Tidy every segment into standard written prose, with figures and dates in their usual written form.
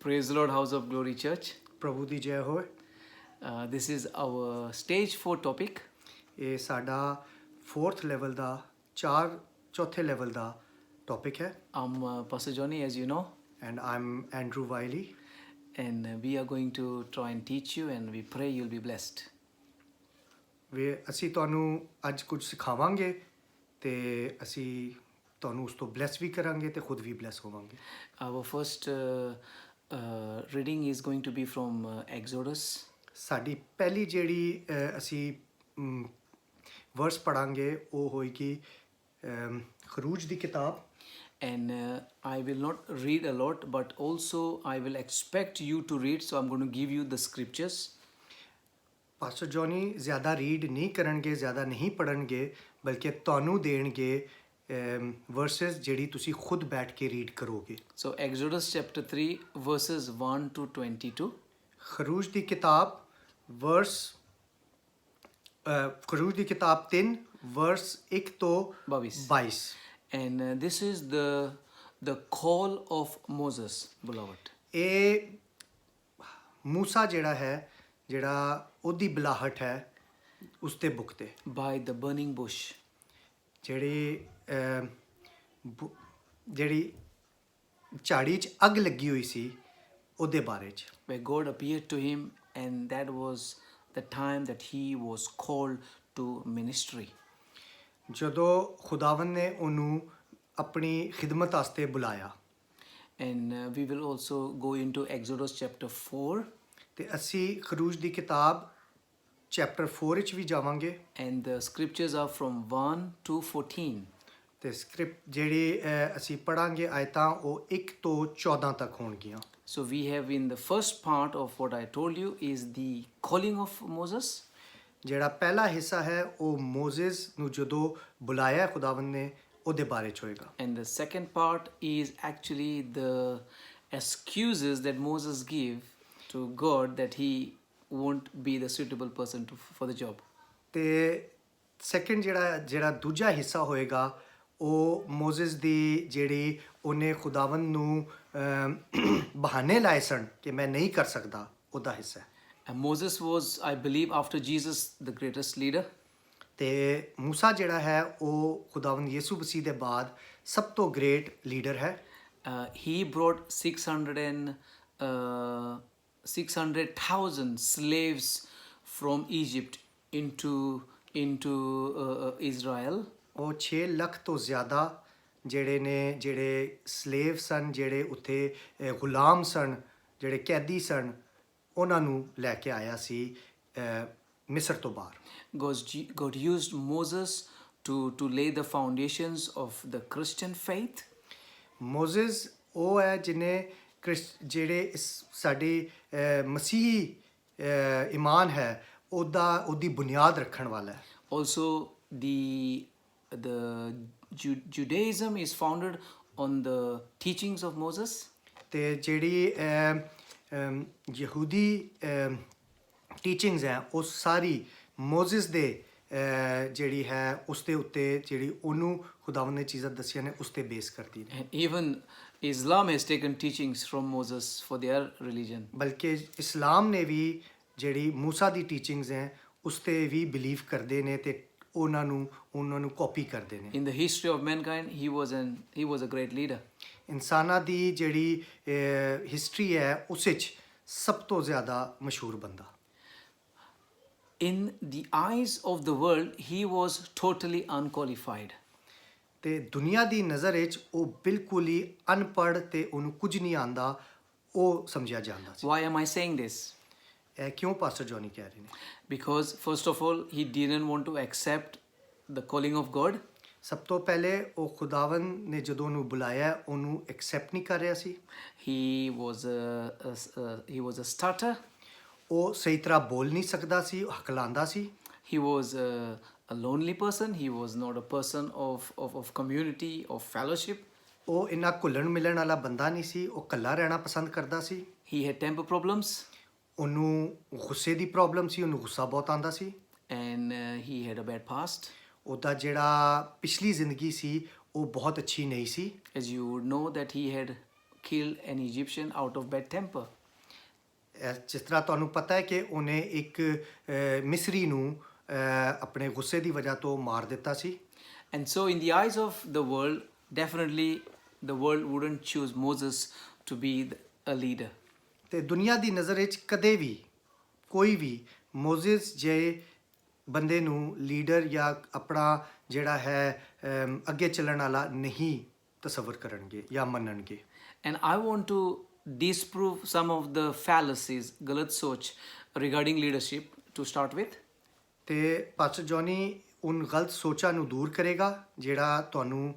Praise the Lord, House of Glory Church. ਪ੍ਰਭੂ ਦੀ ਜੈ ਹੋਏ। This is our stage 4 topic. ਇਹ ਸਾਡਾ 4th ਲੈਵਲ ਦਾ ਚੌਥੇ ਲੈਵਲ ਦਾ ਟੌਪਿਕ ਹੈ। I'm Pastor Johnny, as you know, and I'm Andrew Wiley and we are going to try and teach you, and we pray you'll be blessed. ਅਸੀਂ ਤੁਹਾਨੂੰ ਅੱਜ ਕੁਝ ਸਿਖਾਵਾਂਗੇ ਤੇ ਅਸੀਂ ਤੁਹਾਨੂੰ ਉਸ ਤੋਂ ਬਲੈਸ ਵੀ ਕਰਾਂਗੇ ਤੇ ਖੁਦ ਵੀ ਬਲੈਸ ਹੋਵਾਂਗੇ। Our first reading is going to be from Exodus. ਸਾਡੀ ਪਹਿਲੀ ਜਿਹੜੀ ਅਸੀਂ ਵਰਸ ਪੜਾਂਗੇ ਉਹ ਹੋਏਗੀ ਖਰੂਜ ਦੀ ਕਿਤਾਬ। And I will not read a lot, but also I will expect you to read, so I'm going to give you the scriptures. Pastor Johnny ਜ਼ਿਆਦਾ read ਨਹੀਂ ਕਰਨਗੇ, ਜ਼ਿਆਦਾ ਨਹੀਂ ਪੜ੍ਹਨਗੇ, ਬਲਕਿ ਤੁਹਾਨੂੰ ਦੇਣਗੇ ਵਰਸਸ ਜਿਹੜੀ ਤੁਸੀਂ ਖੁਦ ਬੈਠ ਕੇ ਰੀਡ ਕਰੋਗੇ। So Exodus chapter 3 verses 1 to 22. ਖਰੂਜ ਦੀ ਕਿਤਾਬ ਖਰੂਜ ਦੀ ਕਿਤਾਬ 3 ਵਰਸ 1 ਤੋਂ 22। And this is the call of Moses, beloved. ਇਹ ਮੂਸਾ ਜਿਹੜਾ ਹੈ, ਜਿਹੜਾ ਉਹਦੀ ਬੁਲਾਹਟ ਹੈ ਉਸ ਤੇ ਬੁੱਕ ਤੇ By the burning bush. ਜਿਹੜੀ ਝਾੜੀ 'ਚ ਅੱਗ ਲੱਗੀ ਹੋਈ ਸੀ ਉਹਦੇ ਬਾਰੇ 'ਚ। Where God appeared to him, and that was the time that he was called to ministry. ਜਦੋਂ ਖੁਦਾਵੰਦ ਨੇ ਉਹਨੂੰ ਆਪਣੀ ਖਿਦਮਤ ਵਾਸਤੇ ਬੁਲਾਇਆ। And we will also go into Exodus chapter 4. ਤੇ ਅਸੀਂ ਖਰੂਜ ਦੀ ਕਿਤਾਬ ਚੈਪਟਰ 4 ਵਿੱਚ ਵੀ ਜਾਵਾਂਗੇ। And the scriptures are from 1 to 14. ਤੇ ਸਕ੍ਰਿਪਟ ਜਿਹੜੀ ਅਸੀਂ ਪੜਾਂਗੇ ਆਇਤਾਂ ਉਹ 1 ਤੋਂ 14 ਤੱਕ ਹੋਣਗੀਆਂ। So we have in the first part of what I told you is the calling of Moses. ਜਿਹੜਾ ਪਹਿਲਾ ਹਿੱਸਾ ਹੈ ਉਹ ਮੋਜ਼ੇਸ ਨੂੰ ਜਦੋਂ ਬੁਲਾਇਆ ਖੁਦਾਵੰਦ ਨੇ ਉਹਦੇ ਬਾਰੇ 'ਚ ਹੋਏਗਾ। And the second part is actually the excuses that Moses gave to God that he won't be the suitable person for the job. ਤੇ ਸੈਕੰਡ ਜਿਹੜਾ ਦੂਜਾ ਹਿੱਸਾ ਹੋਏਗਾ ਉਹ ਮੋਜ਼ੇਸ ਦੀ ਜਿਹੜੀ ਉਹਨੇ ਖੁਦਾਵੰਦ ਨੂੰ ਬਹਾਨੇ ਲਾਏ ਸਨ ਕਿ ਮੈਂ ਨਹੀਂ ਕਰ ਸਕਦਾ, ਉਹਦਾ ਹਿੱਸਾ ਹੈ। And Moses was, I believe, after Jesus, the greatest leader. ਤੇ ਮੂਸਾ ਜਿਹੜਾ ਹੈ ਉਹ ਖੁਦਾਵੰਦ ਯਿਸੂ ਮਸੀਹ ਦੇ ਬਾਅਦ ਸਭ ਤੋਂ ਗ੍ਰੇਟ ਲੀਡਰ ਹੈ। He brought 600,000 slaves from Egypt into Israel. ਉਹ 6 ਲੱਖ ਤੋਂ ਜ਼ਿਆਦਾ ਜਿਹੜੇ ਸਲੇਵ ਸਨ, ਜਿਹੜੇ ਉੱਥੇ ਗੁਲਾਮ ਸਨ, ਜਿਹੜੇ ਕੈਦੀ ਸਨ, ਉਹਨਾਂ ਨੂੰ ਲੈ ਕੇ ਆਇਆ ਸੀ ਮਿਸਰ ਤੋਂ ਬਾਹਰ। God used Moses to lay the foundations of the Christian faith. ਮੋਜ਼ੇਸ ਉਹ ਹੈ ਜਿਹਨੇ ਜਿਹੜੇ ਸਾਡੀ ਮਸੀਹੀ ਈਮਾਨ ਹੈ ਉਹਦੀ ਬੁਨਿਆਦ ਰੱਖਣ ਵਾਲਾ ਹੈ। Also the Judaism is founded on the teachings of Moses. ਤੇ ਜਿਹੜੀ ਯਹੂਦੀ ਟੀਚਿੰਗਸ ਹੈ ਉਹ ਸਾਰੀ ਮੋਜ਼ੇਸ ਦੇ ਜਿਹੜੀ ਹੈ ਉਸ ਦੇ ਉੱਤੇ ਜਿਹੜੀ ਉਹਨੂੰ ਖੁਦਾਵੰਦ ਨੇ ਚੀਜ਼ਾਂ ਦੱਸੀਆਂ ਨੇ ਉਸ ਤੇ ਬੇਸ ਕਰਦੀ ਨੇ। And even Islam has taken teachings from Moses for their religion. ਬਲਕਿ ਇਸਲਾਮ ਨੇ ਵੀ ਜਿਹੜੀ ਮੂਸਾ ਦੀ ਟੀਚਿੰਗਸ ਹੈ ਉਸ ਤੇ ਵੀ ਬਿਲੀਵ ਕਰਦੇ ਨੇ ਤੇ ਉਹਨਾਂ ਨੂੰ ਕਾਪੀ ਕਰਦੇ ਨੇ। In the history of mankind, he was a great leader. ਇਨਸਾਨਾਂ ਦੀ ਜਿਹੜੀ ਹਿਸਟਰੀ ਹੈ ਉਸ ਵਿੱਚ ਸਭ ਤੋਂ ਜ਼ਿਆਦਾ ਮਸ਼ਹੂਰ ਬੰਦਾ। In the eyes of the world, he was totally unqualified. ਤੇ ਦੁਨੀਆ ਦੀ ਨਜ਼ਰ ਵਿੱਚ ਉਹ ਬਿਲਕੁਲ ਹੀ ਅਨਪੜ੍ਹ ਤੇ ਉਹਨੂੰ ਕੁਝ ਨਹੀਂ ਆਉਂਦਾ ਉਹ ਸਮਝਿਆ ਜਾਂਦਾ ਸੀ। Why am I saying this? ਇਹ ਕਿਉਂ ਪਾਸਟਰ ਜੌਨੀ ਕਹਿ ਰਹੇ ਨੇ? Because first of all, he didn't want to accept the calling of God. ਸਭ ਤੋਂ ਪਹਿਲੇ ਉਹ ਖੁਦਾਵੰਦ ਨੇ ਜਦੋਂ ਉਹਨੂੰ ਬੁਲਾਇਆ ਉਹਨੂੰ ਐਕਸੈਪਟ ਨਹੀਂ ਕਰ ਰਿਹਾ ਸੀ। He was a stutterer. ਉਹ ਸਹੀ ਤਰ੍ਹਾਂ ਬੋਲ ਨਹੀਂ ਸਕਦਾ ਸੀ, ਹਕਲਾਉਂਦਾ ਸੀ। He was a lonely person. He was not a person of community, of fellowship. ਉਹ ਇੰਨਾ ਘੁਲਣ ਮਿਲਣ ਵਾਲਾ ਬੰਦਾ ਨਹੀਂ ਸੀ, ਉਹ ਇਕੱਲਾ ਰਹਿਣਾ ਪਸੰਦ ਕਰਦਾ ਸੀ। He had temper problems. ਉਹਨੂੰ ਗੁੱਸੇ ਦੀ ਪ੍ਰੋਬਲਮ ਸੀ, ਉਹਨੂੰ ਗੁੱਸਾ ਬਹੁਤ ਆਉਂਦਾ ਸੀ। And he had a bad past. ਉਹਦਾ ਜਿਹੜਾ ਪਿਛਲੀ ਜ਼ਿੰਦਗੀ ਸੀ ਉਹ ਬਹੁਤ ਅੱਛੀ ਨਹੀਂ ਸੀ। As you would know that he had killed an Egyptian out of bad temper. ਜਿਸ ਤਰ੍ਹਾਂ ਤੁਹਾਨੂੰ ਪਤਾ ਹੈ ਕਿ ਉਹਨੇ ਇੱਕ ਮਿਸਰੀ ਨੂੰ ਆਪਣੇ ਗੁੱਸੇ ਦੀ ਵਜ੍ਹਾ ਤੋਂ ਮਾਰ ਦਿੱਤਾ ਸੀ And so, in the eyes of the world, definitely the world wouldn't choose Moses to be a leader. ਤੇ ਦੁਨੀਆ ਦੀ ਨਜ਼ਰ ਵਿੱਚ ਕਦੇ ਵੀ ਕੋਈ ਵੀ ਮੋਜ਼ਿਸ ਜੇ ਬੰਦੇ ਨੂੰ ਲੀਡਰ ਜਾਂ ਆਪਣਾ ਜਿਹੜਾ ਹੈ ਅੱਗੇ ਚੱਲਣ ਵਾਲਾ ਨਹੀਂ ਤਸੱਵਰ ਕਰਨਗੇ ਜਾਂ ਮੰਨਣਗੇ And I want to disprove some of the fallacies, galat soch, regarding leadership to start with. ਤੇ ਪਾਸਟਰ ਜੌਨੀ ਉਨ ਗਲਤ ਸੋਚਾਂ ਨੂੰ ਦੂਰ ਕਰੇਗਾ ਜਿਹੜਾ ਤੁਹਾਨੂੰ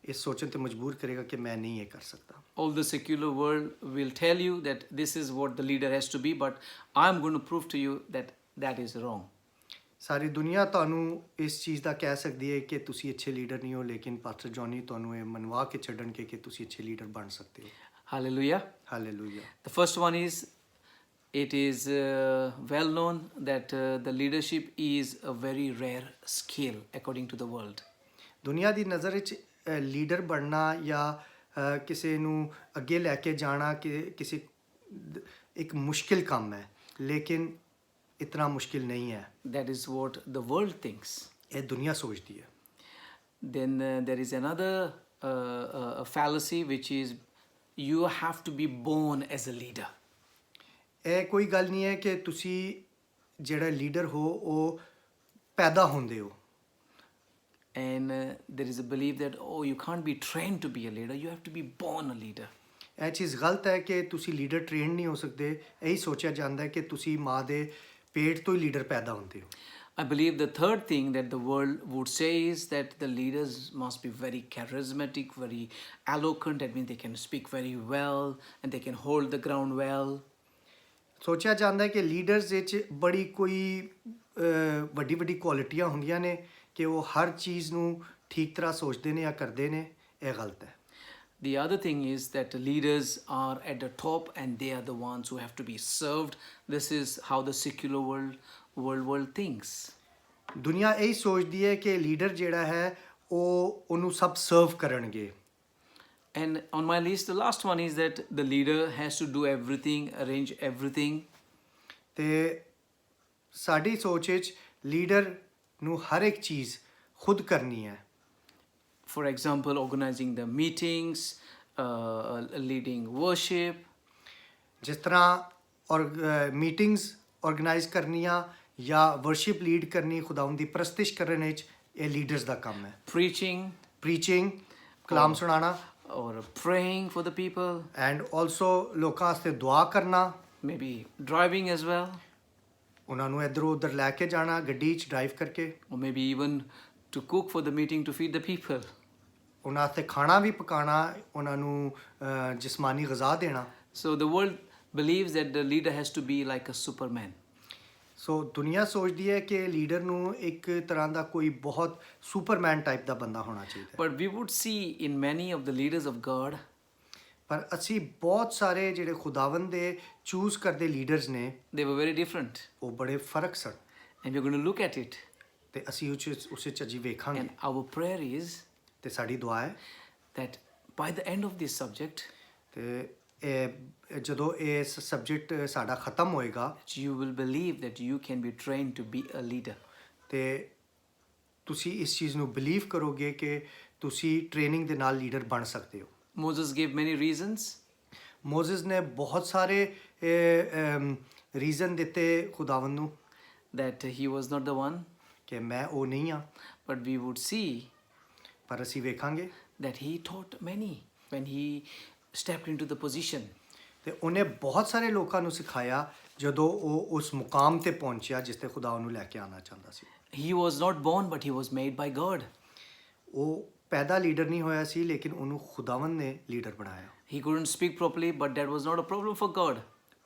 ਇਸ ਸੋਚਣ ਤੇ ਮਜਬੂਰ ਕਰੇਗਾ ਕਿ ਮੈਂ ਨਹੀਂ ਇਹ ਕਰ ਸਕਦਾ All the secular world will tell you that this is what the leader has to be, but I'm going to prove to you that that is wrong. ਸਾਰੀ ਦੁਨੀਆ ਤੁਹਾਨੂੰ ਇਸ ਚੀਜ਼ ਦਾ ਕਹਿ ਸਕਦੀ ਹੈ ਕਿ ਤੁਸੀਂ ਅੱਛੇ ਲੀਡਰ ਨਹੀਂ ਹੋ ਲੇਕਿਨ ਪਾਸਟਰ ਜੌਨੀ ਤੁਹਾਨੂੰ ਇਹ ਮਨਵਾ ਕੇ ਛੱਡਣਗੇ ਕਿ ਤੁਸੀਂ ਅੱਛੇ ਲੀਡਰ ਬਣ ਸਕਦੇ ਹੋ Hallelujah. Hallelujah The first one is, it is well known that the leadership is a very rare skill according to the world. ਦੁਨੀਆ ਦੀ ਨਜ਼ਰ ਵਿੱਚ ਲੀਡਰ ਬਣਨਾ ਜਾਂ ਕਿਸੇ ਨੂੰ ਅੱਗੇ ਲੈ ਕੇ ਜਾਣਾ ਕਿ ਕਿਸੇ ਇੱਕ ਮੁਸ਼ਕਿਲ ਕੰਮ ਹੈ ਲੇਕਿਨ ਇਤਨਾ ਮੁਸ਼ਕਿਲ ਨਹੀਂ ਹੈ That is what the world thinks. ਇਹ ਦੁਨੀਆ ਸੋਚਦੀ ਹੈ Then there is another a fallacy, which is you have to be born as a leader. ਇਹ ਕੋਈ ਗੱਲ ਨਹੀਂ ਹੈ ਕਿ ਤੁਸੀਂ ਜਿਹੜਾ ਲੀਡਰ ਹੋ ਉਹ ਪੈਦਾ ਹੁੰਦੇ ਹੋ And there is a belief that, oh, you can't be trained to be a leader, you have to be born a leader. ਇਹ ਚੀਜ਼ ਗਲਤ ਹੈ ਕਿ ਤੁਸੀਂ ਲੀਡਰ ਟ੍ਰੇਨ ਨਹੀਂ ਹੋ ਸਕਦੇ ਇਹੀ ਸੋਚਿਆ ਜਾਂਦਾ ਹੈ ਕਿ ਤੁਸੀਂ ਮਾਂ ਦੇ ਪੇਟ ਤੋਂ ਹੀ ਲੀਡਰ ਪੈਦਾ ਹੁੰਦੇ ਹੋ I believe the third thing that the world would say is that the leaders must be very charismatic, very eloquent. That means they can speak very well and they can hold the ground well. ਸੋਚਿਆ ਜਾਂਦਾ ਹੈ ਕਿ leaders ਵਿੱਚ ਬੜੀ ਕੋਈ ਵੱਡੀ ਵੱਡੀ ਕੁਆਲਿਟੀਆਂ ਹੁੰਦੀਆਂ ਨੇ ਕਿ ਉਹ ਹਰ ਚੀਜ਼ ਨੂੰ ਠੀਕ ਤਰ੍ਹਾਂ ਸੋਚਦੇ ਨੇ ਜਾਂ ਕਰਦੇ ਨੇ ਇਹ ਗਲਤ ਹੈ The other thing is that leaders are at the top and they are the ones who have to be served. This is how the secular world thinks. ਦੁਨੀਆ ਇਹ ਸੋਚਦੀ ਹੈ ਕਿ ਲੀਡਰ ਜਿਹੜਾ ਹੈ ਉਹ ਉਹਨੂੰ ਸਭ ਸਰਵ ਕਰਨਗੇ And on my list, the last one is that the leader has to do everything, arrange everything. ਤੇ ਸਾਡੀ ਸੋਚ ਵਿੱਚ ਲੀਡਰ ਨੂੰ ਹਰ ਇੱਕ ਚੀਜ਼ ਖੁਦ ਕਰਨੀ ਹੈ For example, organizing the meetings, leading worship. ਜਿਸ ਤਰ੍ਹਾਂ ਔਰ ਮੀਟਿੰਗਸ ਆਰਗੇਨਾਈਜ਼ ਕਰਨੀਆਂ ਜਾਂ ਵਰਸ਼ਿਪ ਲੀਡ ਕਰਨੀ ਖੁਦਾਵੰਦ ਦੀ ਪ੍ਰਸਤਿਸ਼ ਕਰਨ ਵਿੱਚ ਇਹ ਲੀਡਰਸ ਦਾ ਕੰਮ ਹੈ Preaching ਪ੍ਰੀਚਿੰਗ ਕਲਾਮ ਸੁਣਾਉਣਾ or praying for the people, and also ਲੋਕਾਂ ਵਾਸਤੇ ਦੁਆ ਕਰਨਾ maybe driving as well, ਉਹਨਾਂ ਨੂੰ ਇੱਧਰੋਂ ਉੱਧਰ ਲੈ ਕੇ ਜਾਣਾ ਗੱਡੀ 'ਚ ਡਰਾਈਵ ਕਰਕੇ or maybe even to cook for the meeting to feed the people. ਉਹਨਾਂ ਵਾਸਤੇ ਖਾਣਾ ਵੀ ਪਕਾਉਣਾ ਉਹਨਾਂ ਨੂੰ ਜਿਸਮਾਨੀ ਗਜ਼ਾ ਦੇਣਾ So the world believes that the leader has to be like a superman. ਸੋ ਦੁਨੀਆ ਸੋਚਦੀ ਹੈ ਕਿ ਲੀਡਰ ਨੂੰ ਇੱਕ ਤਰ੍ਹਾਂ ਦਾ ਕੋਈ ਬਹੁਤ ਸੁਪਰਮੈਨ ਟਾਈਪ ਦਾ ਬੰਦਾ ਹੋਣਾ ਚਾਹੀਦਾ ਹੈ But we would see in many of the leaders of God, ਪਰ ਅਸੀਂ ਬਹੁਤ ਸਾਰੇ ਜਿਹੜੇ ਖੁਦਾਵੰਦ ਦੇ ਚੂਜ਼ ਕਰਦੇ ਲੀਡਰਸ ਨੇ they were very different. ਉਹ ਬੜੇ ਫਰਕ ਸਨ And we're going to look at it. ਤੇ ਅਸੀਂ ਉਸੇ 'ਚ ਅਜੀ ਵੇਖਾਂਗੇ And our prayer is ਤੇ ਸਾਡੀ ਦੁਆ ਹੈ that by the end of this subject, ਤੇ ਇਹ ਜਦੋਂ ਇਸ ਸਬਜੈਕਟ ਸਾਡਾ ਖਤਮ ਹੋਏਗਾ you will believe that you can be trained to be a leader. ਤੇ ਤੁਸੀਂ ਇਸ ਚੀਜ਼ ਨੂੰ ਬਿਲੀਵ ਕਰੋਗੇ ਕਿ ਤੁਸੀਂ ਟ੍ਰੇਨਿੰਗ ਦੇ ਨਾਲ ਲੀਡਰ ਬਣ ਸਕਦੇ ਹੋ Moses gave many reasons. ਮੋਜ਼ਸ ਨੇ ਬਹੁਤ ਸਾਰੇ ਰੀਜ਼ਨ ਦਿੱਤੇ ਖੁਦਾਵੰਦ ਨੂੰ That he was not the one, ਕਿ ਮੈਂ ਉਹ ਨਹੀਂ ਹਾਂ but we would see ਪਰ ਅਸੀਂ ਵੇਖਾਂਗੇ that he taught many when he stepped into the position. ਤੇ ਉਹਨੇ ਬਹੁਤ ਸਾਰੇ ਲੋਕਾਂ ਨੂੰ ਸਿਖਾਇਆ ਜਦੋਂ ਉਹ ਉਸ ਮੁਕਾਮ ਤੇ ਪਹੁੰਚਿਆ ਜਿਸ ਤੇ ਖੁਦਾ ਉਹਨੂੰ ਲੈ ਕੇ ਆਉਣਾ ਚਾਹੁੰਦਾ ਸੀ He was not born, but he was made by God. ਉਹ ਪੈਦਾ ਲੀਡਰ ਨਹੀਂ ਹੋਇਆ ਸੀ ਲੇਕਿਨ ਉਹਨੂੰ ਖੁਦਾਵੰਦ ਨੇ ਲੀਡਰ ਬਣਾਇਆ He couldn't speak properly, but that was not a problem for God.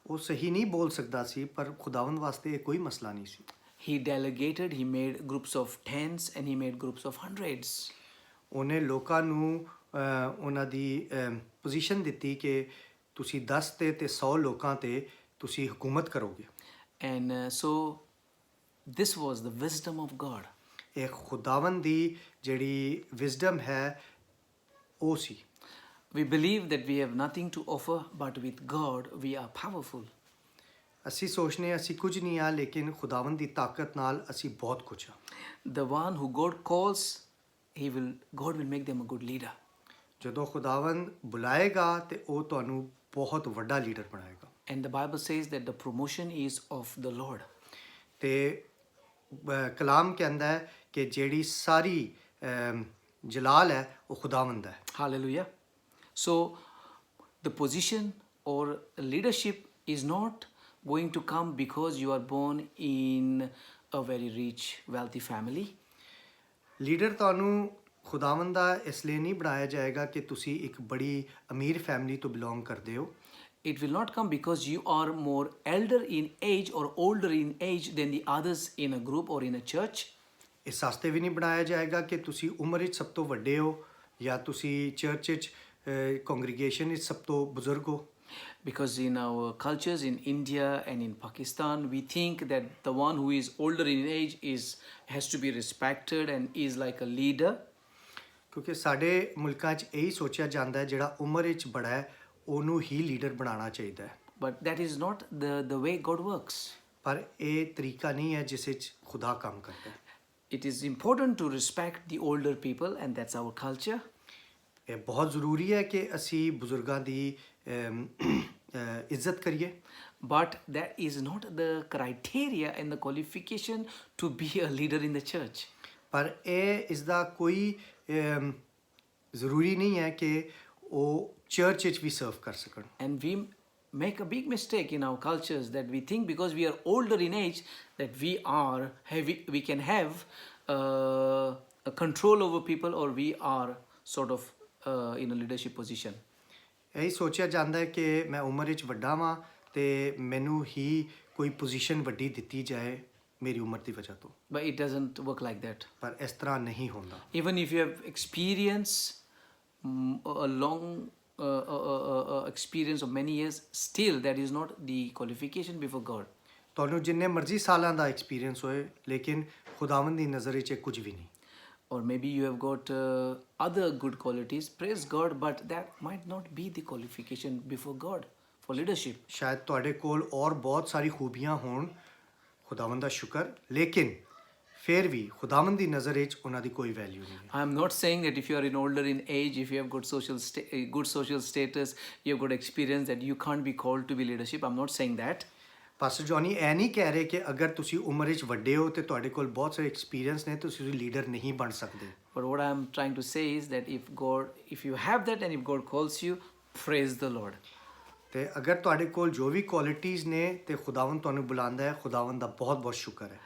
ਉਹ ਸਹੀ ਨਹੀਂ ਬੋਲ ਸਕਦਾ ਸੀ ਪਰ ਖੁਦਾਵੰਦ ਵਾਸਤੇ ਇਹ ਕੋਈ ਮਸਲਾ ਨਹੀਂ ਸੀ He delegated, he made groups of tens and he made groups of hundreds. ਉਹਨੇ ਲੋਕਾਂ ਨੂੰ ਉਹਨਾਂ ਦੀ ਪੋਜੀਸ਼ਨ ਦਿੱਤੀ ਕਿ ਤੁਸੀਂ 10 ਤੇ 100 ਲੋਕਾਂ ਤੇ ਤੁਸੀਂ ਹਕੂਮਤ ਕਰੋਗੇ And so this was the wisdom of God. ਇਹ ਖੁਦਾਵੰਦ ਦੀ ਜਿਹੜੀ ਵਿਜ਼ਡਮ ਹੈ ਉਹ ਸੀ We believe that we have nothing to offer, but with God we are powerful. ਅਸੀਂ ਸੋਚਨੇ ਅਸੀਂ ਕੁਝ ਨਹੀਂ ਆ ਲੇਕਿਨ ਖੁਦਾਵੰਦ ਦੀ ਤਾਕਤ ਨਾਲ ਅਸੀਂ ਬਹੁਤ ਕੁਝ ਆ। The one who God calls, God will make them a good leader. ਜਦੋਂ ਖੁਦਾਵੰਦ ਬੁਲਾਏਗਾ ਤੇ ਉਹ ਤੁਹਾਨੂੰ ਬਹੁਤ ਵੱਡਾ ਲੀਡਰ ਬਣਾਏਗਾ। And the Bible says that the promotion is of the Lord. ਤੇ ਕਲਾਮ ਕਹਿੰਦਾ ਹੈ ਕਿ ਜਿਹੜੀ ਸਾਰੀ ਜਲਾਲ ਹੈ ਉਹ ਖੁਦਾਵੰਦ ਹੈ। Hallelujah. So the position or leadership is not going to come because you are born in a very rich, wealthy family. Leader ਤੁਹਾਨੂੰ ਖੁਦਾਵੰਦ ਦਾ ਇਸ ਲਈ ਨਹੀਂ ਬਣਾਇਆ ਜਾਏਗਾ ਕਿ ਤੁਸੀਂ ਇੱਕ ਬੜੀ ਅਮੀਰ ਫੈਮਿਲੀ ਤੋਂ ਬਿਲੋਂਗ ਕਰਦੇ ਹੋ। It will not come because you are more elder in age or older in age than the others in a group or in a church. ਇਸ ਵਾਸਤੇ ਵੀ ਨਹੀਂ ਬਣਾਇਆ ਜਾਏਗਾ ਕਿ ਤੁਸੀਂ ਉਮਰ ਵਿੱਚ ਸਭ ਤੋਂ ਵੱਡੇ ਹੋ ਜਾਂ ਤੁਸੀਂ ਚਰਚ ਵਿੱਚ ਕੰਗਰੀਗੇਸ਼ਨ ਵਿੱਚ ਸਭ ਤੋਂ ਬਜ਼ੁਰਗ ਹੋ। Because in our cultures in India and in Pakistan, we think that the one who is older in age has to be respected and is like a leader. ਕਿਉਂਕਿ ਸਾਡੇ ਮੁਲਕਾਂ 'ਚ ਇਹੀ ਸੋਚਿਆ ਜਾਂਦਾ ਹੈ ਜਿਹੜਾ ਉਮਰ ਵਿੱਚ ਬੜਾ ਹੈ ਉਹਨੂੰ ਹੀ ਲੀਡਰ ਬਣਾਉਣਾ ਚਾਹੀਦਾ ਹੈ। But that is not the way God works. ਪਰ ਇਹ ਤਰੀਕਾ ਨਹੀਂ ਹੈ ਜਿਸ ਵਿੱਚ ਖੁਦਾ ਕੰਮ ਕਰਦਾ ਹੈ। It is important to respect the older people, and that's our culture. ਇਹ ਬਹੁਤ ਜ਼ਰੂਰੀ ਹੈ ਕਿ ਅਸੀਂ ਬਜ਼ੁਰਗਾਂ ਦੀ ਇੱਜ਼ਤ ਕਰੀਏ। But that is not the criteria and the qualification to be a leader in the church. ਪਰ ਇਹ ਇਸ ਦਾ ਕੋਈ ਜ਼ਰੂਰੀ ਨਹੀਂ ਹੈ ਕਿ ਉਹ ਚਰਚ ਵਿੱਚ ਵੀ ਸਰਵ ਕਰ ਸਕਣ। And we make a big mistake in our cultures that we think because we are older in age that we can have a control over people, or we are sort of in a leadership position. ਇਹੀ ਸੋਚਿਆ ਜਾਂਦਾ ਹੈ ਕਿ ਮੈਂ ਉਮਰ ਵਿੱਚ ਵੱਡਾ ਵਾਂ ਤੇ ਮੈਨੂੰ ਹੀ ਕੋਈ ਪੋਜੀਸ਼ਨ ਵੱਡੀ ਦਿੱਤੀ ਜਾਏ ਮੇਰੀ ਉਮਰ ਦੀ ਵਜ੍ਹਾ ਤੋਂ। But it doesn't work like that. ਪਰ ਇਸ ਤਰ੍ਹਾਂ ਨਹੀਂ ਹੁੰਦਾ। Even if you have experience, a long experience of many years, still that is not the qualification before God. ਤੁਹਾਨੂੰ ਜਿੰਨੇ ਮਰਜ਼ੀ ਸਾਲਾਂ ਦਾ ਐਕਸਪੀਰੀਅੰਸ ਹੋਏ ਲੇਕਿਨ ਖੁਦਾਵੰਦ ਦੀ ਨਜ਼ਰ ਵਿੱਚ ਇਹ ਕੁਝ ਵੀ ਨਹੀਂ। Or maybe you have got other good qualities, praise God, but that might not be the qualification before God for leadership. ਸ਼ਾਇਦ ਤੁਹਾਡੇ ਕੋਲ ਔਰ ਬਹੁਤ ਸਾਰੀ ਖੂਬੀਆਂ ਹੋਣ, ਖੁਦਾਵੰਦ ਦਾ ਸ਼ੁਕਰ, ਲੇਕਿਨ ਫਿਰ ਵੀ ਖੁਦਾਵੰਦ ਦੀ ਨਜ਼ਰ ਵਿੱਚ ਉਹਨਾਂ ਦੀ ਕੋਈ ਵੈਲਿਊ ਨਹੀਂ ਹੈ। I am not saying that if you are in older in age, if you have good social status, you have got experience, that you can't be called to be leadership. I'm not saying that. Pastor Johnny ਇਹ ਨਹੀਂ ਕਹਿ ਰਹੇ ਕਿ ਅਗਰ ਤੁਸੀਂ ਉਮਰ ਵਿੱਚ ਵੱਡੇ ਹੋ ਤੇ ਤੁਹਾਡੇ ਕੋਲ ਬਹੁਤ ਸਾਰੇ ਐਕਸਪੀਰੀਅੰਸ ਨੇ ਤੁਸੀਂ ਲੀਡਰ ਨਹੀਂ ਬਣ ਸਕਦੇ। But what I am trying to say is that if you have that and if God calls you, praise the Lord. ਤੇ ਅਗਰ ਤੁਹਾਡੇ ਕੋਲ ਜੋ ਵੀ ਕੁਆਲਿਟੀਜ਼ ਨੇ ਤੇ ਖੁਦਾਵੰਦ ਤੁਹਾਨੂੰ ਬੁਲਾਉਂਦਾ ਹੈ, ਖੁਦਾਵੰਦ ਦਾ ਬਹੁਤ ਬਹੁਤ ਸ਼ੁਕਰ ਹੈ।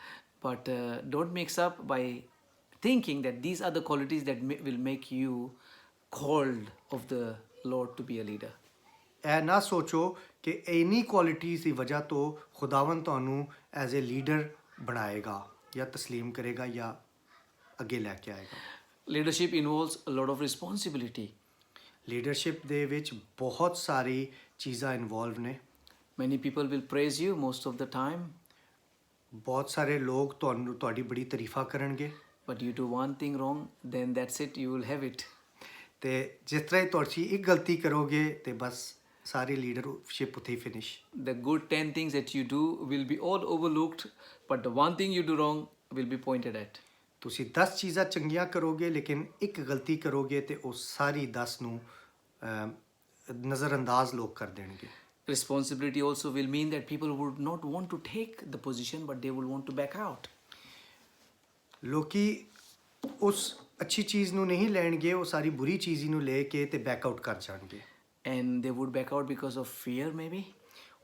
But don't mix up by thinking that these are the qualities that will make you called of the Lord to be a leader. ਇਹ ਨਾ ਸੋਚੋ ਕਿ ਇਨੀ ਕੁਆਲਿਟੀਜ਼ ਦੀ ਵਜ੍ਹਾ ਤੋਂ ਖੁਦਾਵੰਦ ਤੁਹਾਨੂੰ ਐਜ਼ ਅ ਲੀਡਰ ਬਣਾਏਗਾ ਜਾਂ ਤਸਲੀਮ ਕਰੇਗਾ ਜਾਂ ਅੱਗੇ ਲੈ ਕੇ ਆਏਗਾ। Leadership involves a lot of responsibility. Leadership ਦੇ ਵਿੱਚ ਬਹੁਤ ਸਾਰੀ ਚੀਜ਼ਾਂ ਇਨਵੋਲਵ ਨੇ। Many people will praise you most of the time. ਬਹੁਤ ਸਾਰੇ ਲੋਕ ਤੁਹਾਡੀ ਬੜੀ ਤਾਰੀਫਾਂ ਕਰਨਗੇ। But you do one thing wrong, then that's it, you will have it. ਤੇ ਜਿਸ ਤਰ੍ਹਾਂ ਹੀ ਤੁਸੀਂ ਇੱਕ ਗਲਤੀ ਕਰੋਗੇ ਤੇ ਬਸ ਸਾਰੀ ਲੀਡਰਸ਼ਿਪ ਉੱਥੇ ਹੀ finish. The good 10 things that you do will be all overlooked, but the one thing you do wrong will be pointed at. ਤੁਸੀਂ 10 ਚੀਜ਼ਾਂ ਚੰਗੀਆਂ ਕਰੋਗੇ ਲੇਕਿਨ ਇੱਕ ਗਲਤੀ ਕਰੋਗੇ ਤੇ ਉਹ ਸਾਰੀ 10 ਨੂੰ ਨਜ਼ਰਅੰਦਾਜ਼ ਲੋਕ ਕਰ ਦੇਣਗੇ। Responsibility also will mean that people would not want to take the position, but they will want to back out. ਲੋਕੀ ਉਸ ਅੱਛੀ ਚੀਜ਼ ਨੂੰ ਨਹੀਂ ਲੈਣਗੇ, ਉਹ ਸਾਰੀ ਬੁਰੀ ਚੀਜ਼ ਨੂੰ ਲੈ ਕੇ ਤੇ ਬੈਕ ਆਊਟ ਕਰ ਜਾਣਗੇ। And they would back out because of fear, maybe.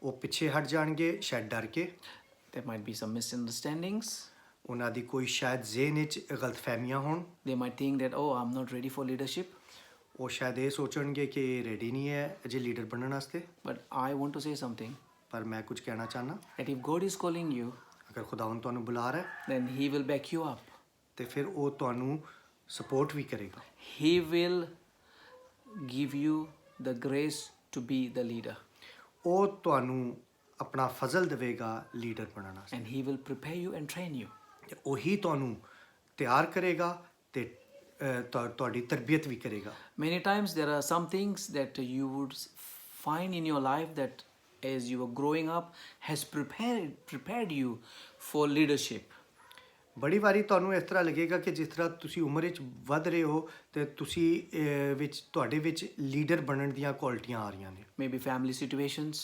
ਉਹ ਪਿੱਛੇ ਹਟ ਜਾਣਗੇ ਸ਼ਾਇਦ ਡਰ ਕੇ। There might be some misunderstandings. ਉਹਨਾਂ ਦੀ ਕੋਈ ਸ਼ਾਇਦ ਜ਼ਿਹਨ ਵਿੱਚ ਗਲਤਫਹਿਮੀਆਂ ਹੋਣ। They might think that, oh, I'm not ready for leadership. ਉਹ ਸ਼ਾਇਦ ਇਹ ਸੋਚਣਗੇ ਕਿ ਰੈਡੀ ਨਹੀਂ ਹੈ ਅਜੇ ਲੀਡਰ ਬਣਨ ਵਾਸਤੇ। But I want to say something. ਪਰ ਮੈਂ ਕੁਝ ਕਹਿਣਾ ਚਾਹਨਾ That if God is calling you, ਅਗਰ ਖੁਦਾਵੰਦ ਤੁਹਾਨੂੰ ਬੁਲਾ ਰਿਹਾ ਹੈ then He will back you up. ਤੇ ਫਿਰ ਉਹ ਤੁਹਾਨੂੰ ਸਪੋਰਟ ਵੀ ਕਰੇਗਾ। He will give you the grace to be the leader. ਉਹ ਤੁਹਾਨੂੰ ਆਪਣਾ ਫਜ਼ਲ ਦੇਵੇਗਾ ਲੀਡਰ ਬਣਨ ਵਾਸਤੇ। And He will prepare you and train you. ਤੇ ਉਹੀ ਤੁਹਾਨੂੰ ਤਿਆਰ ਕਰੇਗਾ ਤੇ ਤੁਹਾਡੀ ਤਰਬੀਅਤ ਵੀ ਕਰੇਗਾ। Many times there are some things that you would find in your life that as you were growing up has prepared you for leadership. ਬੜੀ ਵਾਰੀ ਤੁਹਾਨੂੰ ਇਸ ਤਰ੍ਹਾਂ ਲੱਗੇਗਾ ਕਿ ਜਿਸ ਤਰ੍ਹਾਂ ਤੁਸੀਂ ਉਮਰ ਵਿੱਚ ਵੱਧ ਰਹੇ ਹੋ ਤੇ ਤੁਸੀਂ ਤੁਹਾਡੇ ਵਿੱਚ ਲੀਡਰ ਬਣਨ ਦੀਆਂ ਕੁਆਲਿਟੀਆਂ ਆ ਰਹੀਆਂ ਨੇ। Maybe family situations,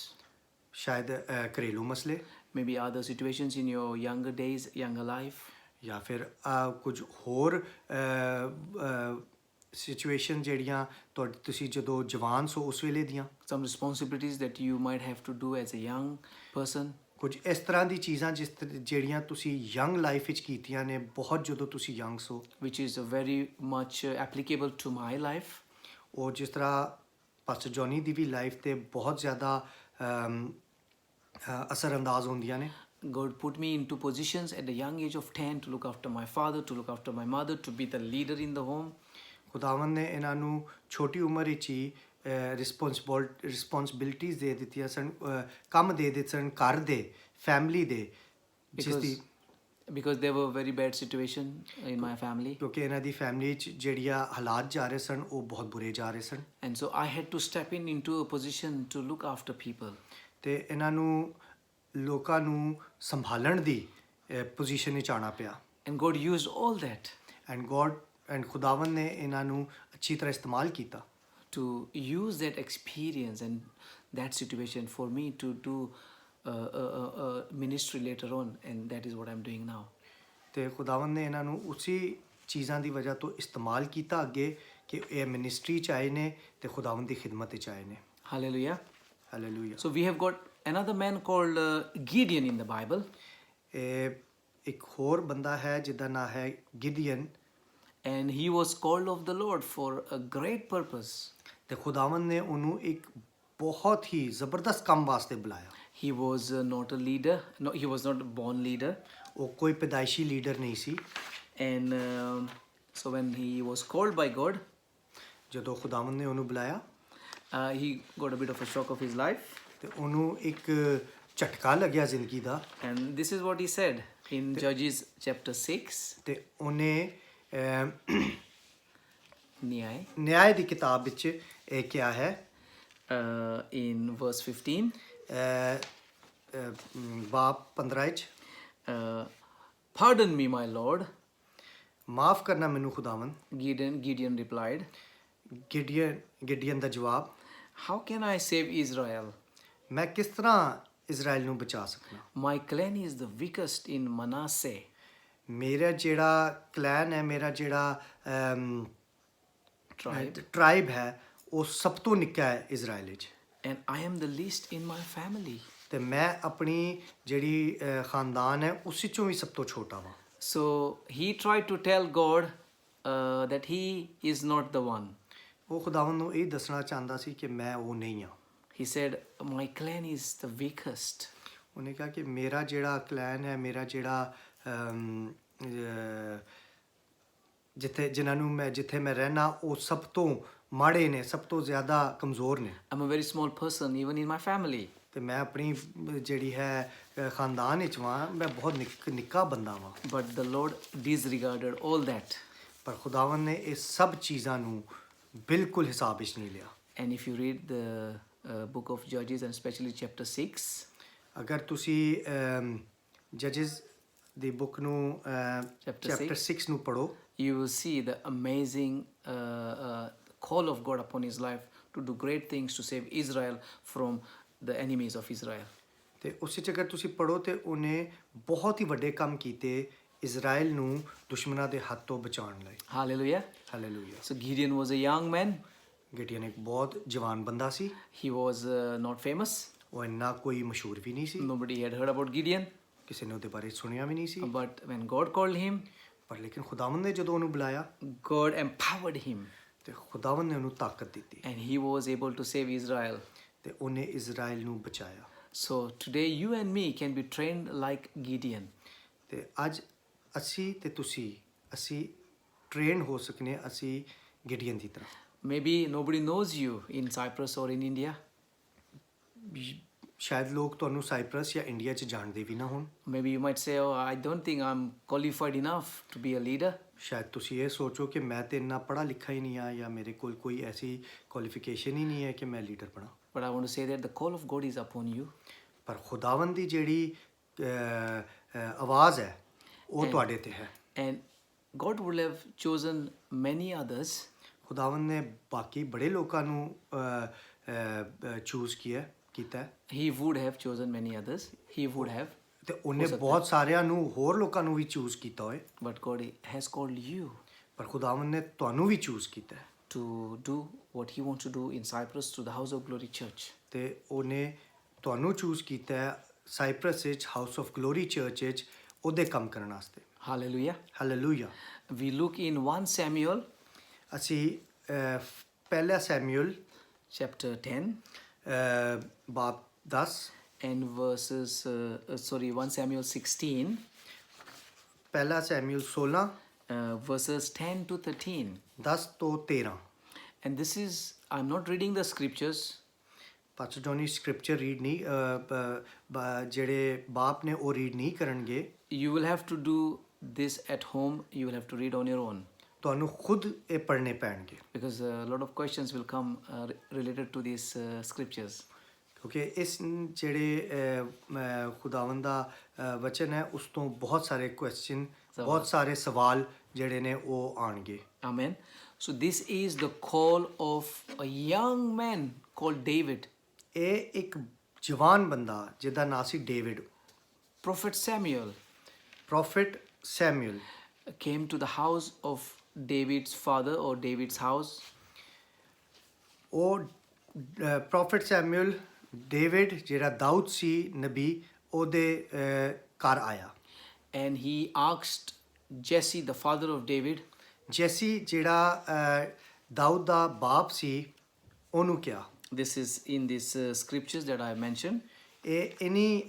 ਸ਼ਾਇਦ ਘਰੇਲੂ ਮਸਲੇ, maybe other situations in your younger days, younger life. ਜਾਂ ਫਿਰ ਕੁਝ ਹੋਰ ਸਿਚੁਏਸ਼ਨ ਜਿਹੜੀਆਂ ਤੁਸੀਂ ਜਦੋਂ ਜਵਾਨ ਸੋ ਉਸ ਵੇਲੇ ਦੀਆਂ। Some responsibilities that you might have to do as a young person. ਕੁਝ ਇਸ ਤਰ੍ਹਾਂ ਦੀ ਚੀਜ਼ਾਂ ਜਿਹੜੀਆਂ ਤੁਸੀਂ ਯੰਗ ਲਾਈਫ ਵਿੱਚ ਕੀਤੀਆਂ ਨੇ ਬਹੁਤ ਜਦੋਂ ਤੁਸੀਂ young so. Which is very much applicable to my life. ਉਹ ਜਿਸ ਤਰ੍ਹਾਂ ਪਾਸਟਰ ਜੌਨੀ ਦੀ ਵੀ ਲਾਈਫ ਤੇ ਬਹੁਤ ਜ਼ਿਆਦਾ ਅਸਰ ਅੰਦਾਜ਼ ਹੁੰਦੀਆਂ ਨੇ। God put me into positions at the young age of 10 to look after my father, to look after my mother, to be the leader in the home. ਖੁਦਾਵੰਦ ਨੇ ਇਹਨਾਂ ਨੂੰ ਛੋਟੀ ਉਮਰ ਵਿੱਚ ਹੀ ਰਿਸਪੌਂਸਿਬਿਲਿਟੀਜ਼ ਦੇ ਦਿੱਤੀਆਂ ਸਨ, ਕੰਮ ਦੇ ਦਿੱਤੇ ਸਨ ਘਰ ਦੇ, ਫੈਮਿਲੀ ਦੇ, ਜਿਸ ਦੀ Because there were very bad situation in my family. ਕਿਉਂਕਿ ਇਹਨਾਂ ਦੀ ਫੈਮਿਲੀ 'ਚ ਜਿਹੜੀਆਂ ਹਾਲਾਤ ਜਾ ਰਹੇ ਸਨ ਉਹ ਬਹੁਤ ਬੁਰੇ ਜਾ ਰਹੇ ਸਨ। And so I had to step into a position to look after people. ਤੇ ਇਹਨਾਂ ਨੂੰ ਲੋਕਾਂ ਨੂੰ ਸੰਭਾਲਣ ਦੀ ਪੋਜੀਸ਼ਨ ਵਿੱਚ ਆਉਣਾ ਪਿਆ। And God used all that and ਖੁਦਾਵੰਦ ਨੇ ਇਹਨਾਂ ਨੂੰ ਅੱਛੀ ਤਰ੍ਹਾਂ ਇਸਤੇਮਾਲ ਕੀਤਾ। to use that experience and that situation for me to do ministry later on, and that is what I'm doing now. ਤੇ ਖੁਦਾਵੰਦ ਨੇ ਇਹਨਾਂ ਨੂੰ ਉਸੇ ਚੀਜ਼ਾਂ ਦੀ ਵਜ੍ਹਾ ਤੋਂ ਇਸਤੇਮਾਲ ਕੀਤਾ ਅੱਗੇ ਕਿ ਇਹ ਮਿਨਿਸਟਰੀ 'ਚ ਆਏ ਨੇ ਤੇ ਖੁਦਾਵੰਦ ਦੀ ਖਿਦਮਤ 'ਚ ਆਏ ਨੇ। Hallelujah. Hallelujah. So we have got another man called Gideon in the Bible. ਇੱਕ ਹੋਰ ਬੰਦਾ ਹੈ ਜਿਹਦਾ ਨਾਂ ਹੈ ਗਿਦੀਅਨ। And he was called of the Lord for a great purpose. ਤੇ ਖੁਦਾਵੰਦ ਨੇ ਉਹਨੂੰ ਇੱਕ ਬਹੁਤ ਹੀ ਜ਼ਬਰਦਸਤ ਕੰਮ ਵਾਸਤੇ ਬੁਲਾਇਆ। He was not a leader. No, he was not a born leader. ਉਹ ਕੋਈ ਪੈਦਾਇਸ਼ੀ ਲੀਡਰ ਨਹੀਂ ਸੀ। And so when he was called by God, ਜਦੋਂ ਖੁਦਾਵੰਦ ਨੇ ਉਹਨੂੰ ਬੁਲਾਇਆ he got a bit of a shock of his life. ਤੇ ਉਹਨੂੰ ਇੱਕ ਝਟਕਾ ਲੱਗਿਆ ਜ਼ਿੰਦਗੀ ਦਾ। And this is what he said in Judges chapter 6. ਤੇ ਉਹਨੇ ਨਿਆਏ ਦੀ ਕਿਤਾਬ ਵਿੱਚ ਇਹ ਕਿਹਾ ਹੈ in verse 15. ਬਾਪ 15 ਵਿੱਚ Pardon me, my Lord. ਮਾਫ ਕਰਨਾ ਮੈਨੂੰ ਖੁਦਾਵੰਦ। Gideon replied, ਗਿਡੀਅਨ ਦਾ ਜਵਾਬ, How can I save Israel? ਮੈਂ ਕਿਸ ਤਰ੍ਹਾਂ ਇਜ਼ਰਾਈਲ ਨੂੰ ਬਚਾ ਸਕਦਾ? My clan is the weakest in Manasseh. ਮੇਰਾ ਜਿਹੜਾ ਕਲੈਨ ਹੈ, ਮੇਰਾ ਜਿਹੜਾ Tribe. ਟ੍ਰਾਈਬ ਹੈ ਉਹ ਸਭ ਤੋਂ ਨਿੱਕਾ ਹੈ ਇਜ਼ਰਾਈਲ ਵਿੱਚ। And I am the least in my family. ਤੇ ਮੈਂ ਆਪਣੀ ਜਿਹੜੀ ਖਾਨਦਾਨ ਹੈ ਉਸ ਵਿੱਚੋਂ ਵੀ ਸਭ ਤੋਂ ਛੋਟਾ ਵਾਂ। So he tried to tell God that he is not the one. ਉਹ ਖੁਦਾਵੰਦ ਨੂੰ ਇਹ ਦੱਸਣਾ ਚਾਹੁੰਦਾ ਸੀ ਕਿ ਮੈਂ ਉਹ ਨਹੀਂ ਹਾਂ। He said, My clan is the weakest. ਉਹਨੇ ਕਿਹਾ ਕਿ ਮੇਰਾ ਜਿਹੜਾ ਕਲੈਨ ਹੈ, ਮੇਰਾ ਜਿਹੜਾ ਜਿੱਥੇ ਮੈਂ ਰਹਿਣਾ ਉਹ ਸਭ ਤੋਂ ਮਾੜੇ ਨੇ, ਸਭ ਤੋਂ ਜ਼ਿਆਦਾ ਕਮਜ਼ੋਰ ਨੇ। I'm a very small person even in my family. ਤੇ ਮੈਂ ਆਪਣੀ ਜਿਹੜੀ ਹੈ ਖਾਨਦਾਨ ਵਿੱਚ ਵਾਂ, ਮੈਂ ਬਹੁਤ ਨਿੱਕਾ ਬੰਦਾ ਵਾਂ। But the Lord disregarded all that. ਪਰ ਖੁਦਾਵੰਦ ਨੇ ਇਹ ਸਭ ਚੀਜ਼ਾਂ ਨੂੰ ਬਿਲਕੁਲ ਹਿਸਾਬ ਵਿੱਚ ਨਹੀਂ ਲਿਆ। And if you read the book of Judges and especially chapter 6, ਅਗਰ ਤੁਸੀਂ ਜਜਸ ਦੀ ਬੁੱਕ ਨੂੰ ਚੈਪਟਰ 6 ਨੂੰ ਪੜੋ, you will see the amazing call of God upon his life to do great things to save Israel from the enemies of Israel. ਤੇ ਉਸ ਵਿੱਚ ਅਗਰ ਤੁਸੀਂ ਪੜੋ ਤੇ ਉਹਨੇ ਬਹੁਤ ਹੀ ਵੱਡੇ ਕੰਮ ਕੀਤੇ ਇਜ਼ਰਾਈਲ ਨੂੰ ਦੁਸ਼ਮਣਾਂ ਦੇ ਹੱਥ ਤੋਂ ਬਚਾਉਣ ਲਈ। Hallelujah. Hallelujah. So Gideon was a young man. ਗਿਡੀਅਨ ਇੱਕ ਬਹੁਤ ਜਵਾਨ ਬੰਦਾ ਸੀ। He was not famous. ਉਹ ਇੰਨਾ ਕੋਈ ਮਸ਼ਹੂਰ ਵੀ ਨਹੀਂ ਸੀ। Nobody had heard about Gideon. ਕਿਸੇ ਨੇ ਉਹਦੇ ਬਾਰੇ ਸੁਣਿਆ ਵੀ ਨਹੀਂ ਸੀ। But when God called him, ਪਰ ਲੇਕਿਨ ਖੁਦਾਵੰਦ ਨੇ ਜਦੋਂ ਉਹਨੂੰ ਬੁਲਾਇਆ God empowered him. ਤੇ ਖੁਦਾਵੰਦ ਨੇ ਉਹਨੂੰ ਤਾਕਤ ਦਿੱਤੀ And he was able to save Israel. ਤੇ ਉਹਨੇ ਇਜ਼ਰਾਈਲ ਨੂੰ ਬਚਾਇਆ। So today you and me can be trained like Gideon. ਤੇ ਅੱਜ ਅਸੀਂ ਤੇ ਤੁਸੀਂ ਅਸੀਂ ਟ੍ਰੇਨ ਹੋ ਸਕਨੇ ਅਸੀਂ ਗਿਡੀਅਨ ਦੀ ਤਰ੍ਹਾਂ। Maybe nobody knows you in Cyprus or in India. ਸ਼ਾਇਦ ਲੋਕ ਤੁਹਾਨੂੰ ਸਾਈਪਰਸ ਜਾਂ ਇੰਡੀਆ 'ਚ ਜਾਣਦੇ ਵੀ ਨਾ ਹੋਣ। Maybe you might say, Oh, I don't think I'm qualified enough to be a leader. ਸ਼ਾਇਦ ਤੁਸੀਂ ਇਹ ਸੋਚੋ ਕਿ ਮੈਂ ਤੇ ਇੰਨਾ ਪੜ੍ਹਾ ਲਿਖਾ ਹੀ ਨਹੀਂ ਆ ਜਾਂ ਮੇਰੇ ਕੋਲ ਕੋਈ ਐਸੀ ਕੁਆਲੀਫਿਕੇਸ਼ਨ ਹੀ ਨਹੀਂ ਹੈ ਕਿ ਮੈਂ ਲੀਡਰ ਬਣਾ। But I want to say that the call of God is upon you. ਪਰ ਖੁਦਾਵੰਦ ਦੀ ਜਿਹੜੀ ਆਵਾਜ਼ ਹੈ ਉਹ ਤੁਹਾਡੇ ਤੇ ਹੈ। And God would have chosen many others, ਖੁਦਾਵੰਦ ਨੇ ਬਾਕੀ ਬੜੇ ਲੋਕਾਂ ਨੂੰ ਚੂਜ਼ ਕੀਤਾ ਹੈ He would have chosen many others. He would have. ਤੇ ਉਹਨੇ ਬਹੁਤ ਸਾਰਿਆਂ ਨੂੰ ਹੋਰ ਲੋਕਾਂ ਨੂੰ ਵੀ ਚੂਜ਼ ਕੀਤਾ ਹੋਏ, But God has called you ਪਰ ਖੁਦਾਵੰਦ ਨੇ ਤੁਹਾਨੂੰ ਵੀ ਚੂਜ਼ ਕੀਤਾ ਹੈ to do what He wants to do in Cyprus through the House of Glory Church. ਤੇ ਉਹਨੇ ਤੁਹਾਨੂੰ ਚੂਜ਼ ਕੀਤਾ ਹੈ ਸਾਈਪਰਸ ਵਿੱਚ ਹਾਊਸ ਆਫ ਗਲੋਰੀ ਚਰਚ ਵਿੱਚ ਉਹਦੇ ਕੰਮ ਕਰਨ ਵਾਸਤੇ। Hallelujah. Hallelujah. We look in 1 Samuel ਅਸੀਂ ਪਹਿਲਾ ਸੈਮੂਅਲ chapter 10 ਬਾਬ 10 and verses, 1 Samuel 16, ਪਹਿਲਾ ਸੈਮੂਅਲ 16 verses 10 to 13. 10 ਤੋਂ 13। And this is, I'm not reading the scriptures, pastor Johnny scripture read ਨਹੀਂ ਜਿਹੜੇ ਬਾਪ ਨੇ ਉਹ ਰੀਡ ਨਹੀਂ ਕਰਨਗੇ। you will have to do this at home, you will have to read on your own, ਤੁਹਾਨੂੰ ਖੁਦ ਇਹ ਪੜ੍ਹਨੇ ਪੈਣਗੇ because a lot of questions will come related to these scriptures. ਕਿਉਂਕਿ ਇਸ ਜਿਹੜੇ ਖੁਦਾਵੰਦ ਦਾ ਵਚਨ ਹੈ ਉਸ ਤੋਂ ਬਹੁਤ ਸਾਰੇ ਕੁਐਸਚਨ ਬਹੁਤ ਸਾਰੇ ਸਵਾਲ ਜਿਹੜੇ ਨੇ ਉਹ ਆਣਗੇ। Amen. So this is the call of a young man called David. ਇਹ ਇੱਕ ਜਵਾਨ ਬੰਦਾ ਜਿਹਦਾ ਨਾਂ ਸੀ David, Prophet Samuel prophet Samuel came to the house of David's father, or David's house, ਉਹ ਪ੍ਰੋਫਿਟ ਸੈਮੂਅਲ ਡੇਵਿਡ ਜਿਹੜਾ ਦਾਊਦ ਸੀ ਨਬੀ ਉਹਦੇ ਘਰ ਆਇਆ। and he asked Jesse, the father of David, ਜੈਸੀ ਜਿਹੜਾ ਦਾਊਦ ਦਾ ਬਾਪ ਸੀ ਉਹਨੂੰ ਕਿਹਾ। this is in these scriptures that I mentioned, ਇਹ ਇਨੀ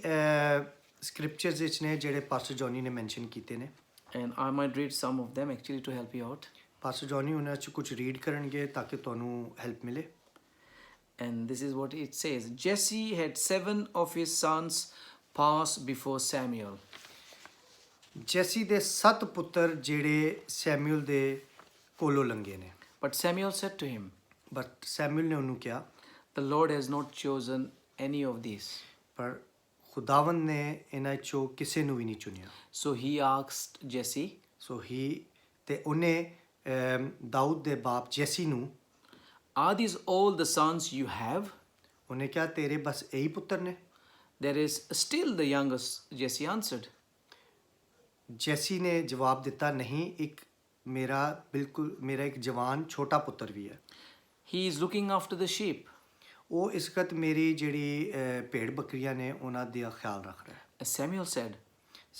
ਸਕ੍ਰਿਪਚਰਸ ਵਿੱਚ ਨੇ ਜਿਹੜੇ ਪਾਸਟਰ ਜੋਨੀ ਨੇ ਮੈਂਸ਼ਨ ਕੀਤੇ ਨੇ। and I might read some of them actually to help you out. Pastor Johnny ਉਹਨਾਂ 'ਚ ਕੁਝ ਰੀਡ ਕਰਨਗੇ ਤਾਂ ਕਿ ਤੁਹਾਨੂੰ ਹੈਲਪ ਮਿਲੇ। And this is what it says. Jesse had 7 of his sons pass before Samuel. ਜੈਸੀ ਦੇ 7 ਪੁੱਤਰ ਜਿਹੜੇ ਸੈਮੂਅਲ ਦੇ ਕੋਲੋਂ ਲੰਘੇ ਨੇ। But Samuel said to him, but Samuel ਨੇ ਉਹਨੂੰ ਕਿਹਾ the Lord has not chosen any of these. ਪਰ ਖੁਦਾਵੰਦ ਨੇ ਇਹਨਾਂ 'ਚੋਂ ਕਿਸੇ ਨੂੰ ਵੀ ਨਹੀਂ ਚੁਣਿਆ। So he asked Jesse, ਸੋ ਹੀ ਤੇ ਉਹਨੇ ਦਾਊਦ ਦੇ ਬਾਪ ਜੈਸੀ ਨੂੰ are these all the sons you have? ਉਹਨੇ ਕਿਹਾ ਤੇਰੇ ਬਸ ਇਹੀ ਪੁੱਤਰ ਨੇ? There is still the youngest, Jesse answered. ਜੈਸੀ ਨੇ ਜਵਾਬ ਦਿੱਤਾ ਨਹੀਂ, ਇੱਕ ਮੇਰਾ ਇੱਕ ਜਵਾਨ ਛੋਟਾ ਪੁੱਤਰ ਵੀ ਹੈ। He is looking after the sheep. ਉਹ ਇਸ ਵਕਤ ਮੇਰੀ ਜਿਹੜੀ ਭੇਡ ਬੱਕਰੀਆਂ ਨੇ ਉਹਨਾਂ ਦਾ ਖਿਆਲ ਰੱਖ ਰਿਹਾ ਹੈ। Samuel said,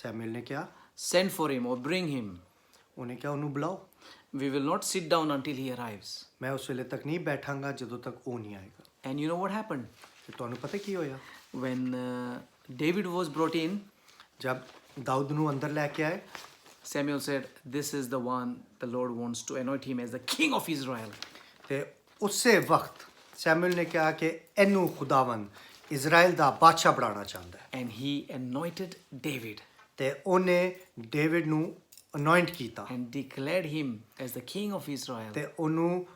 ਸੈਮੂਅਲ ਨੇ ਕਿਹਾ send for him or bring him. ਉਹਨੇ ਕਿਹਾ ਉਹਨੂੰ ਬੁਲਾਓ, We will not sit down until he arrives. ਮੈਂ ਉਸ ਵੇਲੇ ਤੱਕ ਨਹੀਂ ਬੈਠਾਂਗਾ ਜਦੋਂ ਤੱਕ ਉਹ ਨਹੀਂ ਆਏਗਾ। And you know what happened? ਤੇ ਤੁਹਾਨੂੰ ਪਤਾ ਕੀ ਹੋਇਆ? When David was brought in, ਜਦ ਦਾਊਦ ਨੂੰ ਅੰਦਰ ਲੈ ਕੇ ਆਏ Samuel said, this is the one the Lord wants to anoint him as the king of Israel. ਤੇ ਉਸੇ ਵਕਤ ਸੈਮੂਅਲ ਨੇ ਕਿਹਾ ਕਿ ਇਹਨੂੰ ਖੁਦਾਵੰਦ ਇਜ਼ਰਾਈਲ ਦਾ ਬਾਦਸ਼ਾਹ ਬਣਾਉਣਾ ਚਾਹੁੰਦਾ ਹੈ। And he anointed David ਤੇ ਉਹਨੇ ਡੇਵਿਡ ਨੂੰ ਅਨੋਇੰਟ ਕੀਤਾ and declared him as the king of Israel. ਤੇ ਉਹਨੂੰ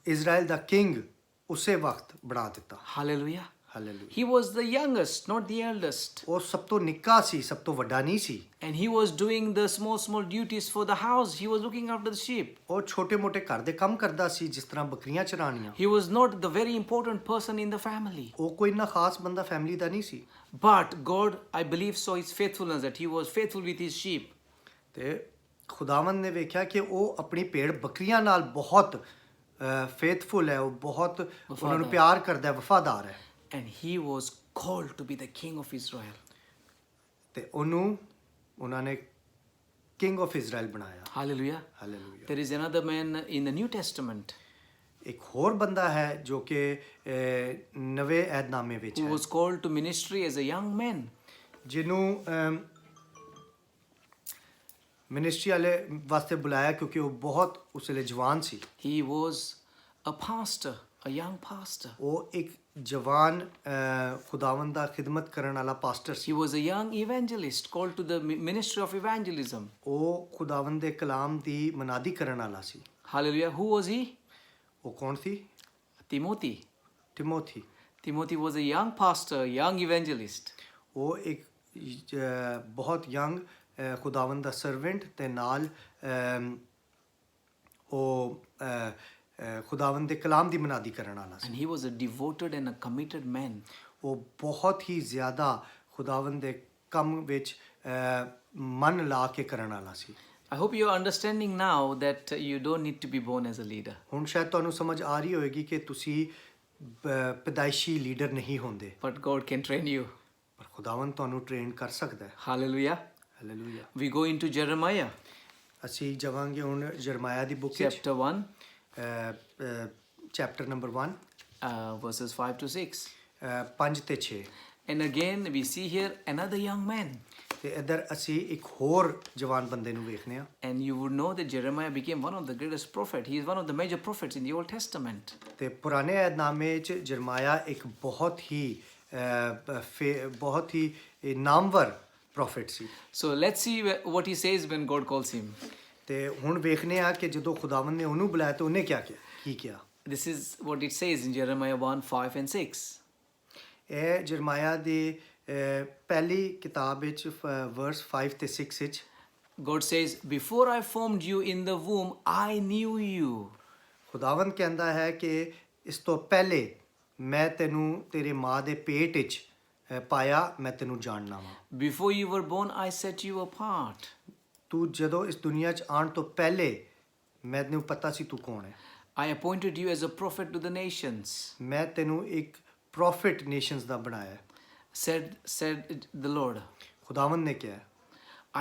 ਇਜ਼ਰਾਈਲ ਦਾ ਕਿੰਗ ਉਸੇ ਵਕਤ ਬਣਾ ਦਿੱਤਾ। Hallelujah. Hallelujah. He was the youngest, not the eldest. ਉਹ ਸਭ ਤੋਂ ਨਿੱਕਾ ਸੀ, ਸਭ ਤੋਂ ਵੱਡਾ ਨਹੀਂ ਸੀ। And he was doing the small duties for the house. He was looking after the sheep. ਉਹ ਛੋਟੇ-ਮੋਟੇ ਘਰ ਦੇ ਕੰਮ ਕਰਦਾ ਸੀ, ਜਿਸ ਤਰ੍ਹਾਂ ਬੱਕਰੀਆਂ ਚਰਾਉਣੀਆਂ। He was not the very important person in the family. ਉਹ ਕੋਈ ਇੰਨਾ ਖਾਸ ਬੰਦਾ ਫੈਮਿਲੀ ਦਾ ਨਹੀਂ ਸੀ। But God, I believe, saw his faithfulness, that he was faithful with his sheep. ਤੇ ਖੁਦਾਵੰਦ ਨੇ ਵੇਖਿਆ ਕਿ ਉਹ ਆਪਣੀ ਭੇਡ ਬੱਕਰੀਆਂ ਨਾਲ ਬਹੁਤ ਫੇਥਫੁਲ ਹੈ, ਉਹ ਬਹੁਤ ਉਹਨਾਂ ਨੂੰ ਪਿਆਰ ਕਰਦਾ ਹੈ, ਵਫਾਦਾਰ ਹੈ। And he was called to be the king of Israel. ਤੇ ਉਹਨਾਂ ਨੇ ਕਿੰਗ ਆਫ ਇਜ਼ਰਾਈਲ ਬਣਾਇਆ। Hallelujah. Hallelujah. There is another man in the New Testament ਇੱਕ ਹੋਰ ਬੰਦਾ ਹੈ ਜੋ ਕਿ ਨਵੇਂ ਏਹਦਨਾਮੇ ਵਿੱਚ who ਹੈ, was called to ministry as a young man. ਜਿਹਨੂੰ ਮਿਨਿਸਟਰੀ ਵਾਲੇ ਵਾਸਤੇ ਬੁਲਾਇਆ ਕਿਉਂਕਿ ਉਹ ਬਹੁਤ ਉਸ ਵੇਲੇ ਜਵਾਨ ਸੀ। He was a pastor. a young pastor. ਉਹ ਇੱਕ ਜਵਾਨ ਖੁਦਾਵੰਦ ਦਾ ਖਿਦਮਤ ਕਰਨ ਵਾਲਾ pastor C. He was a young evangelist called to the ministry of evangelism. ਉਹ ਖੁਦਾਵੰਦ ਦੇ ਕਲਾਮ ਦੀ ਮਨਾਦੀ ਕਰਨ ਵਾਲਾ ਸੀ। Hallelujah. Who was he? ਉਹ ਕੌਣ ਸੀ? Timothy. ਟਿਮੋਥੀ। Timothy was a young pastor, young evangelist. ਉਹ ਇੱਕ ਬਹੁਤ ਯੰਗ ਖੁਦਾਵੰਦ ਦਾ ਸਰਵੈਂਟ ਤੇ ਨਾਲ ਉਹ ਖੁਦਾਵੰਦ ਦੇ ਕਲਾਮ ਦੀ ਮਨਾਦੀ ਕਰਨ ਵਾਲਾ ਸੀ। And he was a devoted and a committed man. ਉਹ ਬਹੁਤ ਹੀ ਜ਼ਿਆਦਾ ਖੁਦਾਵੰਦ ਦੇ ਕੰਮ ਵਿੱਚ ਮਨ ਲਾ ਕੇ ਕਰਨ ਵਾਲਾ ਸੀ। I hope you are understanding now that you don't need to be born as a leader. ਹੁਣ ਸ਼ਾਇਦ ਤੁਹਾਨੂੰ ਸਮਝ ਆ ਰਹੀ ਹੋਏਗੀ ਕਿ ਤੁਸੀਂ ਪੈਦਾਇਸ਼ੀ ਲੀਡਰ ਨਹੀਂ ਹੁੰਦੇ, But God can train you. ਪਰ ਖੁਦਾਵੰਦ ਤੁਹਾਨੂੰ ਟ੍ਰੇਨ ਕਰ ਸਕਦਾ ਹੈ। Hallelujah. Hallelujah. We go into Jeremiah ਅਸੀਂ ਜਾਵਾਂਗੇ ਹੁਣ ਜਰਮਾਇਆ ਦੀ ਬੁੱਕ ਵਿੱਚ, chapter 1, chapter number 1, verses 5 to 6. 5 ਤੇ 6। And again, we see here another young man. ਤੇ ਇੱਧਰ ਅਸੀਂ ਇੱਕ ਹੋਰ ਜਵਾਨ ਬੰਦੇ ਨੂੰ ਵੇਖਨੇ ਆ। And you would know that Jeremiah became one of the greatest prophets. He is one of the major prophets in the Old Testament. ਤੇ ਪੁਰਾਣੇ ਅਹਿਦਨਾਮੇ 'ਚ ਜਰਮਾਇਆ ਇੱਕ ਬਹੁਤ ਹੀ ਨਾਮਵਰ profit C. So let's see what he says when God calls him. ਤੇ ਹੁਣ ਵੇਖਨੇ ਆ ਕਿ ਜਦੋਂ ਖੁਦਾਵੰਦ ਨੇ ਉਹਨੂੰ ਬੁਲਾਇਆ ਤਾਂ ਉਹਨੇ ਕੀ ਕਿਹਾ। This is what it says in Jeremiah 1, 5 and 6. ਇਹ ਜਰਮਾਇਆ ਦੀ ਪਹਿਲੀ ਕਿਤਾਬ ਵਿੱਚ ਵਰਸ 5 ਤੇ 6 ਵਿੱਚ God says, before I formed you in the womb, I knew you. ਖੁਦਾਵੰਦ ਕਹਿੰਦਾ ਹੈ ਕਿ ਇਸ ਤੋਂ ਪਹਿਲੇ ਮੈਂ ਤੈਨੂੰ ਤੇਰੇ ਮਾਂ ਦੇ ਪੇਟ ਵਿੱਚ ਪਾਇਆ, ਮੈਂ ਤੈਨੂੰ ਜਾਣਨਾ ਵਾਂ। Before you were born, I set you apart. ਤੂੰ ਜਦੋਂ ਇਸ ਦੁਨੀਆ 'ਚ ਆਉਣ ਤੋਂ ਪਹਿਲੇ ਮੈਨੂੰ ਪਤਾ ਸੀ ਤੂੰ ਕੌਣ ਹੈ। I appointed you as a prophet to the nations. ਮੈਂ ਤੈਨੂੰ ਇੱਕ ਪ੍ਰੋਫਿਟ ਨੇਸ਼ਨਸ ਦਾ ਬਣਾਇਆ। Said the Lord. ਖੁਦਾਵੰਦ ਨੇ ਕਿਹਾ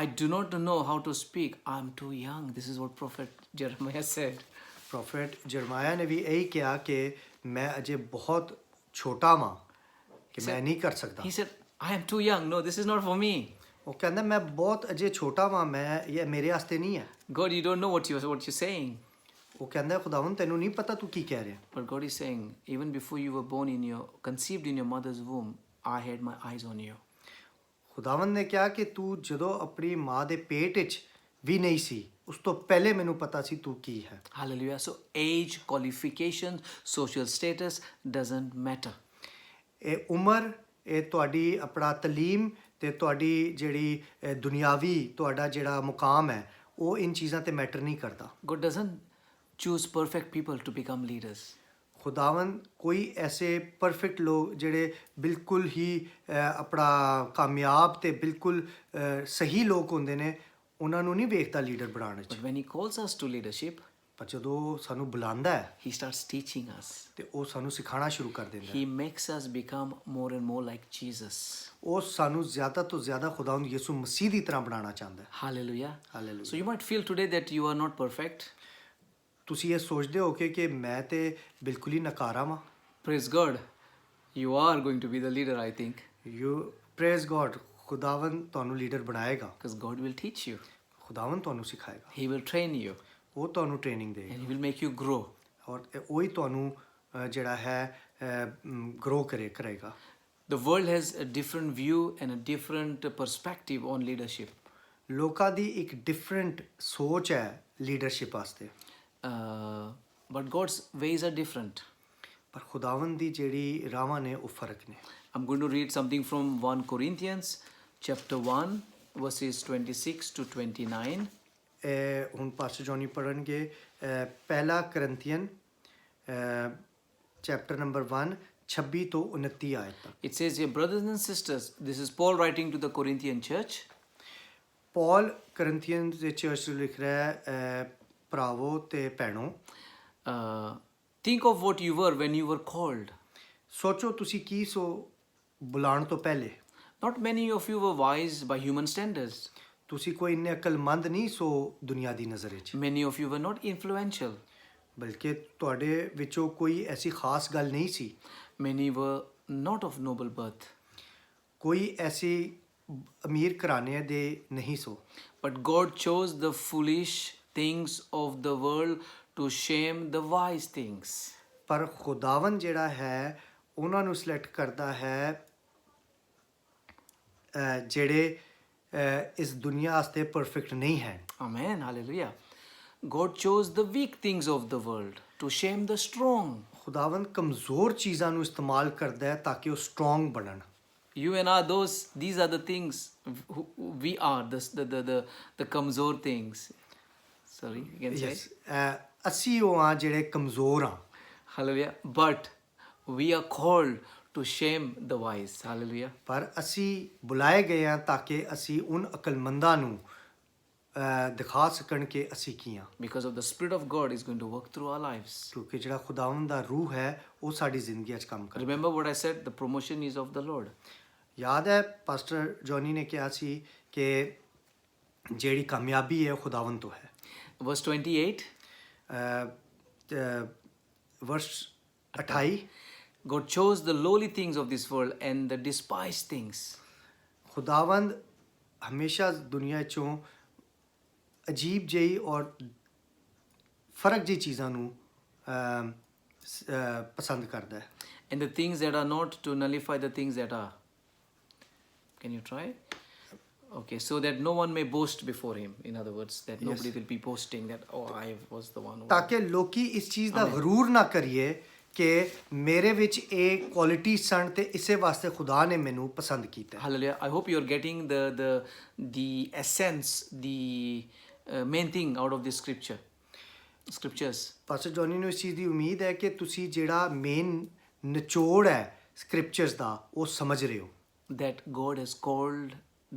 I do not know how to speak. I'm too young. This is what prophet Jeremiah said. Prophet Jeremiah ਨੇ ਵੀ ਇਹੀ ਕਿਹਾ ਕਿ ਮੈਂ ਅਜੇ ਬਹੁਤ ਛੋਟਾ ਵਾਂ ਕਿ ਮੈਂ ਨਹੀਂ ਕਰ ਸਕਦਾ। He said, I am too young. No, this is not for me. ਉਹ ਕਹਿੰਦਾ ਮੈਂ ਬਹੁਤ ਅਜੇ ਛੋਟਾ ਵਾਂ, ਇਹ ਮੇਰੇ ਵਾਸਤੇ ਨਹੀਂ ਹੈ। God, you don't know what you're saying. ਉਹ ਕਹਿੰਦਾ ਖੁਦਾਵੰਦ ਤੈਨੂੰ ਨਹੀਂ ਪਤਾ ਤੂੰ ਕੀ ਕਹਿ ਰਿਹਾ। But God is saying, even before you were conceived in your mother's womb, I had my eyes on you. ਖੁਦਾਵੰਦ ਨੇ ਕਿਹਾ ਕਿ ਤੂੰ ਜਦੋਂ ਆਪਣੀ ਮਾਂ ਦੇ ਪੇਟ ਵਿੱਚ ਵੀ ਨਹੀਂ ਸੀ, ਉਸ ਤੋਂ ਪਹਿਲੇ ਮੈਨੂੰ ਪਤਾ ਸੀ ਤੂੰ ਕੀ ਹੈ। Hallelujah. So age, qualifications, social status doesn't matter. ਇਹ ਉਮਰ, ਇਹ ਤੁਹਾਡੀ ਆਪਣਾ ਤਾਲੀਮ ਤੇ ਤੁਹਾਡੀ ਜਿਹੜੀ ਦੁਨਿਆਵੀ ਤੁਹਾਡਾ ਜਿਹੜਾ ਮੁਕਾਮ ਹੈ, ਉਹ ਇਨ ਚੀਜ਼ਾਂ ਤੇ ਮੈਟਰ ਨਹੀਂ ਕਰਦਾ। God doesn't choose perfect people to become leaders. ਖੁਦਾਵੰਦ ਕੋਈ ਐਸੇ ਪਰਫੈਕਟ ਲੋਕ ਜਿਹੜੇ ਬਿਲਕੁਲ ਹੀ ਆਪਣਾ ਕਾਮਯਾਬ ਤੇ ਬਿਲਕੁਲ ਸਹੀ ਲੋਕ ਹੁੰਦੇ ਨੇ, ਉਹਨਾਂ ਨੂੰ ਨਹੀਂ ਵੇਖਦਾ ਲੀਡਰ ਬਣਾਉਣ ਵਿੱਚ। But when he calls us to leadership, ਪਰ ਜਦੋਂ ਸਾਨੂੰ ਬੁਲਾਉਂਦਾ ਹੈ he starts teaching us. ਤੇ ਉਹ ਸਾਨੂੰ ਸਿਖਾਉਣਾ ਸ਼ੁਰੂ ਕਰ ਦਿੰਦਾ He ਹੈ। makes us become more and more like Jesus. ਉਹ ਸਾਨੂੰ ਜ਼ਿਆਦਾ ਤੋਂ ਜ਼ਿਆਦਾ ਖੁਦਾਵੰਦ ਯਿਸੂ ਮਸੀਹ ਦੀ ਤਰ੍ਹਾਂ ਬਣਾਉਣਾ ਚਾਹੁੰਦਾ ਹੈ। Hallelujah. Hallelujah. So you might feel today that you are not perfect. ਤੁਸੀਂ ਇਹ ਸੋਚਦੇ ਹੋ ਕਿ ਮੈਂ ਤੇ ਬਿਲਕੁਲ ਹੀ ਨਕਾਰਾ ਵਾਂ। Praise God. You are going to be the leader, I think. You praise God, ਖੁਦਾਵੰਦ ਤੁਹਾਨੂੰ ਲੀਡਰ ਬਣਾਏਗਾ। Because God will teach you. ਖੁਦਾਵੰਦ ਤੁਹਾਨੂੰ ਸਿਖਾਏਗਾ, He will train you. ਉਹ ਤੁਹਾਨੂੰ ਟ੍ਰੇਨਿੰਗ ਦੇਗਾ And He will make you grow. ਔਰ ਉਹੀ ਤੁਹਾਨੂੰ ਜਿਹੜਾ ਹੈ ਗਰੋ ਕਰੇਗਾ। The world has a different view and a different perspective on leadership. ਲੋਕਾਂ ਦੀ ਇੱਕ ਡਿਫਰੈਂਟ ਸੋਚ ਹੈ ਲੀਡਰਸ਼ਿਪ ਵਾਸਤੇ, But God's ways are different. ਪਰ ਖੁਦਾਵੰਦ ਦੀ ਜਿਹੜੀ ਰਾਹਾਂ ਨੇ ਉਹ ਫਰਕ ਨੇ। I'm going to read something from 1 Corinthians chapter 1 verses 26 to 29. ਹੁਣ ਪਾਸਟਰ ਜੋਨੀ ਪੜ੍ਹਨਗੇ ਪਹਿਲਾ ਕਰੰਥੀਅਨ ਚੈਪਟਰ ਨੰਬਰ 1 26 ਤੋਂ 29 ਆਇਤ ਤੱਕ। It says here, brothers and sisters, this is Paul writing to the Corinthian church. ਪੌਲ ਕਰੰਥੀਅਨ ਦੇ ਚਰਚ ਨੂੰ ਲਿਖ ਰਿਹਾ ਹੈ, ਭਰਾਵੋ ਤੇ ਭੈਣੋ, Think of what you were when you were called. ਸੋਚੋ ਤੁਸੀਂ ਕੀ ਸੋ ਬੁਲਾਉਣ ਤੋਂ ਪਹਿਲੇ। Not many of you were wise by human standards. ਤੁਸੀਂ ਕੋਈ ਇੰਨੇ ਅਕਲਮੰਦ ਨਹੀਂ ਸੋ ਦੁਨੀਆ ਦੀ ਨਜ਼ਰ ਵਿੱਚ, Many of you were not influential. ਬਲਕਿ ਤੁਹਾਡੇ ਵਿੱਚੋਂ ਕੋਈ ਐਸੀ ਖਾਸ ਗੱਲ ਨਹੀਂ ਸੀ। Many were not of noble birth. ਕੋਈ ਐਸੀ ਅਮੀਰ ਘਰਾਣੇ ਦੇ ਨਹੀਂ ਸੋ। But God chose the foolish things of the world to shame the wise things. ਪਰ ਖੁਦਾਵੰਦ ਜਿਹੜਾ ਹੈ ਉਹਨਾਂ ਨੂੰ ਸਿਲੈਕਟ ਕਰਦਾ ਹੈ ਜਿਹੜੇ ਇਸ ਦੁਨੀਆ ਵਾਸਤੇ ਪਰਫੈਕਟ ਨਹੀਂ ਹੈ। Amen. Hallelujah. God chose the weak things of the world to shame the strong. ਖੁਦਾਵੰਦ ਕਮਜ਼ੋਰ ਚੀਜ਼ਾਂ ਨੂੰ ਇਸਤੇਮਾਲ ਕਰਦਾ ਹੈ ਤਾਂ ਕਿ ਉਹ ਸਟਰੋਂਗ ਬਣਨ। You and I, these are the things we are, the kamzor things. Sorry, you can say. Yes, ਅਸੀਂ ਉਹ ਆ ਜਿਹੜੇ ਕਮਜ਼ੋਰ ਆ। Hallelujah. But we are called to shame the wise. Hallelujah. ਪਰ ਅਸੀਂ ਬੁਲਾਏ ਗਏ ਆ ਤਾਂ ਕਿ ਅਸੀਂ ਉਨ ਅਕਲਮੰਦਾਂ ਨੂੰ ਦਿਖਾ ਸਕਣ ਕਿ ਅਸੀਂ ਕੀ ਆ। Because of the Spirit of God is going to work through our lives. ਕਿਉਂਕਿ ਜਿਹੜਾ ਖੁਦਾਵੰਦ ਦਾ ਰੂਹ ਹੈ ਉਹ ਸਾਡੀ ਜ਼ਿੰਦਗੀ 'ਚ ਕੰਮ ਕਰਦਾ। Remember what I said, the promotion is of the Lord. ਯਾਦ ਹੈ ਪਾਸਟਰ ਜੌਨੀ ਨੇ ਕਿਹਾ ਸੀ ਕਿ ਜਿਹੜੀ ਕਾਮਯਾਬੀ ਹੈ ਉਹ ਖੁਦਾਵੰਦ ਤੋਂ ਹੈ। Verse 28. Verse 28 God chose the lowly things of this world and the despised things. ਖੁਦਾਵੰਦ ਹਮੇਸ਼ਾ ਦੁਨੀਆ 'ਚੋਂ ਅਜੀਬ ਜਿਹੀ ਔਰ ਫਰਕ ਜਿਹੀ ਚੀਜ਼ਾਂ ਨੂੰ ਪਸੰਦ ਕਰਦਾ ਹੈ। And the things that are not to nullify the things that are. Can you try? Okay, so that no one may boast before him. In other words, that nobody will be boasting that, oh, I was the one who... ਤਾਂ ਕਿ ਲੋਕੀ ਇਸ ਚੀਜ਼ ਦਾ ਗਰੂਰ ਨਾ ਕਰੀਏ ਕਿ ਮੇਰੇ ਵਿੱਚ ਇਹ ਕੁਆਲਿਟੀ ਸਨ ਤੇ ਇਸੇ ਵਾਸਤੇ ਖੁਦਾ ਨੇ ਮੈਨੂੰ ਪਸੰਦ ਕੀਤਾ। Hallelujah. I hope you are getting the essence, the main thing out of this scriptures. Pastor Johnny ਨੂੰ ਇਸ ਚੀਜ਼ ਦੀ ਉਮੀਦ ਹੈ ਕਿ ਤੁਸੀਂ ਜਿਹੜਾ ਮੇਨ ਨਿਚੋੜ ਹੈ ਸਕ੍ਰਿਪਚਰਸ ਦਾ ਉਹ ਸਮਝ ਰਹੇ ਹੋ। That God has called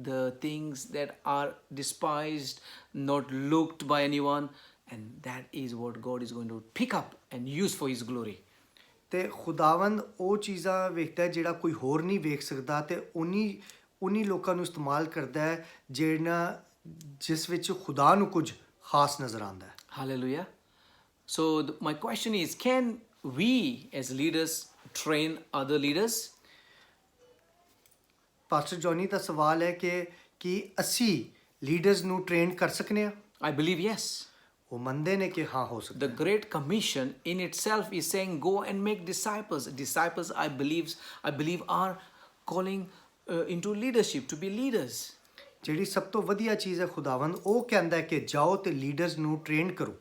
the things that are despised, not looked by anyone, and that is what God is going to pick up and use for His glory. ਤੇ ਖੁਦਾਵੰਦ ਉਹ ਚੀਜ਼ਾਂ ਵੇਖਦਾ ਜਿਹੜਾ ਕੋਈ ਹੋਰ ਨਹੀਂ ਵੇਖ ਸਕਦਾ ਤੇ ਉਨੀ ਲੋਕਾਂ ਨੂੰ ਇਸਤੇਮਾਲ ਕਰਦਾ ਹੈ ਜਿਸ ਵਿੱਚ ਖੁਦਾ ਨੂੰ ਕੁਝ ਖਾਸ ਨਜ਼ਰ ਆਉਂਦਾ ਹੈ। Hallelujah. So my question is, can we as leaders train other leaders? Pastor Johnny ਦਾ ਸਵਾਲ ਹੈ ਕਿ ਕੀ ਅਸੀਂ ਲੀਡਰਸ ਨੂੰ ਟ੍ਰੇਨ ਕਰ ਸਕਨੇ ਆ? I believe yes. ਉਹ ਮੰਨਦੇ ਨੇ ਕਿ ਹਾਂ ਹੋ ਸਕਦਾ The Great Commission in itself is saying, go and make disciples. Disciples, I believe are calling into leadership, to be leaders. ਜਿਹੜੀ ਸਭ ਤੋਂ ਵਧੀਆ ਚੀਜ਼ ਹੈ ਖੁਦਾਵੰਦ ਉਹ ਕਹਿੰਦਾ ਹੈ ਕਿ ਜਾਓ ਤੇ ਲੀਡਰਸ ਨੂੰ ਟ੍ਰੇਨ ਕਰੋ।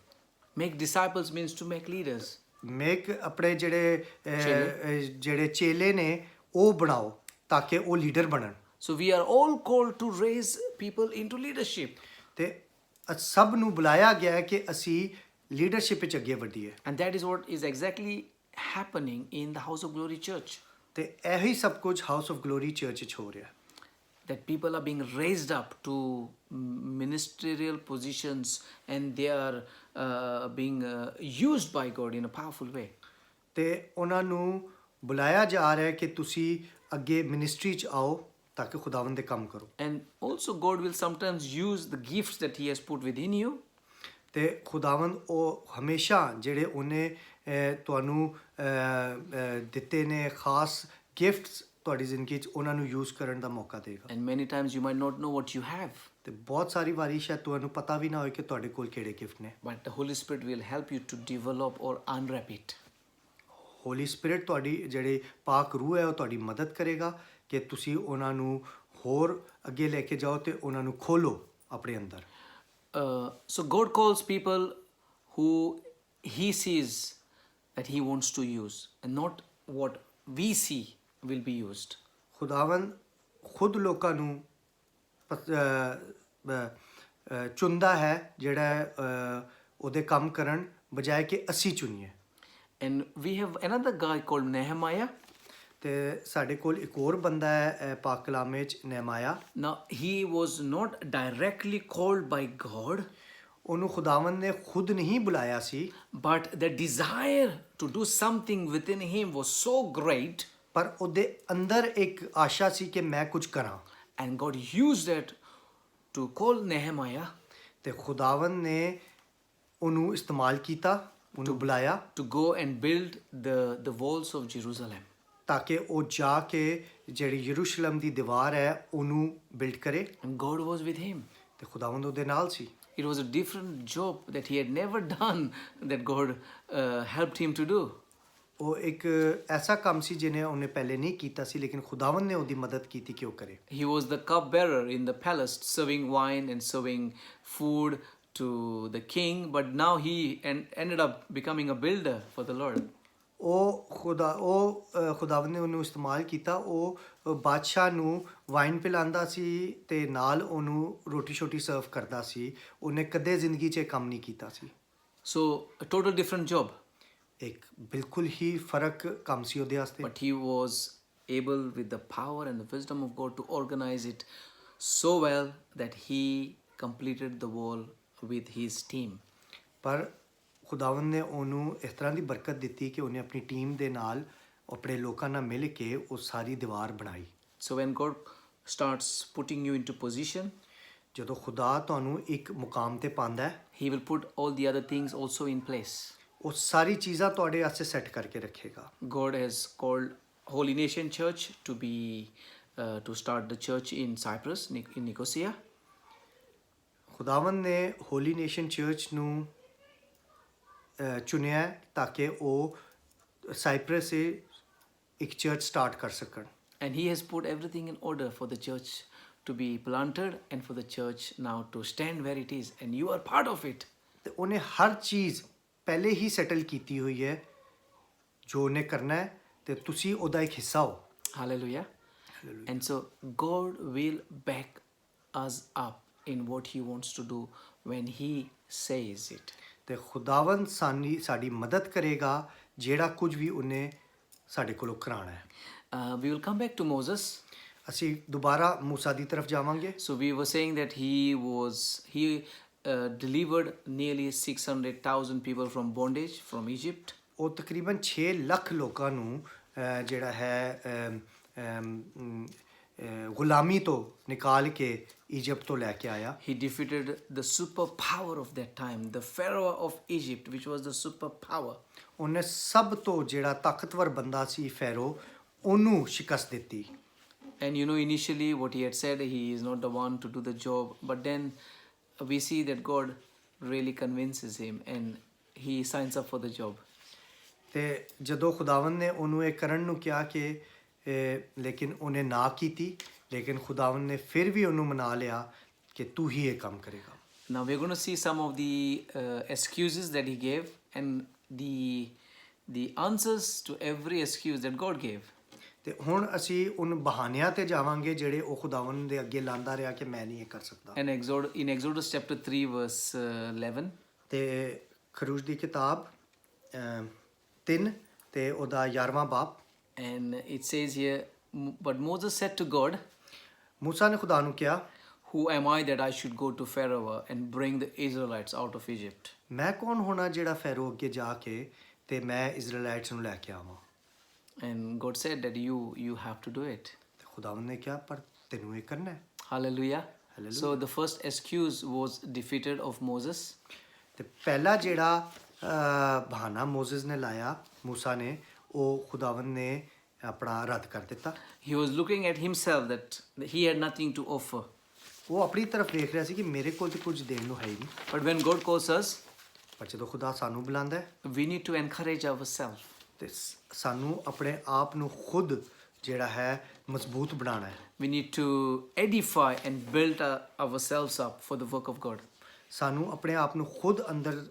Make disciples means to make leaders. Make ਆਪਣੇ ਜਿਹੜੇ ਚੇਲੇ ਨੇ ਉਹ ਬਣਾਓ ਤਾਂ ਕਿ ਉਹ ਲੀਡਰ ਬਣਨ। So we are all called to raise people into leadership. ਤੇ ਸਭ ਨੂੰ ਬੁਲਾਇਆ ਗਿਆ ਹੈ ਕਿ ਅਸੀਂ ਲੀਡਰਸ਼ਿਪ ਵਿੱਚ ਅੱਗੇ ਵਧੀਏ। And that is what is exactly happening in the House of Glory Church. ਤੇ ਇਹੀ ਸਭ ਕੁਝ ਹਾਊਸ ਆਫ ਗਲੋਰੀ ਚਰਚ ਵਿੱਚ ਹੋ ਰਿਹਾ। That people are being raised up to ministerial positions and they are being used by God in a powerful way. ਤੇ ਉਹਨਾਂ ਨੂੰ ਬੁਲਾਇਆ ਜਾ ਰਿਹਾ ਹੈ ਕਿ ਤੁਸੀਂ ਅੱਗੇ ਮਿਨਿਸਟਰੀ 'ਚ ਆਓ ਤਾਂ ਕਿ ਖੁਦਾਵੰਦ ਦੇ ਕੰਮ ਕਰੋ। And also God will sometimes use the gifts that He has put within you. ਤੇ ਖੁਦਾਵੰਦ ਉਹ ਹਮੇਸ਼ਾ ਜਿਹੜੇ ਉਹਨੇ ਤੁਹਾਨੂੰ ਦਿੱਤੇ ਨੇ ਖਾਸ ਗਿਫਟਸ ਤੁਹਾਡੀ ਜ਼ਿੰਦਗੀ 'ਚ ਉਹਨਾਂ ਨੂੰ ਯੂਜ਼ ਕਰਨ ਦਾ ਮੌਕਾ ਦੇਗਾ। And many times you might not know what you have. ਤੇ ਬਹੁਤ ਸਾਰੀ ਵਾਰੀ ਸ਼ਾਇਦ ਤੁਹਾਨੂੰ ਪਤਾ ਵੀ ਨਾ ਹੋਏ ਕਿ ਤੁਹਾਡੇ ਕੋਲ ਕਿਹੜੇ ਗਿਫਟ ਨੇ। But the Holy Spirit will help you to develop or unwrap it. Holi spirit ਤੁਹਾਡੀ ਜਿਹੜੀ ਪਾਕ ਰੂਹ ਹੈ ਉਹ ਤੁਹਾਡੀ ਮਦਦ ਕਰੇਗਾ ਕਿ ਤੁਸੀਂ ਉਹਨਾਂ ਨੂੰ ਹੋਰ ਅੱਗੇ ਲੈ ਕੇ ਜਾਓ ਤੇ ਉਹਨਾਂ ਨੂੰ ਖੋਲੋ ਆਪਣੇ ਅੰਦਰ। So God calls people who He sees that He wants to use and not what we see will be used. ਖੁਦਾਵੰਦ ਖੁਦ ਲੋਕਾਂ ਨੂੰ ਚੁਣਦਾ ਹੈ ਜਿਹੜਾ ਉਹਦੇ ਕੰਮ ਕਰਨ ਬਜਾਏ ਕਿ ਅਸੀਂ ਚੁਣੀਏ। And we have another guy called Nehemiah. ਤੇ ਸਾਡੇ ਕੋਲ ਇੱਕ ਹੋਰ ਬੰਦਾ ਹੈ ਪਾਕ ਕਲਾਮ ਵਿੱਚ ਨਹਿਮਾਇਆ। Now he was not directly called by God. ਉਹਨੂੰ ਖੁਦਾਵੰਦ ਨੇ ਖੁਦ ਨਹੀਂ ਬੁਲਾਇਆ ਸੀ। But the desire to do something within him was so great. ਪਰ ਉਹਦੇ ਅੰਦਰ ਇੱਕ ਆਸ਼ਾ ਸੀ ਕਿ ਮੈਂ ਕੁਝ ਕਰਾਂ। And God used it to call Nehemiah. ਤੇ ਖੁਦਾਵੰਦ ਨੇ ਉਹਨੂੰ ਇਸਤੇਮਾਲ ਕੀਤਾ, ਉਹਨੂੰ ਬੁਲਾਇਆ To go and build the walls of Jerusalem. ਤਾਂ ਕਿ ਉਹ ਜਾ ਕੇ ਜਿਹੜੀ ਯਰੂਸ਼ਲਮ ਦੀ ਦੀਵਾਰ ਹੈ ਉਹਨੂੰ ਬਿਲਡ ਕਰੇ। And God was with him. ਤੇ ਖੁਦਾਵੰਦ ਉਹਦੇ ਨਾਲ ਸੀ। It was a different job that he had never done that God helped him to do. ਉਹ ਇੱਕ ਐਸਾ ਕੰਮ ਸੀ ਜਿਹਨੇ ਉਹਨੇ ਪਹਿਲੇ ਨਹੀਂ ਕੀਤਾ ਸੀ ਲੇਕਿਨ ਖੁਦਾਵੰਦ ਨੇ ਉਹਦੀ ਮਦਦ ਕੀਤੀ ਕਿ ਉਹ ਕਰੇ He was the cupbearer in the palace, serving wine and serving food to the king, but now he ended up becoming a builder for the Lord. ਖੁਦਾਵੰਦ ਨੇ ਉਹਨੂੰ ਇਸਤੇਮਾਲ ਕੀਤਾ ਉਹ ਬਾਦਸ਼ਾਹ ਨੂੰ ਵਾਈਨ ਪਿਲਾਉਂਦਾ ਸੀ ਤੇ ਨਾਲ ਉਹਨੂੰ ਰੋਟੀ ਛੋਟੀ ਸਰਵ ਕਰਦਾ ਸੀ ਉਹਨੇ ਕਦੇ ਜ਼ਿੰਦਗੀ 'ਚ ਇਹ ਕੰਮ ਨਹੀਂ ਕੀਤਾ ਸੀ So a total different job, ਇੱਕ ਬਿਲਕੁਲ ਹੀ ਫਰਕ ਕੰਮ ਸੀ ਉਹਦੇ ਵਾਸਤੇ but he was able with the power and the wisdom of God to organize it so well that he completed the wall with his team. ਪਰ ਖੁਦਾਵੰਦ ਨੇ ਉਹਨੂੰ ਇਸ ਤਰ੍ਹਾਂ ਦੀ ਬਰਕਤ ਦਿੱਤੀ ਕਿ ਉਹਨੇ ਆਪਣੀ ਟੀਮ ਦੇ ਨਾਲ ਆਪਣੇ ਲੋਕਾਂ ਨਾਲ ਮਿਲ ਕੇ ਉਹ ਸਾਰੀ ਦੀਵਾਰ ਬਣਾਈ So when God starts putting you into position, ਜਦੋਂ ਖੁਦਾ ਤੁਹਾਨੂੰ ਇੱਕ ਮੁਕਾਮ ਤੇ ਪਾਉਂਦਾ ਹੈ he will put all the other things also in place. ਉਹ ਸਾਰੀ ਚੀਜ਼ਾਂ ਤੁਹਾਡੇ ਵਾਸਤੇ ਸੈੱਟ ਕਰਕੇ ਰੱਖੇਗਾ God has called Holy Nation Church to be to start the church in Cyprus, in Nicosia. ਖੁਦਾਵੰਦ ਨੇ ਹੋਲੀ ਨੇਸ਼ਨ ਚਰਚ ਨੂੰ ਚੁਣਿਆ ਤਾਂ ਕਿ ਉਹ ਸਾਈਪਰਸ 'ਤੇ ਇੱਕ ਚਰਚ ਸਟਾਰਟ ਕਰ ਸਕਣ And he has put everything in order for the church to be planted and for the church now to stand where it is, and you are part of it. ਤੇ ਉਹਨੇ ਹਰ ਚੀਜ਼ ਪਹਿਲੇ ਹੀ settle ਕੀਤੀ ਹੋਈ ਹੈ ਜੋ ਉਹਨੇ ਕਰਨਾ ਹੈ ਤੇ ਤੁਸੀਂ ਉਹਦਾ ਇੱਕ ਹਿੱਸਾ ਹੋ Hallelujah. And so God will back us up in what he wants to do when he says it. ਤੇ ਖੁਦਾਵੰਦ ਸਾਡੀ ਮਦਦ ਕਰੇਗਾ ਜਿਹੜਾ ਕੁਝ ਵੀ ਉਹਨੇ ਸਾਡੇ ਕੋਲੋਂ ਕਰਾਉਣਾ ਹੈ We will come back to Moses. ਅਸੀਂ ਦੁਬਾਰਾ ਮੂਸਾ ਦੀ ਤਰਫ ਜਾਵਾਂਗੇ So we were saying that he delivered nearly 600,000 people from bondage from Egypt. ਉਹ ਤਕਰੀਬਨ 6 ਲੱਖ ਲੋਕਾਂ ਨੂੰ ਜਿਹੜਾ ਹੈ ਗੁਲਾਮੀ ਤੋਂ ਨਿਕਾਲ ਕੇ ਇਜਿਪਟ ਤੋਂ ਲੈ ਕੇ ਆਇਆ He defeated the superpower of that time, the Pharaoh of Egypt, which was the superpower. ਉਹਨੇ ਸਭ ਤੋਂ ਜਿਹੜਾ ਤਾਕਤਵਰ ਬੰਦਾ ਸੀ ਫੈਰੋ ਉਹਨੂੰ ਸ਼ਿਕਸਤ ਦਿੱਤੀ And you know, initially what he had said, he is not the one to do the job, but then we see that God really convinces him and he signs up for the job. ਤੇ ਜਦੋਂ ਖੁਦਾਵੰਦ ਨੇ ਉਹਨੂੰ ਇਹ ਕਰਨ ਨੂੰ ਕਿਹਾ ਕਿ ਲੇਕਿਨ ਉਹਨੇ ਨਾ ਕੀਤੀ ਲੇਕਿਨ ਖੁਦਾਵੰਦ ਨੇ ਫਿਰ ਵੀ ਉਹਨੂੰ ਮਨਾ ਲਿਆ ਕਿ ਤੂੰ ਹੀ ਇਹ ਕੰਮ ਕਰੇਗਾ Now we're going to see some of the excuses that he gave and the answers to every excuse that God gave. ਤੇ ਹੁਣ ਅਸੀਂ ਉਹਨ ਬਹਾਨਿਆਂ ਤੇ ਜਾਵਾਂਗੇ ਜਿਹੜੇ ਉਹ ਖੁਦਾਵੰਦ ਦੇ ਅੱਗੇ ਲਾਂਦਾ ਰਿਹਾ ਕਿ ਮੈਂ ਨਹੀਂ ਇਹ ਕਰ ਸਕਦਾ And in Exodus chapter 3 verse 11. ਤੇ ਖਰੂਜ ਦੀ ਕਿਤਾਬ 3 ਤੇ ਉਹਦਾ 11ਵਾਂ ਬਾਬ And it says here, but Moses said to God, ਮੂਸਾ ਨੇ ਖੁਦਾ ਨੂੰ ਕਿਹਾ who am I that I should go to Pharaoh and bring the Israelites out of Egypt? ਮੈਂ ਕੌਣ ਹੋਣਾ ਜਿਹੜਾ ਫੈਰੋ ਅੱਗੇ ਜਾ ਕੇ ਤੇ ਮੈਂ ਇਜ਼ਰਾਈਲਾਈਟਸ ਨੂੰ ਲੈ ਕੇ ਆਵਾਂ And God said that you have to do it. ਤੇ ਖੁਦਾਵੰਦ ਨੇ ਕਿਹਾ ਪਰ ਤੈਨੂੰ ਇਹ ਕਰਨਾ ਹੈ Hallelujah. So the first excuse was defeated of Moses. ਤੇ ਪਹਿਲਾ ਜਿਹੜਾ ਬਹਾਨਾ ਮੋਜ਼ਸ ਨੇ ਲਾਇਆ ਮੂਸਾ ਨੇ ਉਹ ਖੁਦਾਵੰਦ ਨੇ ਆਪਣਾ ਰੱਦ ਕਰ ਦਿੱਤਾ He was looking at himself that he had nothing to offer. ਉਹ ਆਪਣੀ ਤਰਫ ਵੇਖ ਰਿਹਾ ਸੀ ਕਿ ਮੇਰੇ ਕੋਲ ਤੇ ਕੁਝ ਦੇਣ ਨੂੰ ਹੈ ਹੀ ਨਹੀਂ But when God calls us, ਪਰ ਜਦੋਂ ਖੁਦਾ ਸਾਨੂੰ ਬੁਲਾਉਂਦਾ ਹੈ we need to encourage ourselves. ਤੇ ਸਾਨੂੰ ਆਪਣੇ ਆਪ ਨੂੰ ਖੁਦ ਜਿਹੜਾ ਹੈ ਮਜ਼ਬੂਤ ਬਣਾਉਣਾ ਹੈ We need to edify and build ourselves up for the work of God. ਸਾਨੂੰ ਆਪਣੇ ਆਪ ਨੂੰ ਖੁਦ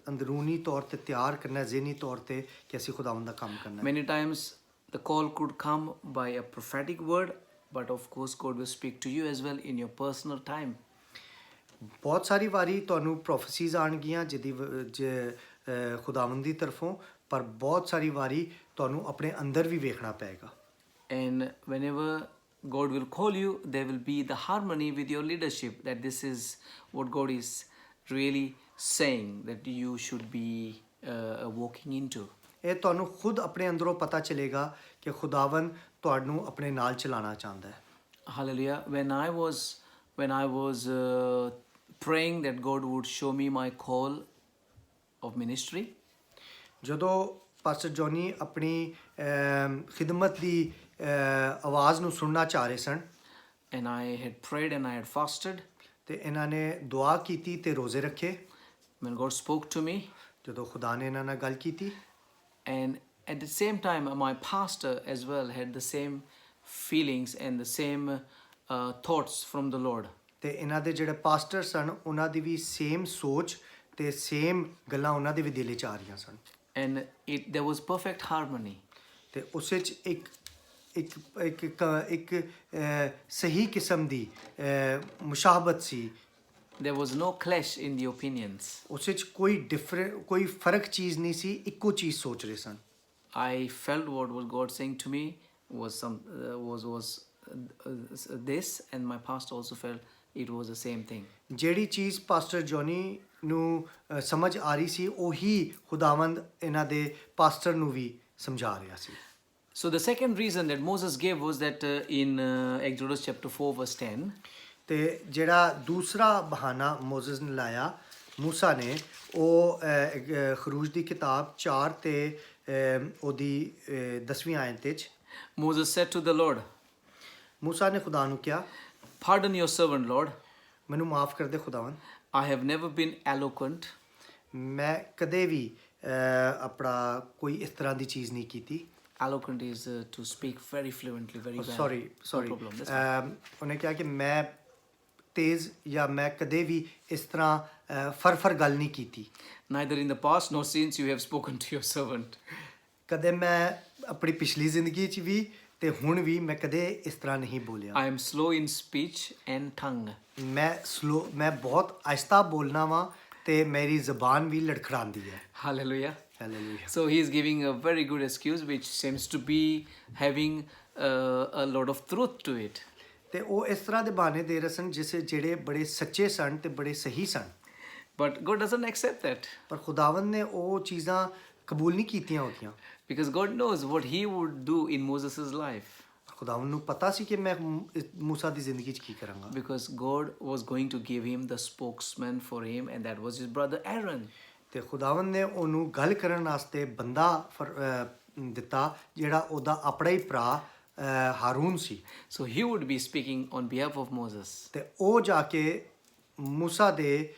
ਅੰਦਰੂਨੀ ਤੌਰ ਤੇ ਤਿਆਰ ਕਰਨਾ ਹੈ ਜ਼ਿਹਨੀ ਤੌਰ ਤੇ ਕਿ ਅਸੀਂ ਖੁਦਾਵੰਦ ਦਾ ਕੰਮ ਕਰਨਾ ਹੈ Many times the call could come by a prophetic word, but of course God will speak to you as well in your personal time. ਬਹੁਤ ਸਾਰੀ ਵਾਰੀ ਤੁਹਾਨੂੰ ਪ੍ਰੋਫੈਸੀਜ਼ ਆਣਗੀਆਂ ਜਿਹਦੀ ਖੁਦਾਵੰਦ ਦੀ ਤਰਫੋਂ ਪਰ ਬਹੁਤ ਸਾਰੀ ਵਾਰੀ ਤੁਹਾਨੂੰ ਆਪਣੇ ਅੰਦਰ ਵੀ ਵੇਖਣਾ ਪਏਗਾ And whenever God will call you, there will be the harmony with your leadership, that this is what God is really saying that you should be walking into. ਇਹ ਤੁਹਾਨੂੰ ਖੁਦ ਆਪਣੇ ਅੰਦਰੋਂ ਪਤਾ ਚੱਲੇਗਾ ਕਿ ਖੁਦਾਵੰਦ ਤੁਹਾਨੂੰ ਆਪਣੇ ਨਾਲ ਚਲਾਉਣਾ ਚਾਹੁੰਦਾ ਹੈ Hallelujah. When I was praying that God would show me my call of ministry, ਜਦੋਂ ਪਾਸਟਰ ਜੋਨੀ ਆਪਣੀ ਖਿਦਮਤ ਦੀ ਆਵਾਜ਼ ਨੂੰ ਸੁਣਨਾ ਚਾਹ ਰਹੇ ਸਨ and I had prayed and I had fasted, ਤੇ ਇਹਨਾਂ ਨੇ ਦੁਆ ਕੀਤੀ ਤੇ ਰੋਜ਼ੇ ਰੱਖੇ when God spoke to me, ਜਦੋਂ ਖੁਦਾ ਨੇ ਇਹਨਾਂ ਨਾਲ ਗੱਲ ਕੀਤੀ and at the same time, my pastor as well had the same feelings and the same thoughts from the Lord. ਤੇ ਇਹਨਾਂ ਦੇ ਜਿਹੜੇ ਪਾਸਟਰ ਸਨ ਉਹਨਾਂ ਦੀ ਵੀ ਸੇਮ ਸੋਚ ਤੇ ਸੇਮ ਗੱਲਾਂ ਉਹਨਾਂ ਦੇ ਵੀ ਦਿਲ 'ਚ ਆ ਰਹੀਆਂ ਸਨ And there was perfect harmony. ਤੇ ਉਸ ਵਿੱਚ ਇੱਕ ਇੱਕ ਇੱਕ ਇੱਕ ਸਹੀ ਕਿਸਮ ਦੀ ਮੁਸ਼ਾਹਬਤ ਸੀ There was no clash in the opinions. ਉਸ ਵਿੱਚ ਕੋਈ ਫਰਕ ਚੀਜ਼ ਨਹੀਂ ਸੀ ਇੱਕੋ ਚੀਜ਼ ਸੋਚ ਰਹੇ ਸਨ I felt what was God saying to me was this, and my pastor also felt it was the same thing. ਜਿਹੜੀ ਚੀਜ਼ ਪਾਸਟਰ ਜੋਨੀ ਨੂੰ ਸਮਝ ਆ ਰਹੀ ਸੀ ਉਹੀ ਖੁਦਾਵੰਦ ਇਹਨਾਂ ਦੇ ਪਾਸਟਰ ਨੂੰ ਵੀ ਸਮਝਾ ਰਿਹਾ ਸੀ So the second reason that Moses gave was that in Exodus chapter 4 verse 10, ਤੇ ਜਿਹੜਾ ਦੂਸਰਾ ਬਹਾਨਾ ਮੋਜ਼ਸ ਨੇ ਲਾਇਆ ਮੂਸਾ ਨੇ ਉਹ ਖਰੂਜ ਦੀ ਕਿਤਾਬ 4 ਤੇ ਉਹਦੀ 10ਵੀਂ ਆਇਤ ਵਿੱਚ Moses said to the Lord, ਮੂਸਾ ਨੇ ਖੁਦਾ ਨੂੰ ਕਿਹਾ "Pardon your servant, Lord. ਮੈਨੂੰ ਮਾਫ ਕਰ ਦੇ ਖੁਦਾਵੰਦ I have never been eloquent. ਮੈਂ ਕਦੇ ਵੀ ਆਪਣਾ ਕੋਈ ਇਸ ਤਰ੍ਹਾਂ ਦੀ ਚੀਜ਼ ਨਹੀਂ ਕੀਤੀ Eloquent is to speak very fluently, very well. Sorry No problem. That's fine. ਉਹਨੇ ਕਿਹਾ ਕਿ ਮੈਂ ਤੇਜ਼ ਜਾਂ ਮੈਂ ਕਦੇ ਵੀ ਇਸ ਤਰ੍ਹਾਂ ਫਰ ਗੱਲ ਨਹੀਂ ਕੀਤੀ Neither in the past nor since you have spoken to your servant. ਕਦੇ ਮੈਂ ਆਪਣੀ ਪਿਛਲੀ ਜ਼ਿੰਦਗੀ 'ਚ ਵੀ ਤੇ ਹੁਣ ਵੀ ਮੈਂ ਕਦੇ ਇਸ ਤਰ੍ਹਾਂ ਨਹੀਂ ਬੋਲਿਆ I am slow in speech and tongue." ਮੈਂ ਬਹੁਤ ਆਹਿਸਤਾ ਬੋਲਣਾ ਵਾਂ ਤੇ ਮੇਰੀ ਜ਼ਬਾਨ ਵੀ ਲੜਖੜਾਉਂਦੀ ਹੈ Hallelujah. Hallelujah So he is giving a very good excuse which seems to be having a lot of truth to it. ਤੇ ਉਹ ਇਸ ਤਰ੍ਹਾਂ ਦੇ ਬਹਾਨੇ ਦੇ ਰਹੇ ਸਨ ਜਿਹੜੇ ਬੜੇ ਸੱਚੇ ਸਨ ਤੇ ਬੜੇ ਸਹੀ ਸਨ But God doesn't accept that, ਪਰ ਖੁਦਾਵੰਦ ਨੇ ਉਹ ਚੀਜ਼ਾਂ ਕਬੂਲ ਨਹੀਂ ਕੀਤੀਆਂ ਹੁੰਦੀਆਂ because God knows what he would do in Moses' life. ਖੁਦਾਵੰਦ ਨੂੰ ਪਤਾ ਸੀ ਕਿ ਮੈਂ ਮੂਸਾ ਦੀ ਜ਼ਿੰਦਗੀ 'ਚ ਕੀ ਕਰਾਂਗਾ Because God was going to give him the spokesman for him, and that was his brother Aaron. ਤੇ ਖੁਦਾਵੰਦ ਨੇ ਉਹਨੂੰ ਗੱਲ ਕਰਨ ਵਾਸਤੇ ਬੰਦਾ ਦਿੱਤਾ ਜਿਹੜਾ ਉਹਦਾ ਆਪਣਾ ਹੀ ਭਰਾ ਹਾਰੂਨ ਸੀ So he would be speaking on behalf of Moses. ਤੇ ਉਹ ਜਾ ਕੇ ਮੂਸਾ ਦੇ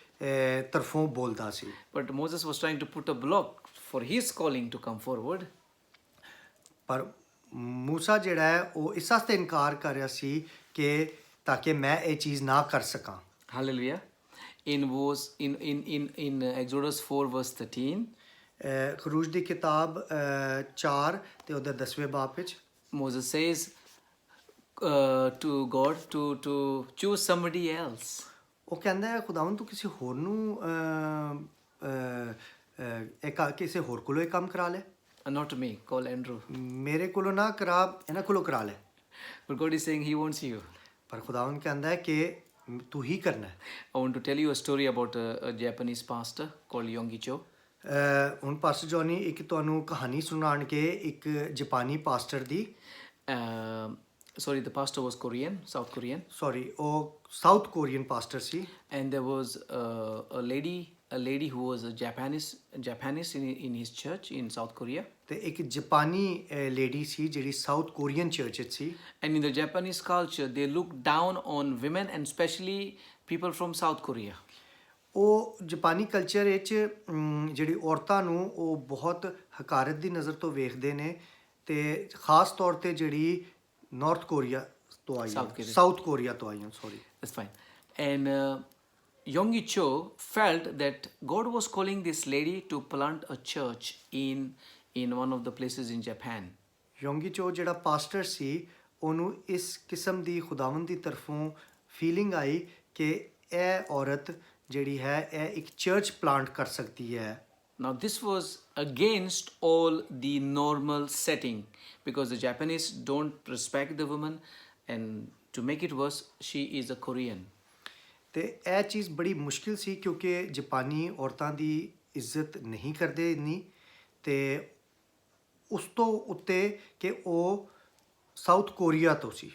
ਤਰਫੋਂ ਬੋਲਦਾ ਸੀ But Moses was trying to put a block for his calling to come forward. ਪਰ ਮੂਸਾ ਜਿਹੜਾ ਹੈ ਉਹ ਇਸ ਵਾਸਤੇ ਇਨਕਾਰ ਕਰ ਰਿਹਾ ਸੀ ਕਿ ਤਾਂ ਕਿ ਮੈਂ ਇਹ ਚੀਜ਼ ਨਾ ਕਰ ਸਕਾਂ Hallelujah. In Exodus 4 verse 13, ਖਰੂਜ ਦੀ ਕਿਤਾਬ 4 ਤੇ ਉਹਦੇ 10ਵੇਂ ਬਾਬ ਵਿੱਚ Moses says to God to choose somebody else. ਉਹ ਕਹਿੰਦਾ ਹੈ ਖੁਦਾਵੰਦ ਤੂੰ ਕਿਸੇ ਹੋਰ ਨੂੰ ਕਿਸੇ ਹੋਰ ਕੋਲੋਂ ਇਹ ਕੰਮ ਕਰਾ ਲੈ Not me, call Andrew. ਮੇਰੇ ਕੋਲੋਂ ਨਾ ਕਰਾ ਇਹਨਾਂ ਕੋਲੋਂ ਕਰਾ ਲੈ But God is saying he wants you. ਪਰ ਖੁਦਾਵੰਦ ਕਹਿੰਦਾ ਹੈ ਕਿ ਤੂੰ ਹੀ ਕਰਨਾ ਹੈ I want to tell you a story about a Japanese pastor called Yonggi Cho. ਹੁਣ ਪਾਸਟਰ ਜੋਨੀ ਇੱਕ ਤੁਹਾਨੂੰ ਕਹਾਣੀ ਸੁਣਾਉਣਗੇ ਇੱਕ ਜਾਪਾਨੀ ਪਾਸਟਰ ਦੀ Sorry, the pastor was Korean, South Korean. Sorry ਉਹ ਸਾਊਥ ਕੋਰੀਅਨ ਪਾਸਟਰ ਸੀ And there was a lady who was a Japanese in his church in South Korea. ਤੇ ਇੱਕ ਜਾਪਾਨੀ ਲੇਡੀ ਸੀ ਜਿਹੜੀ ਸਾਊਥ ਕੋਰੀਅਨ ਚਰਚ ਵਿੱਚ ਸੀ And in the Japanese culture, they look down on women and especially people from South Korea. ਉਹ ਜਾਪਾਨੀ culture ਵਿੱਚ ਜਿਹੜੀ ਔਰਤਾਂ ਨੂੰ ਉਹ ਬਹੁਤ ਹਕਾਰਤ ਦੀ ਨਜ਼ਰ ਤੋਂ ਵੇਖਦੇ ਨੇ ਤੇ ਖਾਸ ਤੌਰ ਤੇ ਜਿਹੜੀ ਨਾਰਥ ਕੋਰੀਆ ਤੋਂ ਆਈਆਂ ਸਾਊਥ ਕੋਰੀਆ ਤੋਂ ਆਈਆਂ sorry That's fine. And Yonggi Cho felt that God was calling this lady to plant a church in one of the places in Japan. ਯੋਂਗੀ ਚੋ ਜਿਹੜਾ ਪਾਸਟਰ ਸੀ ਉਹਨੂੰ ਇਸ ਕਿਸਮ ਦੀ ਖੁਦਾਵੰਦ ਦੀ ਤਰਫੋਂ ਫੀਲਿੰਗ ਆਈ ਕਿ ਇਹ ਔਰਤ ਜਿਹੜੀ ਹੈ ਇਹ ਇੱਕ ਚਰਚ ਪਲਾਂਟ ਕਰ ਸਕਦੀ ਹੈ Now this was against all the normal setting because the Japanese don't respect the woman, and to make it worse, she is a Korean. ਤੇ ਇਹ ਚੀਜ਼ ਬੜੀ ਮੁਸ਼ਕਿਲ ਸੀ ਕਿਉਂਕਿ ਜਾਪਾਨੀ ਔਰਤਾਂ ਦੀ ਇੱਜ਼ਤ ਨਹੀਂ ਕਰਦੇ ਇੰਨੀ ਤੇ ਉਸ ਤੋਂ ਉੱਤੇ ਕਿ ਉਹ ਸਾਊਥ ਕੋਰੀਆ ਤੋਂ ਸੀ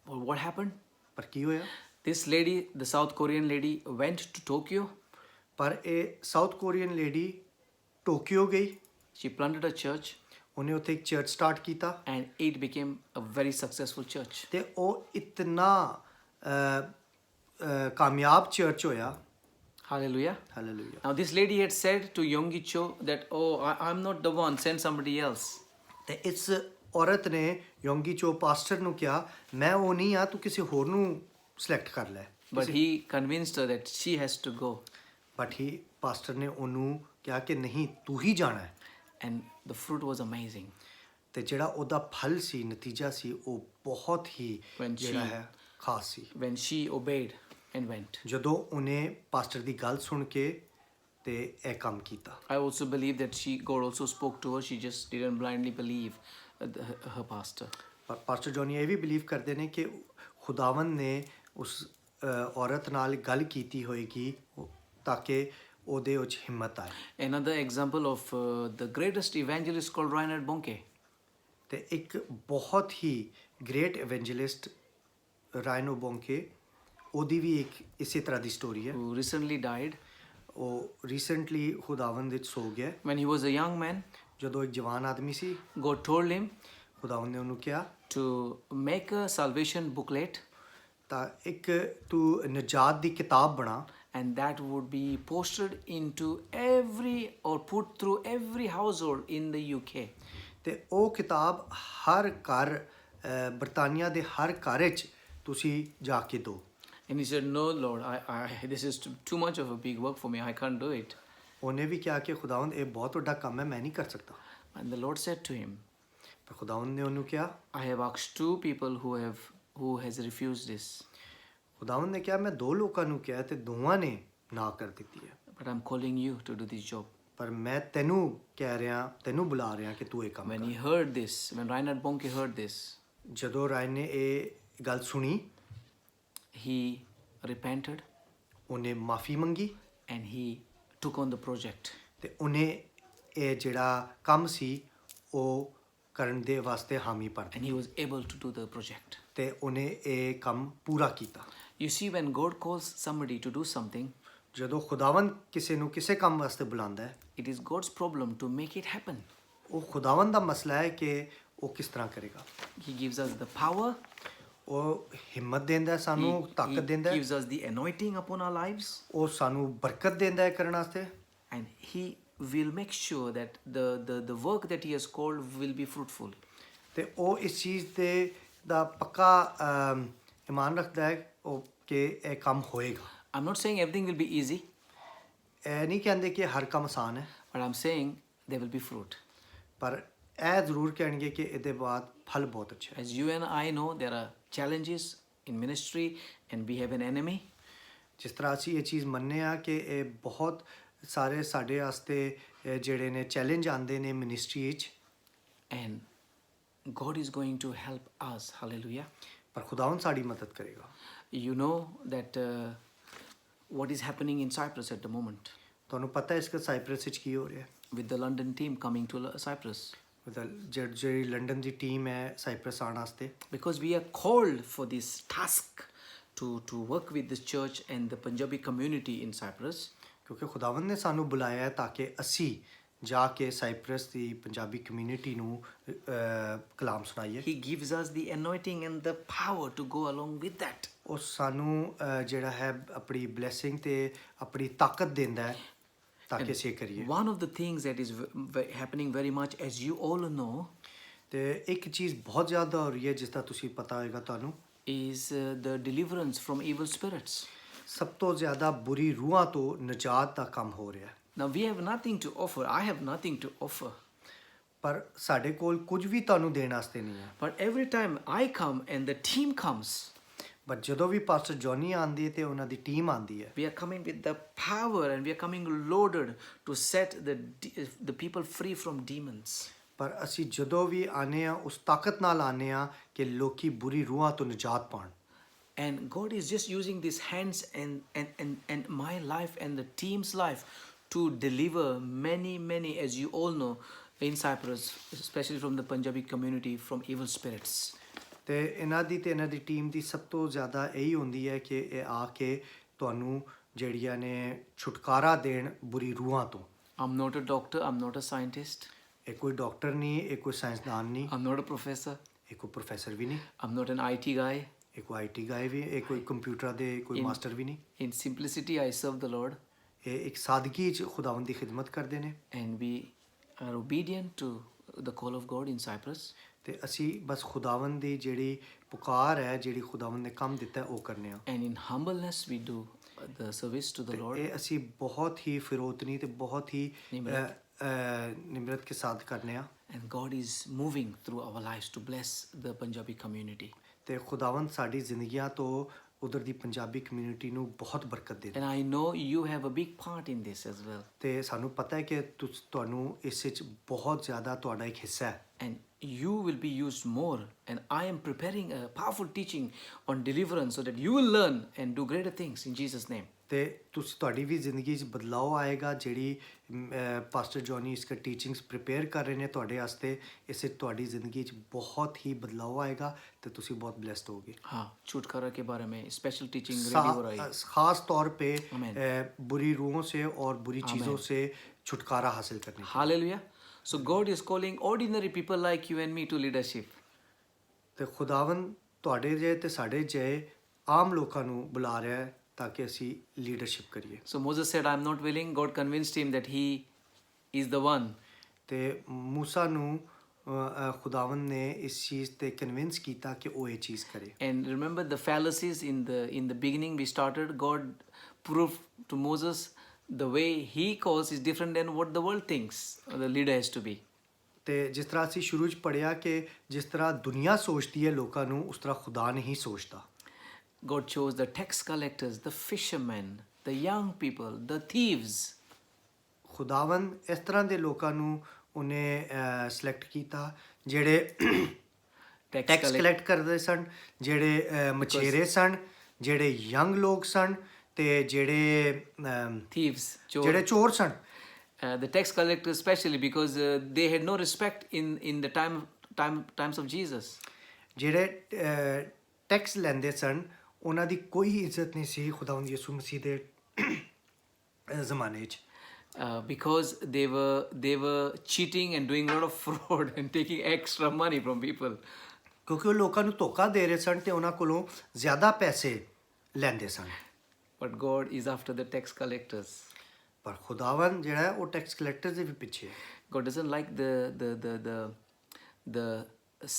Well, what happened? ਪਰ ਕੀ ਹੋਇਆ This lady, the South Korean lady, went to Tokyo. ਪਰ ਇਹ ਸਾਊਥ ਕੋਰੀਅਨ ਲੇਡੀ ਟੋਕੀਓ ਗਈ She planted a church, ਉਹਨੇ ਉੱਥੇ ਇੱਕ ਚਰਚ ਸਟਾਰਟ ਕੀਤਾ and it became a very successful church. ਤੇ ਉਹ ਇਤਨਾ ਕਾਮਯਾਬ ਚਰਚ ਹੋਇਆ Hallelujah. Hallelujah. Now, this lady had said to Yonggi Cho that, oh, I'm not the one, send somebody else. ਤੇ ਇਸ ਔਰਤ ਨੇ ਯੋਂਗੀ ਚੋ ਪਾਸਟਰ ਨੂੰ ਕਿਹਾ, ਮੈਂ ਉਹ ਨਹੀਂ ਆ, ਤੂੰ ਕਿਸੇ ਹੋਰ ਨੂੰ ਸਿਲੈਕਟ ਕਰ ਲੈ। But he convinced her that she has to go. But he pastor ਨੇ ਉਹਨੂੰ ਕਿਹਾ ਕਿ ਨਹੀਂ, ਤੂੰ ਹੀ ਜਾਣਾ ਹੈ। And the fruit was amazing. ਤੇ ਜਿਹੜਾ ਉਹਦਾ ਫਲ ਸੀ, ਨਤੀਜਾ ਸੀ, ਉਹ ਬਹੁਤ ਹੀ When ਜਿਹੜਾ she- ਹੈ ਖਾਸ ਸੀ। When she obeyed and went. ਜਦੋਂ ਉਹਨੇ ਪਾਸਟਰ ਦੀ ਗੱਲ ਸੁਣ ਕੇ ਤੇ ਇਹ ਕੰਮ ਕੀਤਾ। I also believe that God also spoke to her. She just didn't blindly believe her pastor. ਪਰ ਪਾਸਟਰ ਜੋਨੀ ਇਹ ਵੀ ਬਿਲੀਵ ਕਰਦੇ ਨੇ ਕਿ ਖੁਦਾਵੰਦ ਨੇ ਉਸ ਔਰਤ ਨਾਲ ਗੱਲ ਕੀਤੀ ਹੋਏਗੀ ਤਾਂ ਕਿ ਉਹਦੇ ਵਿੱਚ ਹਿੰਮਤ ਆਏ। Another example of the greatest evangelist called Reinhard Bonnke. ਤੇ ਇੱਕ ਬਹੁਤ ਹੀ ਗ੍ਰੇਟ ਇਵੈਂਜਲਿਸਟ ਰਾਇਨੋ ਬੋਂਕੇ, ਉਹਦੀ ਵੀ ਇੱਕ ਇਸੇ ਤਰ੍ਹਾਂ ਦੀ ਸਟੋਰੀ ਹੈ। Who recently died ਉਹ ਰੀਸੈਂਟਲੀ ਖੁਦਾਵੰਦ ਵਿੱਚ ਸੋ ਗਿਆ। when he was a young man. ਜਦੋਂ ਇੱਕ ਜਵਾਨ ਆਦਮੀ ਸੀ, God told him ਖੁਦਾਵੰਦ ਨੇ ਉਹਨੂੰ ਕਿਹਾ to make a salvation booklet, ਤਾਂ ਇੱਕ ਤੂੰ ਨਜਾਤ ਦੀ ਕਿਤਾਬ ਬਣਾ and that would be posted into every or put through every household in the UK. ਤੇ ਉਹ ਕਿਤਾਬ ਹਰ ਘਰ ਬਰਤਾਨੀਆ ਦੇ ਹਰ ਘਰ ਵਿੱਚ ਤੁਸੀਂ ਜਾ ਕੇ ਦਿਓ। And he said, no, Lord, this is too much of a big work for me. I can't do it. ਉਹਨੇ ਵੀ ਕਿਹਾ ਕਿ ਖੁਦਾਵੰਦ ਇਹ ਬਹੁਤ ਵੱਡਾ ਕੰਮ ਹੈ, ਮੈਂ ਨਹੀਂ ਕਰ ਸਕਦਾ। And the Lord said to him, ਪਰ ਖੁਦਾਵੰਦ ਨੇ ਉਹਨੂੰ ਕਿਹਾ, I have asked 2 people who has refused this. ਖੁਦਾਵੰਦ ਨੇ ਕਿਹਾ ਮੈਂ 2 ਲੋਕਾਂ ਨੂੰ ਕਿਹਾ ਤੇ ਦੋਵਾਂ ਨੇ ਨਾ ਕਰ ਦਿੱਤੀ ਹੈ, But I'm calling you to do this job. ਪਰ ਮੈਂ ਤੈਨੂੰ ਕਹਿ ਰਿਹਾ, ਤੈਨੂੰ ਬੁਲਾ ਰਿਹਾ ਕਿ ਤੂੰ ਇਹ ਕੰਮ When ਕਰ। he heard this, when Reinhard Bonnke heard this, ਜਦੋਂ ਰਾਇਨ ਨੇ ਇਹ ਗੱਲ ਸੁਣੀ, he repented ਉਹਨੇ ਮਾਫੀ ਮੰਗੀ and he took on the project. ਤੇ ਉਹਨੇ ਇਹ ਜਿਹੜਾ ਕੰਮ ਸੀ ਉਹ ਕਰਨ ਦੇ ਵਾਸਤੇ ਹਾਮੀ ਭਰ And he was able to do the project. ਤੇ ਉਹਨੇ ਇਹ ਕੰਮ ਪੂਰਾ ਕੀਤਾ। You see, when God calls somebody to do something, ਜਦੋਂ ਖੁਦਾਵੰਦ ਕਿਸੇ ਨੂੰ ਕਿਸੇ ਕੰਮ ਵਾਸਤੇ ਬੁਲਾਉਂਦਾ ਹੈ, it is God's problem to make it happen. ਉਹ ਖੁਦਾਵੰਦ ਦਾ ਮਸਲਾ ਹੈ ਕਿ ਉਹ ਕਿਸ ਤਰ੍ਹਾਂ ਕਰੇਗਾ। He gives us the power. ਉਹ ਹਿੰਮਤ ਦਿੰਦਾ ਹੈ, ਸਾਨੂੰ ਤਾਕਤ ਦਿੰਦਾ ਹੈ, gives us the anointing upon our lives. ਉਹ ਸਾਨੂੰ ਬਰਕਤ ਦਿੰਦਾ ਹੈ ਕਰਨ ਵਾਸਤੇ। And he will make sure that the work that he has called will be fruitful. ਤੇ ਉਹ ਇਸ ਚੀਜ਼ ਦੇ ਦਾ ਪੱਕਾ ਇਮਾਨ ਰੱਖਦਾ ਹੈ ਉਹ ਕਿ ਇਹ ਕੰਮ ਹੋਏਗਾ। I'm not saying everything will be easy, ਇਹ ਨਹੀਂ ਕਹਿੰਦੇ ਕਿ ਹਰ ਕੰਮ ਆਸਾਨ ਹੈ, but I'm saying there will be fruit. ਪਰ ਇਹ ਜ਼ਰੂਰ ਕਹਿਣਗੇ ਕਿ ਇਹਦੇ ਬਾਅਦ ਫਲ ਬਹੁਤ ਅੱਛਾ ਹੈ। As you and I know, there are challenges in ministry and we have an enemy. ਜਿਸ ਤਰ੍ਹਾਂ ਅਸੀਂ ਇਹ ਚੀਜ਼ ਮੰਨਦੇ ਹਾਂ ਕਿ ਇਹ ਬਹੁਤ ਸਾਰੇ ਸਾਡੇ ਵਾਸਤੇ ਜਿਹੜੇ ਨੇ ਚੈਲੰਜ ਆਉਂਦੇ ਨੇ ਮਿਨਿਸਟਰੀ ਵਿੱਚ, And God is going to help us. Hallelujah. ਪਰ ਖੁਦਾਵੰਦ ਸਾਡੀ ਮਦਦ ਕਰੇਗਾ। You know that what is happening in Cyprus at the moment ਤੁਹਾਨੂੰ ਪਤਾ ਹੈ ਇਸ ਕਿ ਸਾਈਪਰਸ ਵਿੱਚ ਕੀ ਹੋ ਰਿਹਾ ਹੈ? with the London team coming to Cyprus. ਜਿਹੜੀ ਲੰਡਨ ਦੀ ਟੀਮ ਹੈ ਸਾਈਪਰਸ ਆਉਣ ਵਾਸਤੇ, Because we are called for this task to work with this church and the Punjabi community in Cyprus. ਕਿਉਂਕਿ ਖੁਦਾਵੰਦ ਨੇ ਸਾਨੂੰ ਬੁਲਾਇਆ ਹੈ ਤਾਂ ਕਿ ਅਸੀਂ ਜਾ ਕੇ ਸਾਈਪਰਸ ਦੀ ਪੰਜਾਬੀ ਕਮਿਊਨਿਟੀ ਨੂੰ ਕਲਾਮ ਸੁਣਾਈਏ। He gives us the anointing and the power to go along with that. ਉਹ ਸਾਨੂੰ ਜਿਹੜਾ ਹੈ ਆਪਣੀ ਬਲੇਸਿੰਗ ਤੇ ਆਪਣੀ ਤਾਕਤ ਦਿੰਦਾ ਹੈ ਤਾਂ ਕਿ ਅਸੀਂ ਇਹ ਕਰੀਏ। One of the things that is happening very much, as you all know, ਤੇ ਇੱਕ ਚੀਜ਼ ਬਹੁਤ ਜ਼ਿਆਦਾ ਹੋ ਰਹੀ ਹੈ ਜਿਸ ਦਾ ਤੁਸੀਂ ਪਤਾ ਹੋਏਗਾ ਤੁਹਾਨੂੰ, is the deliverance from evil spirits. ਸਭ ਤੋਂ ਜ਼ਿਆਦਾ ਬੁਰੀ ਰੂਹਾਂ ਤੋਂ ਨਜਾਤ ਦਾ ਕੰਮ ਹੋ ਰਿਹਾ ਹੈ। Now we have nothing to offer. I have nothing to offer. ਪਰ ਸਾਡੇ ਕੋਲ ਕੁਝ ਵੀ ਤੁਹਾਨੂੰ ਦੇਣ ਵਾਸਤੇ ਨਹੀਂ ਹੈ। But every time I come and the team comes, but ਜਦੋਂ ਵੀ ਪਾਸਟਰ ਜੌਨੀ ਆਉਂਦੀ ਹੈ ਤੇ ਉਹਨਾਂ ਦੀ ਟੀਮ ਆਉਂਦੀ ਹੈ, we are coming with the power and we are coming loaded to set the people free from demons. ਪਰ ਅਸੀਂ ਜਦੋਂ ਵੀ ਆਨੇ ਆ ਉਸ ਤਾਕਤ ਨਾਲ ਆਨੇ ਆ ਕਿ ਲੋਕੀ ਬੁਰੀ ਰੂਹਾਂ ਤੋਂ ਨਜਾਤ ਪਾਣ। And God is just using these hands and my life and the team's life to deliver many, as you all know, in Cyprus, especially from the Punjabi community, from evil spirits. ਤੇ ਇਹਨਾਂ ਦੀ team ਦੀ ਸਭ ਤੋਂ ਜ਼ਿਆਦਾ ਇਹੀ ਹੁੰਦੀ ਹੈ ਕਿ ਇਹ ਆ ਕੇ ਤੁਹਾਨੂੰ ਜਿਹੜੀਆਂ ਨੇ ਛੁਟਕਾਰਾ ਦੇਣ ਬੁਰੀ ਰੂਹਾਂ ਤੋਂ। I'm not a doctor, I'm not a scientist, ਇਹ ਕੋਈ ਡਾਕਟਰ ਨਹੀਂ, ਇਹ ਕੋਈ ਸਾਇੰਸਦਾਨ ਨਹੀਂ, I'm not a professor, ਇਹ ਕੋਈ ਪ੍ਰੋਫੈਸਰ ਵੀ ਨਹੀਂ, I'm not an IT guy. ਇਹ ਕੋਈ IT ਗਾਏ ਵੀ, ਇਹ ਕੋਈ ਕੰਪਿਊਟਰ ਦੇ ਕੋਈ ਮਾਸਟਰ ਵੀ ਨਹੀਂ। In simplicity, I serve the Lord. ਇਹ ਇੱਕ ਸਾਦਗੀ 'ਚ ਖੁਦਾਵੰਦ ਦੀ ਖਿਦਮਤ ਕਰਦੇ ਨੇ and we are obedient to the call of God in Cyprus. ਤੇ ਅਸੀਂ ਬਸ ਖੁਦਾਵੰਦ ਦੀ ਜਿਹੜੀ ਪੁਕਾਰ ਹੈ ਜਿਹੜੀ ਖੁਦਾਵੰਦ ਨੇ ਕੰਮ ਦਿੱਤਾ ਹੈ ਉਹ ਕਰਨੇ ਆ And in humbleness, we do the service to the Lord. ਇਹ ਅਸੀਂ ਬਹੁਤ ਹੀ ਫਿਰੋਤਨੀ ਤੇ ਬਹੁਤ ਹੀ ਨਿਮਰਤ ਕੇ ਸਾਥ ਕਰਨੇ ਆ And God is moving through our lives to bless the Punjabi community. ਤੇ ਖੁਦਾਵੰਦ ਸਾਡੀ ਜ਼ਿੰਦਗੀਆਂ ਤੋਂ ਉਧਰ ਦੀ ਪੰਜਾਬੀ ਕਮਿਊਨਿਟੀ ਨੂੰ ਬਹੁਤ ਬਰਕਤ ਦੇ And I know you have a big part in this as well. ਤੇ ਸਾਨੂੰ ਪਤਾ ਹੈ ਕਿ ਤੁਹਾਨੂੰ ਇਸ ਵਿੱਚ ਬਹੁਤ ਜ਼ਿਆਦਾ ਤੁਹਾਡਾ ਇੱਕ ਹਿੱਸਾ ਹੈ And you will be used more. And I am preparing a powerful teaching on deliverance so that you will learn and do greater things in Jesus' name. ਤੇ ਤੁਹਾਡੀ ਵੀ ਜ਼ਿੰਦਗੀ 'ਚ ਬਦਲਾਅ ਆਏਗਾ ਜਿਹੜੀ ਪਾਸਟਰ ਜੌਨੀ ਇਸਕਾ ਟੀਚਿੰਗਸ ਪ੍ਰਿਪੇਅਰ ਕਰ ਰਹੇ ਨੇ ਤੁਹਾਡੇ ਵਾਸਤੇ ਇਸ 'ਚ ਤੁਹਾਡੀ ਜ਼ਿੰਦਗੀ 'ਚ ਬਹੁਤ ਹੀ ਬਦਲਾਅ ਆਏਗਾ ਤੇ ਤੁਸੀਂ ਬਹੁਤ ਬਲੈਸਡ ਹੋਗੇ हाँ छुटकारा के बारे में स्पेशल टीचिंग रेडी हो रही है. खास तौर पे Amen. बुरी रूहों से और बुरी चीज़ों से छुटकारा हासिल करने की। Hallelujah. So God is calling ordinary people like you and me to leadership. ਤੇ ਖੁਦਾਵੰਦ ਤੁਹਾਡੇ ਜੇ ਤੇ ਸਾਡੇ ਜੇ ਆਮ ਲੋਕਾਂ ਨੂੰ ਬੁਲਾ ਰਿਹਾ ਹੈ ਤਾਂ ਕਿ ਅਸੀਂ ਲੀਡਰਸ਼ਿਪ ਕਰੀਏ So Moses said, I'm not willing. God convinced him that he is the one. ਤੇ ਮੂਸਾ ਨੂੰ ਖੁਦਾਵੰਦ ਨੇ ਇਸ ਚੀਜ਼ ਤੇ ਕਨਵਿੰਸ ਕੀਤਾ ਕਿ ਉਹ ਇਹ ਚੀਜ਼ ਕਰੇ And remember the fallacies in the beginning we started. God proved to Moses the way he calls is different than what the world thinks the leader has to be. ਤੇ ਜਿਸ ਤਰ੍ਹਾਂ ਅਸੀਂ ਸ਼ੁਰੂ 'ਚ ਪੜ੍ਹਿਆ ਕਿ ਜਿਸ ਤਰ੍ਹਾਂ ਦੁਨੀਆ ਸੋਚਦੀ ਹੈ ਲੋਕਾਂ ਨੂੰ ਉਸ ਤਰ੍ਹਾਂ ਖੁਦਾ ਨਹੀਂ ਸੋਚਦਾ God chose the tax collectors, the fishermen, the young people, the thieves. ਖੁਦਾਵੰਦ ਇਸ ਤਰ੍ਹਾਂ ਦੇ ਲੋਕਾਂ ਨੂੰ ਉਹਨੇ ਸਿਲੈਕਟ ਕੀਤਾ ਜਿਹੜੇ ਟੈਕਸ ਕਲੈਕਟ ਕਰਦੇ ਸਨ ਜਿਹੜੇ ਮਛੇਰੇ ਸਨ ਜਿਹੜੇ ਯੰਗ ਲੋਕ ਸਨ ਤੇ ਜਿਹੜੇ Thieves, ਜਿਹੜੇ ਚੋਰ ਸਨ the tax collectors especially because they had no respect in the times of Jesus. ਜਿਹੜੇ ਟੈਕਸ ਲੈਂਦੇ ਸਨ ਉਹਨਾਂ ਦੀ ਕੋਈ ਇੱਜ਼ਤ ਨਹੀਂ ਸੀ ਖੁਦਾਵੰਦ ਯਿਸੂ ਮਸੀਹ ਦੇ ਜ਼ਮਾਨੇ 'ਚ Because they were cheating and doing a lot of fraud and taking extra money from people. ਕਿਉਂਕਿ ਉਹ ਲੋਕਾਂ ਨੂੰ ਧੋਖਾ ਦੇ ਰਹੇ ਸਨ ਤੇ ਉਹਨਾਂ ਕੋਲੋਂ ਜ਼ਿਆਦਾ ਪੈਸੇ ਲੈਂਦੇ ਸਨ But God is after the tax collectors. ਪਰ ਖੁਦਾਵੰਦ ਜਿਹੜਾ ਹੈ ਉਹ ਟੈਕਸ ਕਲੈਕਟਰ ਦੇ ਵੀ ਪਿੱਛੇ ਹੈ God doesn't like the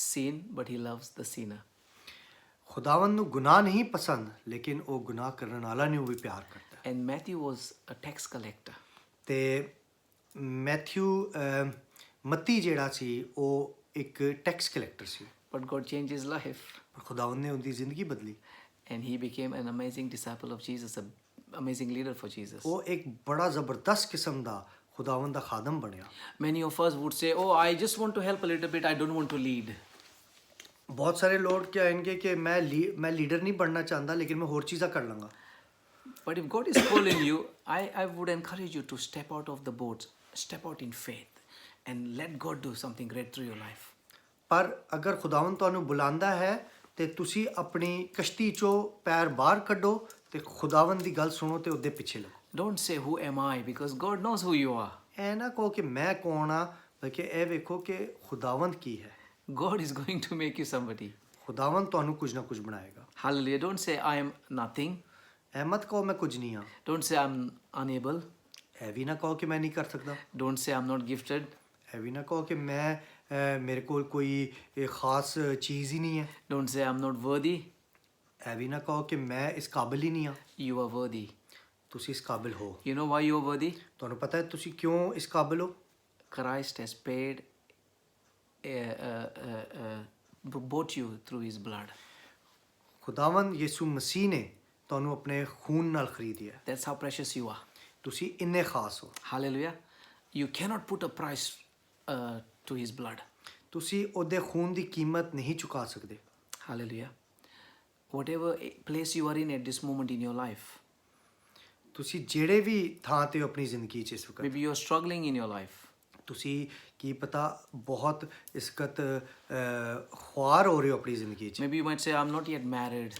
sin, but He loves the sinner. ਖੁਦਾਵੰਦ ਨੂੰ ਗੁਨਾਹ ਨਹੀਂ ਪਸੰਦ ਲੇਕਿਨ ਉਹ ਗੁਨਾਹ ਕਰਨ ਵਾਲਾ ਨੂੰ ਵੀ ਪਿਆਰ ਕਰਦਾ ਹੈ And Matthew was a tax collector. ਤੇ ਮੈਥਿਊ ਮੱਤੀ ਜਿਹੜਾ ਸੀ ਉਹ ਇੱਕ tax collector C But God changed his life. ਪਰ ਖੁਦਾਵੰਦ ਨੇ ਉਹਦੀ ਜ਼ਿੰਦਗੀ ਬਦਲੀ And he became an amazing disciple of Jesus, an amazing leader for Jesus. ਉਹ ਇੱਕ ਬੜਾ ਜ਼ਬਰਦਸਤ ਕਿਸਮ ਦਾ ਖੁਦਾਵੰਦ ਦਾ ਖਾਦਮ ਬਣਿਆ Many of us would say, oh, I just want to help a little bit, I don't want to lead. ਬਹੁਤ ਸਾਰੇ ਲੋਕ ਕਹਿਣਗੇ ਕਿ ਮੈਂ ਲੀਡਰ ਨਹੀਂ ਬਣਨਾ ਚਾਹੁੰਦਾ ਲੇਕਿਨ ਮੈਂ ਹੋਰ ਚੀਜ਼ਾਂ ਕਰ ਲਾਂਗਾ But if God is calling you, I would encourage you to step out of the boat, step out in faith, and let God do something great through your life. ਪਰ ਅਗਰ ਖੁਦਾਵੰਦ ਤੁਹਾਨੂੰ ਬੁਲਾਉਂਦਾ ਹੈ ਤੇ ਤੁਸੀਂ ਆਪਣੀ ਕਸ਼ਤੀ 'ਚੋਂ ਪੈਰ ਬਾਹਰ ਕੱਢੋ ਤੇ ਖੁਦਾਵੰਦ ਦੀ ਗੱਲ ਸੁਣੋ ਤੇ ਉਹਦੇ ਪਿੱਛੇ ਲੱਗੋ Don't say, who am I? Because God knows who you are. ਇਹ ਨਾ ਕਹੋ ਕਿ ਮੈਂ ਕੌਣ ਆ ਬਲਕਿ ਇਹ ਵੇਖੋ ਕਿ ਖੁਦਾਵੰਦ ਕੀ ਹੈ God is going to make you somebody. ਖੁਦਾਵੰਦ ਤੁਹਾਨੂੰ ਕੁਝ ਨਾ ਕੁਝ ਬਣਾਏਗਾ Hallelujah. Don't say, I am nothing. ਇਹ ਮਤ ਕਹੋ ਮੈਂ ਕੁਝ ਨਹੀਂ ਹਾਂ Don't say, I'm unable. ਇਹ ਵੀ ਨਾ ਕਹੋ ਕਿ ਮੈਂ ਨਹੀਂ ਕਰ ਸਕਦਾ Don't say, I'm not gifted. ਇਹ ਵੀ ਨਾ ਕਹੋ ਕਿ ਮੇਰੇ ਕੋਲ ਕੋਈ ਖਾਸ ਚੀਜ਼ ਹੀ ਨਹੀਂ ਹੈ Don't say, I'm not worthy. ਇਹ ਵੀ ਨਾ ਕਹੋ ਕਿ ਮੈਂ ਇਸ ਕਾਬਿਲ ਹੀ ਨਹੀਂ ਹਾਂ You are worthy. ਤੁਸੀਂ ਇਸ ਕਾਬਿਲ ਹੋ You know why you are worthy? ਤੁਹਾਨੂੰ ਪਤਾ ਹੈ ਤੁਸੀਂ ਕਿਉਂ ਇਸ ਕਾਬਿਲ ਹੋ Christ has paid, bought you through His blood. ਖੁਦਾਵੰਦ ਯਿਸੂ ਮਸੀਹ ਨੇ ਤੁਹਾਨੂੰ ਆਪਣੇ ਖੂਨ ਨਾਲ ਖਰੀਦਿਆ That's how precious you are. ਤੁਸੀਂ ਇੰਨੇ ਖਾਸ ਹੋ Hallelujah. You cannot put a price to His blood. ਤੁਸੀਂ ਉਹਦੇ ਖੂਨ ਦੀ ਕੀਮਤ ਨਹੀਂ ਚੁਕਾ ਸਕਦੇ Hallelujah. Whatever place you are in at this moment in your life, ਤੁਸੀਂ ਜਿਹੜੇ ਵੀ ਥਾਂ ਤੇ ਹੋ ਆਪਣੀ ਜ਼ਿੰਦਗੀ 'ਚ ਇਸ ਵਕਤ maybe you're struggling in your life. ਤੁਸੀਂ ਕੀ ਪਤਾ ਬਹੁਤ ਇਸ ਵਕਤ ਖੁਆਰ ਹੋ ਰਹੇ ਹੋ ਆਪਣੀ ਜ਼ਿੰਦਗੀ 'ਚ Maybe you might say, I'm not yet married.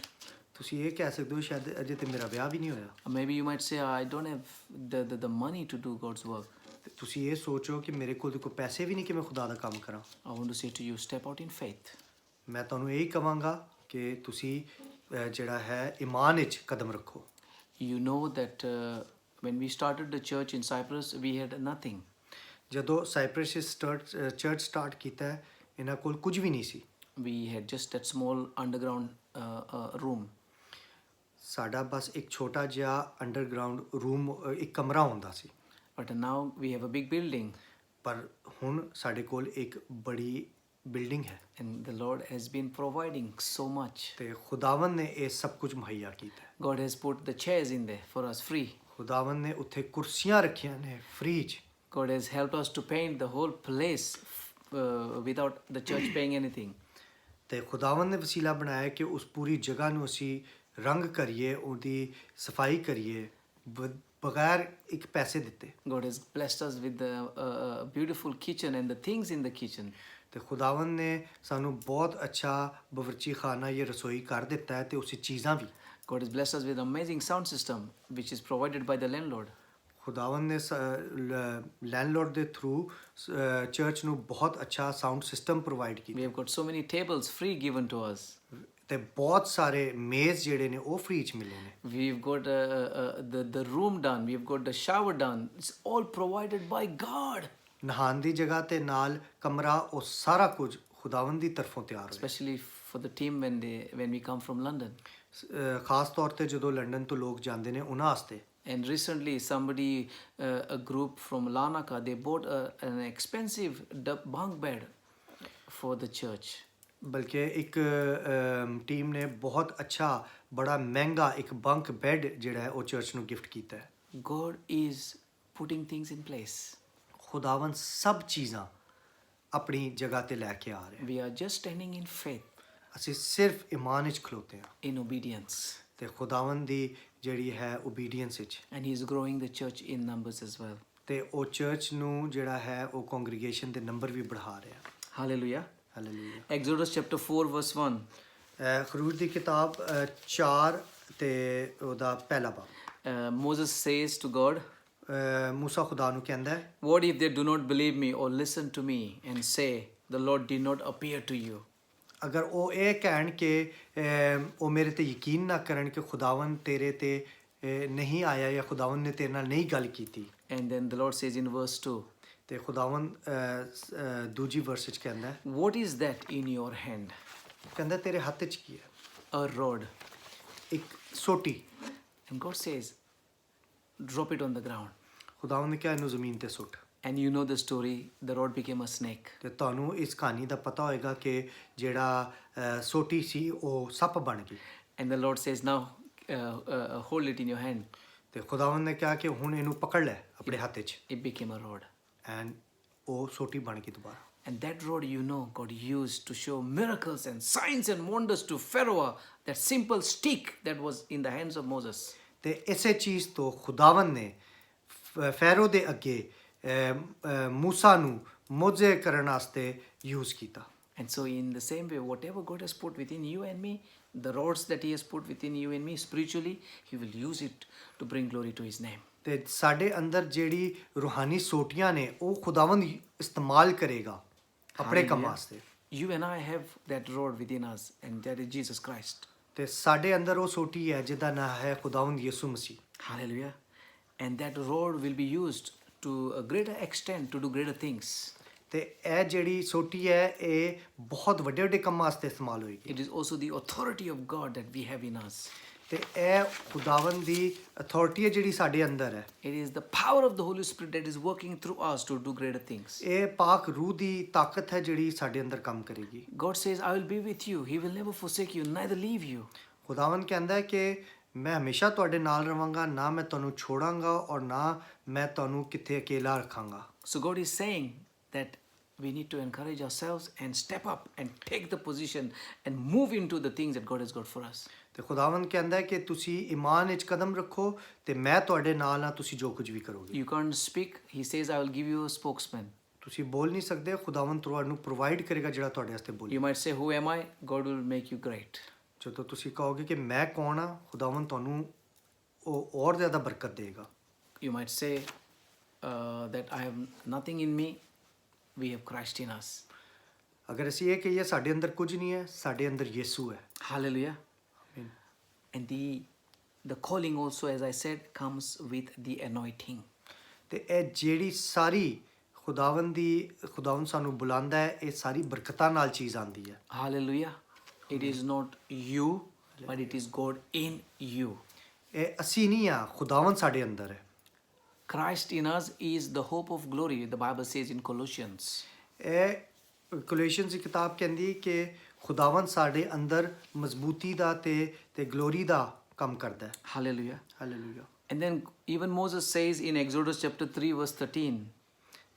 ਤੁਸੀਂ ਇਹ ਕਹਿ ਸਕਦੇ ਹੋ ਸ਼ਾਇਦ ਅਜੇ ਤੇ ਮੇਰਾ ਵਿਆਹ ਵੀ ਨਹੀਂ ਹੋਇਆ Or maybe you might say, I don't have the money to do God's work. ਤੇ ਤੁਸੀਂ ਇਹ ਸੋਚੋ ਕਿ ਮੇਰੇ ਕੋਲ ਕੋਈ ਪੈਸੇ ਵੀ ਨਹੀਂ ਕਿ ਮੈਂ ਖੁਦਾ ਦਾ ਕੰਮ ਕਰਾਂ I want to say to you, step out in faith. ਮੈਂ ਤੁਹਾਨੂੰ ਇਹੀ ਕਹਾਂਗਾ ਕਿ ਤੁਸੀਂ ਜਿਹੜਾ ਹੈ ਈਮਾਨ ਵਿੱਚ ਕਦਮ ਰੱਖੋ You know that When we started the church in Cyprus, we had nothing. ਜਦੋਂ ਸਾਈਪ੍ਰਸ ਚਰਚ ਸਟਾਰਟ ਕੀਤਾ ਹੈ, ਇਹਨਾਂ ਕੋਲ ਕੁਝ ਵੀ ਨਹੀਂ ਸੀ। We had just that small underground room. ਸਾਡਾ ਬਸ ਇੱਕ ਛੋਟਾ ਜਿਹਾ ਅੰਡਰਗਰਾਉਂਡ ਰੂਮ, ਇੱਕ ਕਮਰਾ ਹੁੰਦਾ ਸੀ। But now we have a big building, ਪਰ ਹੁਣ ਸਾਡੇ ਕੋਲ ਇੱਕ ਬੜੀ ਬਿਲਡਿੰਗ ਹੈ and the Lord has been providing so much. ਤੇ ਖੁਦਾਵੰਦ ਨੇ ਇਹ ਸਭ ਕੁਝ ਮੁਹੱਈਆ ਕੀਤਾ ਹੈ। God has put the chairs in there for us free. ਖੁਦਾਵੰਦ ਨੇ ਉੱਥੇ ਕੁਰਸੀਆਂ ਰੱਖੀਆਂ ਨੇ ਫ੍ਰੀ 'ਚ। God has helped us to paint the whole place without the church paying anything. ਤੇ ਖੁਦਾਵੰਦ ਨੇ ਵਸੀਲਾ ਬਣਾਇਆ ਕਿ ਉਸ ਪੂਰੀ ਜਗ੍ਹਾ ਨੂੰ ਅਸੀਂ ਰੰਗ ਕਰੀਏ, ਉਹਦੀ ਸਫਾਈ ਕਰੀਏ ਬਗੈਰ ਇੱਕ ਪੈਸੇ ਦਿੱਤੇ। God has blessed us with the beautiful kitchen and the things in the kitchen. ਤੇ ਖੁਦਾਵੰਦ ਨੇ ਸਾਨੂੰ ਬਹੁਤ ਅੱਛਾ ਬਵਰਚੀ ਖਾਨਾ ਜਾਂ ਰਸੋਈ ਕਰ ਦਿੱਤਾ ਹੈ ਤੇ ਉਸੇ ਚੀਜ਼ਾਂ ਵੀ। God has blessed us with amazing sound system which is provided by the landlord. ਖੁਦਾਵੰਦ ਨੇ ਲੈਂਡਲੋਰਡ ਦੇ ਥਰੂ ਚਰਚ ਨੂੰ ਬਹੁਤ ਅੱਛਾ ਸਾਊਂਡ ਸਿਸਟਮ ਪ੍ਰੋਵਾਈਡ We ਕੀਤਾ have got so many tables free given to us. ਤੇ ਬਹੁਤ ਸਾਰੇ ਮੇਜ਼ ਜਿਹੜੇ ਨੇ ਉਹ ਫ੍ਰੀ 'ਚ ਮਿਲੇ ਨੇ। We've got the room done. We've got the shower done. It's all provided by God. ਨਹਾਉਣ ਦੀ ਜਗ੍ਹਾ ਤੇ ਨਾਲ ਕਮਰਾ, ਉਹ ਸਾਰਾ ਕੁਝ ਖੁਦਾਵੰਦ ਦੀ ਤਰਫੋਂ ਤਿਆਰ ਹੋਇਆ। Especially for the team when we come from London. ਖਾਸ ਤੌਰ ਤੇ ਜਦੋਂ ਲੰਡਨ ਤੋਂ ਲੋਕ ਜਾਂਦੇ ਨੇ ਉਹਨਾਂ ਵਾਸਤੇ। And recently somebody, a group from Lanaka, they bought an expensive bunk bed for the church. ਬਲਕਿ ਇੱਕ ਟੀਮ ਨੇ ਬਹੁਤ ਅੱਛਾ ਬੜਾ ਮਹਿੰਗਾ ਇੱਕ ਬੰਕ ਬੈੱਡ ਜਿਹੜਾ ਹੈ ਉਹ ਚਰਚ ਨੂੰ ਗਿਫਟ ਕੀਤਾ ਹੈ। God is putting things in place. ਖੁਦਾਵੰਦ ਸਭ ਚੀਜ਼ਾਂ ਆਪਣੀ ਜਗ੍ਹਾ ਤੇ ਲੈ ਕੇ ਆ ਰਿਹਾ ਹੈ। We are just standing in faith, ਅਸੀਂ ਸਿਰਫ ਈਮਾਨ ਵਿੱਚ ਖਲੋਤੇ ਹਾਂ in obedience. ਤੇ ਖੁਦਾਵੰਦ ਦੀ ਜਿਹੜੀ ਹੈ ਓਬੀਡੀਐਂਸ ਵਿੱਚ। And he is growing the church in numbers as well. ਤੇ ਉਹ ਚਰਚ ਨੂੰ ਜਿਹੜਾ ਹੈ ਉਹ ਕੰਗਰੀਗੇਸ਼ਨ ਦੇ ਨੰਬਰ ਵੀ बढ़ा ਰਿਹਾ। Hallelujah. Hallelujah. Exodus chapter 4 verse 1. ਖਰੂਜ ਦੀ ਕਿਤਾਬ 4 ਤੇ ਉਹਦਾ ਪਹਿਲਾ ਬਾਬ। Moses says to God, ਮੂਸਾ ਖੁਦਾ ਨੂੰ ਕਹਿੰਦਾ ਹੈ, what if they do not believe me or listen to me and say, the Lord did not appear to you? ਅਗਰ ਉਹ ਇਹ ਕਹਿਣ ਕਿ ਉਹ ਮੇਰੇ ਤੇ ਯਕੀਨ ਨਾ ਕਰਨ ਕਿ ਖੁਦਾਵੰਦ ਤੇਰੇ ਤੇ ਨਹੀਂ ਆਇਆ ਜਾਂ ਖੁਦਾਵੰਦ ਨੇ ਤੇਰੇ ਨਾਲ ਨਹੀਂ ਗੱਲ ਕੀਤੀ। And then the Lord says in verse 2, ਤੇ ਖੁਦਾਵੰਦ ਦੂਜੀ ਵਰਸ ਵਿੱਚ ਕਹਿੰਦਾ ਹੈ, what is that in your hand? ਕਹਿੰਦਾ ਤੇਰੇ ਹੱਥ 'ਚ ਕੀ ਹੈ? A rod. ਇੱਕ ਸੋਟੀ। And God says, drop it on the ground. ਖੁਦਾਵੰਦ ਨੇ ਕਿਹਾ ਇਹਨੂੰ ਜ਼ਮੀਨ ਤੇ ਸੁੱਟ। And you know the story, the rod became a snake. ਤੇ ਤੁਹਾਨੂੰ ਇਸ ਕਹਾਣੀ ਦਾ ਪਤਾ ਹੋਏਗਾ ਕਿ ਜਿਹੜਾ ਸੋਟੀ ਸੀ ਉਹ ਸੱਪ ਬਣ ਗਈ। And the Lord says, now hold it in your hand. ਤੇ ਖੁਦਾਵੰਦ ਨੇ ਕਿਹਾ ਕਿ ਹੁਣ ਇਹਨੂੰ ਪਕੜ ਲੈ ਆਪਣੇ ਹੱਥ 'ਚ। It became a rod. And ਉਹ ਸੋਟੀ ਬਣ ਗਈ ਦੁਬਾਰਾ। And that rod, you know, God used to show miracles and signs and wonders to Pharaoh, that simple stick that was in the hands of Moses. ਤੇ ਇਸੇ ਚੀਜ਼ ਤੋਂ ਖੁਦਾਵੰਦ ਨੇ ਫੈਰੋ ਦੇ ਅੱਗੇ ਮੂਸਾ ਨੂੰ ਮੋਜ਼ੇ ਕਰਨ ਵਾਸਤੇ ਯੂਜ਼ ਕੀਤਾ। And so in the same way, whatever God has put within you and me, the rods that he has put within you and me spiritually, he will use it to bring glory to his name. ਤੇ ਸਾਡੇ ਅੰਦਰ ਜਿਹੜੀ ਰੂਹਾਨੀ ਸੋਟੀਆਂ ਨੇ ਉਹ ਖੁਦਾਵੰਦ ਇਸਤੇਮਾਲ ਕਰੇਗਾ ਆਪਣੇ ਕੰਮ ਵਾਸਤੇ। You and I have that rod within us, and that is Jesus Christ. ਤੇ ਸਾਡੇ ਅੰਦਰ ਉਹ ਸੋਟੀ ਹੈ ਜਿਹਦਾ ਨਾਮ ਹੈ ਖੁਦਾਵੰਦ ਯਿਸੂ ਮਸੀਹ। Hallelujah. And that rod will be used to a greater extent to do greater things. ਤੇ ਇਹ ਜਿਹੜੀ ਸੋਟੀ ਹੈ ਇਹ ਬਹੁਤ ਵੱਡੇ ਵੱਡੇ ਕੰਮਾਂ ਵਾਸਤੇ ਇਸਤੇਮਾਲ ਹੋਏਗੀ। It is also the authority of God that we have in us. ਤੇ ਇਹ ਖੁਦਾਵੰਦ ਦੀ ਅਥਾਰਟੀ ਹੈ ਜਿਹੜੀ ਸਾਡੇ ਅੰਦਰ ਹੈ। It is the power of the Holy Spirit that is working through us to do greater things. ਇਹ ਪਾਕ ਰੂਹ ਦੀ ਤਾਕਤ ਹੈ ਜਿਹੜੀ ਸਾਡੇ ਅੰਦਰ ਕੰਮ ਕਰੇਗੀ। God says, I will be with you. He will never forsake you, neither leave you. ਖੁਦਾਵੰਦ ਕਹਿੰਦਾ ਹੈ ਕਿ ਮੈਂ ਹਮੇਸ਼ਾ ਤੁਹਾਡੇ ਨਾਲ ਰਵਾਂਗਾ, ਨਾ ਮੈਂ ਤੁਹਾਨੂੰ ਛੋੜਾਂਗਾ ਔਰ ਨਾ ਮੈਂ ਤੁਹਾਨੂੰ ਕਿਤੇ ਅਕੇਲਾ ਰੱਖਾਂਗਾ। So God is saying that we need to encourage ourselves and step up and take the position and move into the things that God has got for us. ਤੇ ਖੁਦਾਵੰਦ ਕਹਿੰਦਾ ਹੈ ਕਿ ਤੁਸੀਂ ਈਮਾਨ ਵਿੱਚ ਕਦਮ ਰੱਖੋ ਤੇ ਮੈਂ ਤੁਹਾਡੇ ਨਾਲ ਹਾਂ, ਤੁਸੀਂ ਜੋ ਕੁਝ ਵੀ ਕਰੋਗੇ। You can't speak. He says, I will give you a spokesman. ਤੁਸੀਂ ਬੋਲ ਨਹੀਂ ਸਕਦੇ, ਖੁਦਾਵੰਦ ਤੁਹਾਨੂੰ ਪ੍ਰੋਵਾਈਡ ਕਰੇਗਾ ਜਿਹੜਾ ਤੁਹਾਡੇ ਵਾਸਤੇ ਬੋਲੇ। You might say, who am I? God will make you great. ਜਦੋਂ ਤੁਸੀਂ ਕਹੋਗੇ ਕਿ ਮੈਂ ਕੌਣ ਹਾਂ, ਖੁਦਾਵੰਦ ਤੁਹਾਨੂੰ ਉਹ ਹੋਰ ਜ਼ਿਆਦਾ ਬਰਕਤ ਦੇਗਾ। You might say that I have nothing in me. We have Christ in us. ਅਗਰ ਅਸੀਂ ਇਹ ਕਹੀਏ ਸਾਡੇ ਅੰਦਰ ਕੁਝ ਨਹੀਂ ਹੈ, ਸਾਡੇ ਅੰਦਰ ਯਿਸੂ ਹੈ। Hallelujah. Amen. And the the calling also, as I said, comes with the anointing. ਤੇ ਇਹ ਜਿਹੜੀ ਸਾਰੀ ਖੁਦਾਵੰਦ ਸਾਨੂੰ ਬੁਲਾਉਂਦਾ ਹੈ, ਇਹ ਸਾਰੀ ਬਰਕਤਾਂ ਨਾਲ ਚੀਜ਼ ਆਉਂਦੀ ਹੈ। Hallelujah. It is not you, but it is God in you. ਇਹ ਅਸੀਂ ਨਹੀਂ ਆ, ਖੁਦਾਵੰਦ ਸਾਡੇ ਅੰਦਰ ਹੈ। Christ in us is the hope of glory, the Bible says in Colossians. ਇਹ ਕੋਲੋਸੀਅਨਸ ਦੀ ਕਿਤਾਬ ਕਹਿੰਦੀ ਕਿ ਖੁਦਾਵੰਦ ਸਾਡੇ ਅੰਦਰ ਮਜ਼ਬੂਤੀ ਦਾ ਤੇ ਗਲੋਰੀ ਦਾ ਕੰਮ ਕਰਦਾ ਹੈ। Hallelujah. Hallelujah. And then even Moses says in Exodus chapter 3 verse 13,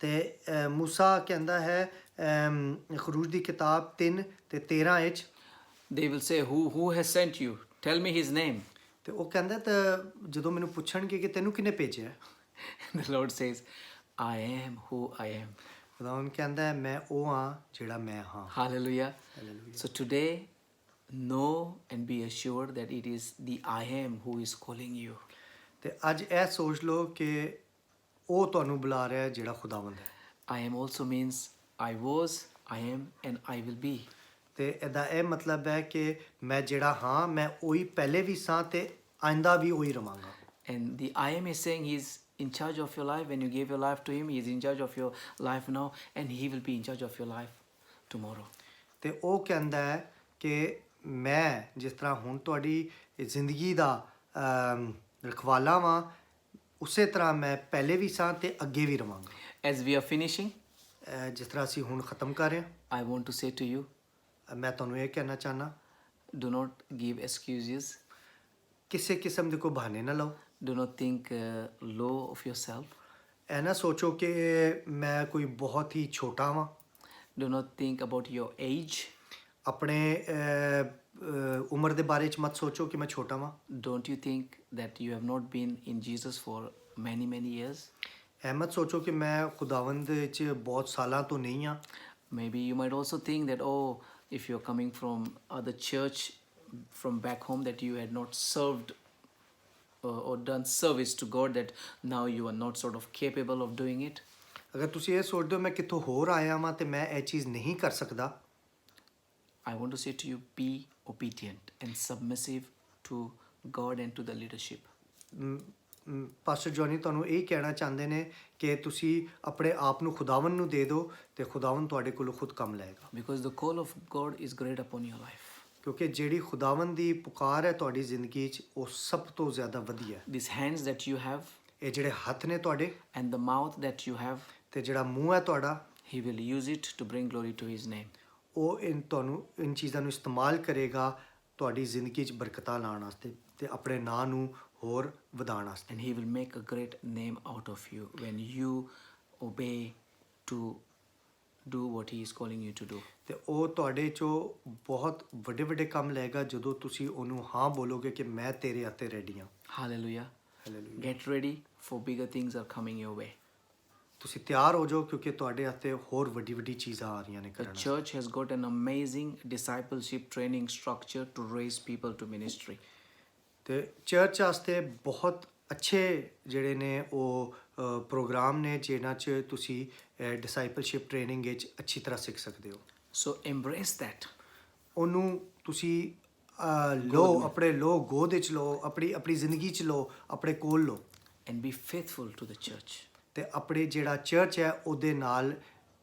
ਤੇ ਮੂਸਾ ਕਹਿੰਦਾ ਹੈ ਖਰੂਜ ਦੀ ਕਿਤਾਬ 3 ਤੇ 13 ਵਿੱਚ, they will say, who has sent you? Tell me his name. ਤੇ ਉਹ ਕਹਿੰਦਾ ਤਾਂ ਜਦੋਂ ਮੈਨੂੰ ਪੁੱਛਣਗੇ ਕਿ ਤੈਨੂੰ ਕਿਹਨੇ ਭੇਜਿਆ, The Lord says, I am who I am. ਖੁਦਾਵੰਦ ਕਹਿੰਦਾ ਹੈ ਮੈਂ ਉਹ ਹਾਂ ਜਿਹੜਾ ਮੈਂ ਹਾਂ। Hallelujah. Hallelujah. So today, know and be assured that it is the I am who is calling you. ਤੇ ਅੱਜ ਇਹ ਸੋਚ ਲਓ ਕਿ ਉਹ ਤੁਹਾਨੂੰ ਬੁਲਾ ਰਿਹਾ ਹੈ ਜਿਹੜਾ ਖੁਦਾਵੰਦ ਹੈ। I am also means I was, I am, and I will be. ਤੇ ਇਹਦਾ ਇਹ ਮਤਲਬ ਹੈ ਕਿ ਮੈਂ ਜਿਹੜਾ ਹਾਂ ਮੈਂ ਉਹੀ ਪਹਿਲੇ ਵੀ ਸਾਂ ਤੇ ਆਇੰਦਾ ਵੀ ਉਹੀ ਰਵਾਂਗਾ। And the I am is saying He's in charge of your life. When you gave your life to Him, He is in charge of your life now, and He will be in charge of your life tomorrow. ਤੇ ਉਹ ਕਹਿੰਦਾ ਹੈ ਕਿ ਮੈਂ ਜਿਸ ਤਰ੍ਹਾਂ ਹੁਣ ਤੁਹਾਡੀ ਜ਼ਿੰਦਗੀ ਦਾ ਰਖਵਾਲਾ ਵਾਂ, ਉਸੇ ਤਰ੍ਹਾਂ ਮੈਂ ਪਹਿਲੇ ਵੀ ਸਾਂ ਤੇ ਅੱਗੇ ਵੀ ਰਵਾਂਗਾ। As we are finishing, ਜਿਸ ਤਰ੍ਹਾਂ ਅਸੀਂ ਹੁਣ ਖਤਮ ਕਰ ਰਹੇ ਹਾਂ, I want to say to you, ਮੈਂ ਤੁਹਾਨੂੰ ਇਹ ਕਹਿਣਾ ਚਾਹਨਾ, do not give excuses. ਕਿਸੇ ਕਿਸਮ ਦੇ ਕੋਈ ਬਹਾਨੇ ਨਾ ਲਓ। Do not think low of yourself. ਇਹ ਨਾ ਸੋਚੋ ਕਿ ਮੈਂ ਕੋਈ ਬਹੁਤ ਹੀ ਛੋਟਾ ਵਾਂ। Do not think about your age. ਆਪਣੇ ਉਮਰ ਦੇ ਬਾਰੇ ਚ ਮਤ ਸੋਚੋ ਕਿ ਮੈਂ ਛੋਟਾ ਵਾਂ। Don't you think that you have not been in Jesus for many, many years? ਇਹ ਮਤ ਸੋਚੋ ਕਿ ਮੈਂ ਖੁਦਾਵੰਦ ਵਿੱਚ ਬਹੁਤ ਸਾਲਾਂ ਤੋਂ ਨਹੀਂ ਹਾਂ। Maybe you might also think that, oh, if you're coming from other church from back home, that you had not served or done service to God, that now you are not sort of capable of doing it. ਅਗਰ ਤੁਸੀਂ ਇਹ ਸੋਚਦੇ ਹੋ ਮੈਂ ਕਿੱਥੋਂ ਹੋਰ ਆਇਆ ਵਾਂ ਤੇ ਮੈਂ ਇਹ ਚੀਜ਼ ਨਹੀਂ ਕਰ ਸਕਦਾ, I want to say to you, be obedient and submissive to God and to the leadership. Pastor Johnny ਤੁਹਾਨੂੰ ਇਹ ਕਹਿਣਾ ਚਾਹੁੰਦੇ ਨੇ ਕਿ ਤੁਸੀਂ ਆਪਣੇ ਆਪ ਨੂੰ ਖੁਦਾਵੰਦ ਨੂੰ ਦੇ ਦਿਓ ਤੇ ਖੁਦਾਵੰਦ ਤੁਹਾਡੇ ਕੋਲੋਂ ਖੁਦ ਕੰਮ ਲਏਗਾ। Because the call of God is great upon your life. ਕਿਉਂਕਿ ਜਿਹੜੀ ਖੁਦਾਵੰਦ ਦੀ ਪੁਕਾਰ ਹੈ ਤੁਹਾਡੀ ਜ਼ਿੰਦਗੀ 'ਚ ਉਹ ਸਭ ਤੋਂ ਜ਼ਿਆਦਾ ਵਧੀਆ ਹੈ। These hands that you have ਇਹ ਜਿਹੜੇ ਹੱਥ ਨੇ ਤੁਹਾਡੇ and the mouth that you have, ਤੇ ਜਿਹੜਾ ਮੂੰਹ ਹੈ ਤੁਹਾਡਾ, He will use it to bring glory to His name. ਉਹ ਤੁਹਾਨੂੰ ਇਨ ਚੀਜ਼ਾਂ ਨੂੰ ਇਸਤੇਮਾਲ ਕਰੇਗਾ ਤੁਹਾਡੀ ਜ਼ਿੰਦਗੀ 'ਚ ਬਰਕਤਾਂ ਲਾਉਣ ਵਾਸਤੇ ਤੇ ਆਪਣੇ ਨਾਂ ਨੂੰ ਹੋਰ ਵਧਾਉਣ ਵਾਸਤੇ। And He will make a great name out of you when you obey to do what He is calling you to do. ਤੇ ਉਹ ਤੁਹਾਡੇ 'ਚੋਂ ਬਹੁਤ ਵੱਡੇ ਵੱਡੇ ਕੰਮ ਲਏਗਾ ਜਦੋਂ ਤੁਸੀਂ ਉਹਨੂੰ ਹਾਂ ਬੋਲੋਗੇ ਕਿ ਮੈਂ ਤੇਰੇ ਹੱਥੇ ਰੈਡੀ ਹਾਂ। Hallelujah. Hallelujah. Get ready, for bigger things are coming your way. ਤੁਸੀਂ ਤਿਆਰ ਹੋ ਜਾਓ ਕਿਉਂਕਿ ਤੁਹਾਡੇ ਹੱਥੇ ਹੋਰ ਵੱਡੀ ਵੱਡੀ ਚੀਜ਼ਾਂ ਆ ਰਹੀਆਂ ਨੇ The ਕਰਨ। church has got an amazing discipleship training structure to raise people to ministry. ਤੇ ਚਰਚ ਵਾਸਤੇ ਬਹੁਤ ਅੱਛੇ ਜਿਹੜੇ ਨੇ ਉਹ ਪ੍ਰੋਗਰਾਮ ਨੇ ਜਿਨ੍ਹਾਂ 'ਚ ਤੁਸੀਂ ਡਿਸਾਈਪਲਸ਼ਿਪ ਟ੍ਰੇਨਿੰਗ ਵਿੱਚ ਅੱਛੀ ਤਰ੍ਹਾਂ ਸਿੱਖ ਸਕਦੇ ਹੋ। So embrace that. ਉਹਨੂੰ ਤੁਸੀਂ ਲਓ, ਆਪਣੇ ਲਓ, ਗੋਦ ਵਿੱਚ ਲਓ, ਆਪਣੀ ਜ਼ਿੰਦਗੀ 'ਚ ਲਓ, ਆਪਣੇ ਕੋਲ ਲਓ And be faithful to the church. ਤੇ ਆਪਣੇ ਜਿਹੜਾ ਚਰਚ ਹੈ ਉਹਦੇ ਨਾਲ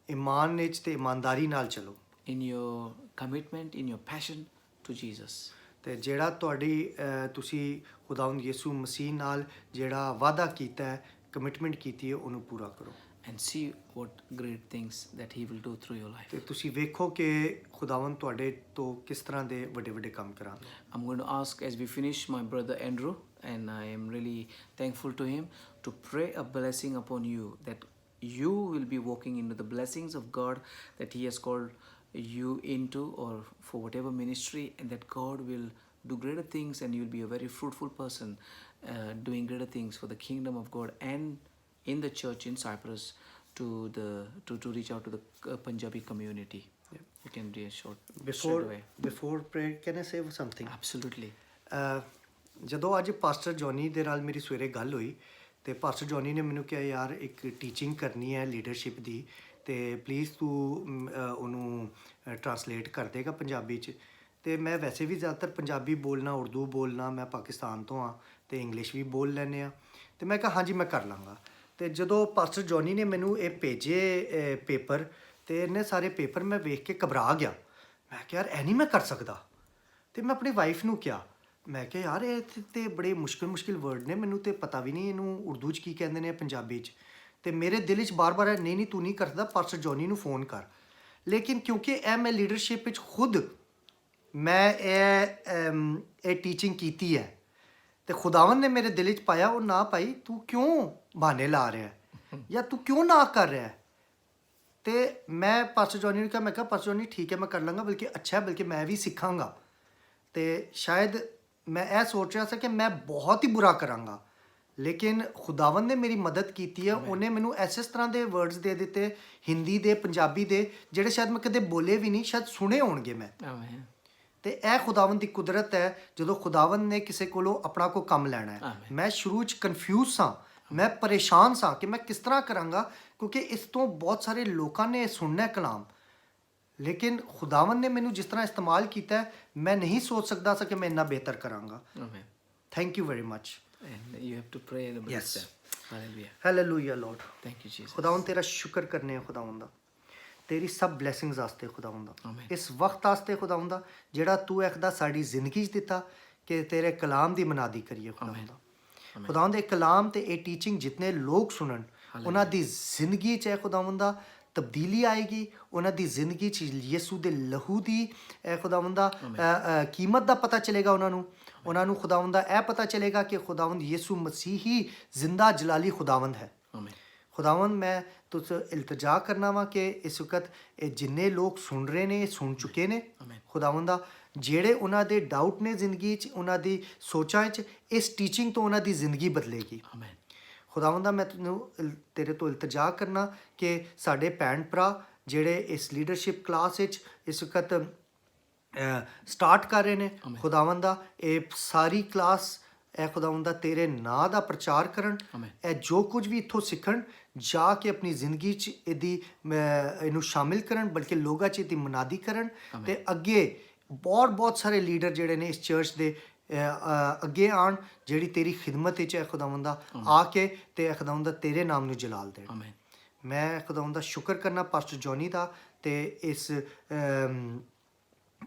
ਇਮਾਨ ਵਿੱਚ ਤੇ ਇਮਾਨਦਾਰੀ ਨਾਲ ਚਲੋ। In your commitment, in your passion to Jesus. ਤੇ ਜਿਹੜਾ ਤੁਹਾਡੀ ਤੁਸੀਂ ਖੁਦਾਵੰਦ ਯਿਸੂ ਮਸੀਹ ਨਾਲ ਜਿਹੜਾ ਵਾਅਦਾ ਕੀਤਾ ਹੈ, ਕਮਿਟਮੈਂਟ ਕੀਤੀ ਹੈ, ਉਹਨੂੰ ਪੂਰਾ ਕਰੋ। And see what great things that He will do through your life. ਤੇ ਤੁਸੀਂ ਵੇਖੋ ਕਿ ਖੁਦਾਵੰਦ ਤੁਹਾਡੇ ਤੋਂ ਕਿਸ ਤਰ੍ਹਾਂ ਦੇ ਵੱਡੇ ਵੱਡੇ ਕੰਮ ਕਰਾਂਗੇ। I'm going to ask as we finish my brother Andrew, and I am really thankful to him, to pray a blessing upon you, that you will be walking into the blessings of God that He has called you into, or for whatever ministry, and that God will do greater things and you will be a very fruitful person doing greater things for the kingdom of God and in the church in Cyprus to reach out to the Punjabi community. Yeah. You can do a short Before away. prayer, can I say something? Absolutely. ਜਦੋਂ ਅੱਜ pastor Johnny ਦੇ ਨਾਲ ਮੇਰੀ ਸਵੇਰੇ ਗੱਲ ਹੋਈ ਤੇ pastor Johnny ਨੇ ਮੈਨੂੰ ਕਿਹਾ ਯਾਰ ਇੱਕ ਟੀਚਿੰਗ ਕਰਨੀ ਹੈ ਲੀਡਰਸ਼ਿਪ ਦੀ ਤੇ ਪਲੀਜ਼ ਤੂੰ ਉਹਨੂੰ ਟਰਾਂਸਲੇਟ ਕਰ ਦੇਗਾ ਪੰਜਾਬੀ 'ਚ। ਤੇ ਮੈਂ ਵੈਸੇ ਵੀ ਜ਼ਿਆਦਾਤਰ ਪੰਜਾਬੀ ਬੋਲਣਾ, ਉਰਦੂ ਬੋਲਣਾ, ਮੈਂ ਪਾਕਿਸਤਾਨ ਤੋਂ ਹਾਂ ਤੇ ਇੰਗਲਿਸ਼ ਵੀ ਬੋਲ ਲੈਂਦੇ ਆ। ਤੇ ਮੈਂ ਕਿਹਾ ਹਾਂਜੀ ਮੈਂ ਕਰ ਲਾਂਗਾ। ਤੇ ਜਦੋਂ ਪਾਸਟਰ ਜੌਨੀ ਨੇ ਮੈਨੂੰ ਇਹ ਭੇਜੇ ਪੇਪਰ, ਤੇ ਇਹਨੇ ਸਾਰੇ ਪੇਪਰ ਮੈਂ ਵੇਖ ਕੇ ਘਬਰਾ ਗਿਆ। ਮੈਂ ਕਿਹਾ ਯਾਰ ਇਹ ਨਹੀਂ ਮੈਂ ਕਰ ਸਕਦਾ। ਤੇ ਮੈਂ ਆਪਣੀ ਵਾਈਫ ਨੂੰ ਕਿਹਾ, ਮੈਂ ਕਿਹਾ ਯਾਰ ਇਹ ਤੇ ਬੜੇ ਮੁਸ਼ਕਿਲ ਵਰਡ ਨੇ, ਮੈਨੂੰ ਤੇ ਪਤਾ ਵੀ ਨਹੀਂ ਇਹਨੂੰ ਉਰਦੂ 'ਚ ਕੀ ਕਹਿੰਦੇ ਨੇ, ਪੰਜਾਬੀ 'ਚ। ਤੇ ਮੇਰੇ ਦਿਲ 'ਚ ਬਾਰ-ਬਾਰ ਨਹੀਂ ਤੂੰ ਨਹੀਂ ਕਰਦਾ, ਪਾਸਟਰ ਜੌਨੀ ਨੂੰ ਫੋਨ ਕਰ। ਲੇਕਿਨ ਕਿਉਂਕਿ ਇਹ ਮੈਂ ਲੀਡਰਸ਼ਿਪ ਵਿੱਚ ਖੁਦ ਮੈਂ ਇਹ ਟੀਚਿੰਗ ਕੀਤੀ ਹੈ, ਤੇ ਖੁਦਾਵੰਦ ਨੇ ਮੇਰੇ ਦਿਲ 'ਚ ਪਾਇਆ, ਉਹ ਨਾ ਭਾਈ ਤੂੰ ਕਿਉਂ ਬਹਾਨੇ ਲਾ ਰਿਹਾ ਹੈ ਜਾਂ ਤੂੰ ਕਿਉਂ ਨਾ ਕਰ ਰਿਹਾ ਹੈ। ਤੇ ਮੈਂ ਪਾਸਟਰ ਜੌਨੀ ਨੂੰ ਕਿਹਾ, ਮੈਂ ਕਿਹਾ ਪਾਸਟਰ ਜੌਨੀ ਠੀਕ ਹੈ ਮੈਂ ਕਰ ਲਾਂਗਾ, ਬਲਕਿ ਅੱਛਾ ਹੈ, ਬਲਕਿ ਮੈਂ ਵੀ ਸਿੱਖਾਂਗਾ। ਤੇ ਸ਼ਾਇਦ ਮੈਂ ਇਹ ਸੋਚ ਰਿਹਾ ਸੀ ਕਿ ਮੈਂ ਬਹੁਤ ਹੀ ਬੁਰਾ ਕਰਾਂਗਾ, ਲੇਕਿਨ ਖੁਦਾਵੰਦ ਨੇ ਮੇਰੀ ਮਦਦ ਕੀਤੀ ਹੈ। ਉਹਨੇ ਮੈਨੂੰ ਇਸ ਤਰ੍ਹਾਂ ਦੇ ਵਰਡਸ ਦੇ ਦਿੱਤੇ, ਹਿੰਦੀ ਦੇ, ਪੰਜਾਬੀ ਦੇ, ਜਿਹੜੇ ਸ਼ਾਇਦ ਮੈਂ ਕਦੇ ਬੋਲੇ ਵੀ ਨਹੀਂ, ਸ਼ਾਇਦ ਸੁਣੇ ਹੋਣਗੇ ਮੈਂ। ਤੇ ਇਹ ਖੁਦਾਵੰਦ ਦੀ ਕੁਦਰਤ ਹੈ, ਜਦੋਂ ਖੁਦਾਵੰਦ ਨੇ ਕਿਸੇ ਕੋਲੋਂ ਆਪਣਾ ਕੋਈ ਕੰਮ ਲੈਣਾ ਹੈ। ਮੈਂ ਸ਼ੁਰੂ 'ਚ ਕਨਫਿਊਜ਼ ਸਾਂ, ਮੈਂ ਪਰੇਸ਼ਾਨ ਸਾਂ ਕਿ ਮੈਂ ਕਿਸ ਤਰ੍ਹਾਂ ਕਰਾਂਗਾ, ਕਿਉਂਕਿ ਇਸ ਤੋਂ ਬਹੁਤ ਸਾਰੇ ਲੋਕਾਂ ਨੇ ਸੁਣਨਾ ਕਲਾਮ। ਲੇਕਿਨ ਖੁਦਾਵੰਦ ਨੇ ਮੈਨੂੰ ਜਿਸ ਤਰ੍ਹਾਂ ਇਸਤੇਮਾਲ ਕੀਤਾ, ਮੈਂ ਨਹੀਂ ਸੋਚ ਸਕਦਾ ਸੀ ਕਿ ਮੈਂ ਇੰਨਾ ਬਿਹਤਰ ਕਰਾਂਗਾ। Thank you very much. And you have to pray the Yes. Hallelujah. Hallelujah Lord. Thank you, Jesus. ਖੁਦਾਵੰਦ ਤੇਰਾ ਸ਼ੁਕਰ ਕਰਨੇ ਆ ਖੁਦਾਵੰਦ ਦਾ, ਤੇਰੀ ਸਭ ਬਲੇਸਿੰਗਸ ਵਾਸਤੇ ਖੁਦਾਵੰਦ ਦਾ, Amen. ਇਸ ਵਕਤ ਵਾਸਤੇ ਖੁਦਾਵੰਦ ਦਾ ਜਿਹੜਾ ਤੂੰ ਇੱਕਦਾ ਸਾਡੀ ਜ਼ਿੰਦਗੀ 'ਚ ਦਿੱਤਾ ਕਿ ਤੇਰੇ ਕਲਾਮ ਦੀ ਮਨਾਦੀ ਕਰੀਏ ਖੁਦਾਵੰਦ ਦਾ। ਖੁਦਾਵੰਦ ਇਹ ਕਲਾਮ ਤੇ ਇਹ ਟੀਚਿੰਗ ਜਿਤਨੇ ਲੋਕ ਸੁਣਨ, ਉਹਨਾਂ ਦੀ ਜ਼ਿੰਦਗੀ 'ਚ ਖੁਦਾਵੰਦ ਦਾ ਤਬਦੀਲੀ ਆਏਗੀ, ਉਹਨਾਂ ਦੀ ਜ਼ਿੰਦਗੀ 'ਚ ਯਿਸੂ ਦੇ ਲਹੂ ਦੀ ਖੁਦਾਵੰਦ ਦਾ ਕੀਮਤ ਦਾ ਪਤਾ ਚਲੇਗਾ। ਉਹਨਾਂ ਨੂੰ ਖੁਦਾਵੰਦ ਦਾ ਇਹ ਪਤਾ ਚਲੇਗਾ ਕਿ ਖੁਦਾਵੰਦ ਯਿਸੂ ਮਸੀਹ ਹੀ ਜ਼ਿੰਦਾ ਜਲਾਲੀ ਖੁਦਾਵੰਦ ਹੈ। ਖੁਦਾਵੰਦ ਮੈਂ ਤੁਸ ਇਲਤਜਾ ਕਰਨਾ ਵਾ ਕਿ ਇਸ ਵਕਤ ਇਹ ਜਿੰਨੇ ਲੋਕ ਸੁਣ ਰਹੇ ਨੇ, ਸੁਣ ਚੁੱਕੇ ਨੇ ਖੁਦਾਵੰਦ ਦਾ, ਜਿਹੜੇ ਉਹਨਾਂ ਦੇ ਡਾਊਟ ਨੇ ਜ਼ਿੰਦਗੀ 'ਚ, ਉਹਨਾਂ ਦੀ ਸੋਚਾਂ 'ਚ, ਇਸ ਟੀਚਿੰਗ ਤੋਂ ਉਹਨਾਂ ਦੀ ਜ਼ਿੰਦਗੀ ਬਦਲੇਗੀ। ਖੁਦਾਵੰਦ ਦਾ ਮੈਂ ਤੇਰੇ ਤੋਂ ਇਲਤਜਾ ਕਰਨਾ ਕਿ ਸਾਡੇ ਭੈਣ ਭਰਾ ਜਿਹੜੇ ਇਸ ਲੀਡਰਸ਼ਿਪ ਕਲਾਸ ਵਿੱਚ ਇਸ ਵਕਤ ਸਟਾਰਟ ਕਰ ਰਹੇ ਨੇ, ਖੁਦਾਵੰਦ ਦਾ ਇਹ ਸਾਰੀ ਕਲਾਸ ਖੁਦਾਵੰਦ ਦਾ ਤੇਰੇ ਨਾਂ ਦਾ ਪ੍ਰਚਾਰ ਕਰਨ। ਇਹ ਜੋ ਕੁਝ ਵੀ ਇੱਥੋਂ ਸਿੱਖਣ, ਜਾ ਕੇ ਆਪਣੀ ਜ਼ਿੰਦਗੀ 'ਚ ਇਹਨੂੰ ਸ਼ਾਮਿਲ ਕਰਨ, ਬਲਕਿ ਲੋਕਾਂ 'ਚ ਇਹਦੀ ਮਨਾਦੀ ਕਰਨ। ਤੇ ਅੱਗੇ ਬਹੁਤ ਸਾਰੇ ਲੀਡਰ ਜਿਹੜੇ ਨੇ ਇਸ ਚਰਚ ਦੇ ਅੱਗੇ ਆਉਣ, ਜਿਹੜੀ ਤੇਰੀ ਖਿਦਮਤ ਵਿੱਚ ਖੁਦਾਵੰਦ ਦਾ ਆ ਕੇ ਤੇ ਖੁਦਾਵੰਦ ਦਾ ਤੇਰੇ ਨਾਮ ਨੂੰ ਜਲਾਲ ਦੇਣ। ਮੈਂ ਖੁਦਾਵੰਦ ਦਾ ਸ਼ੁਕਰ ਕਰਨਾ ਪਾਸਟਰ ਜੌਨੀ ਦਾ ਤੇ ਇਸ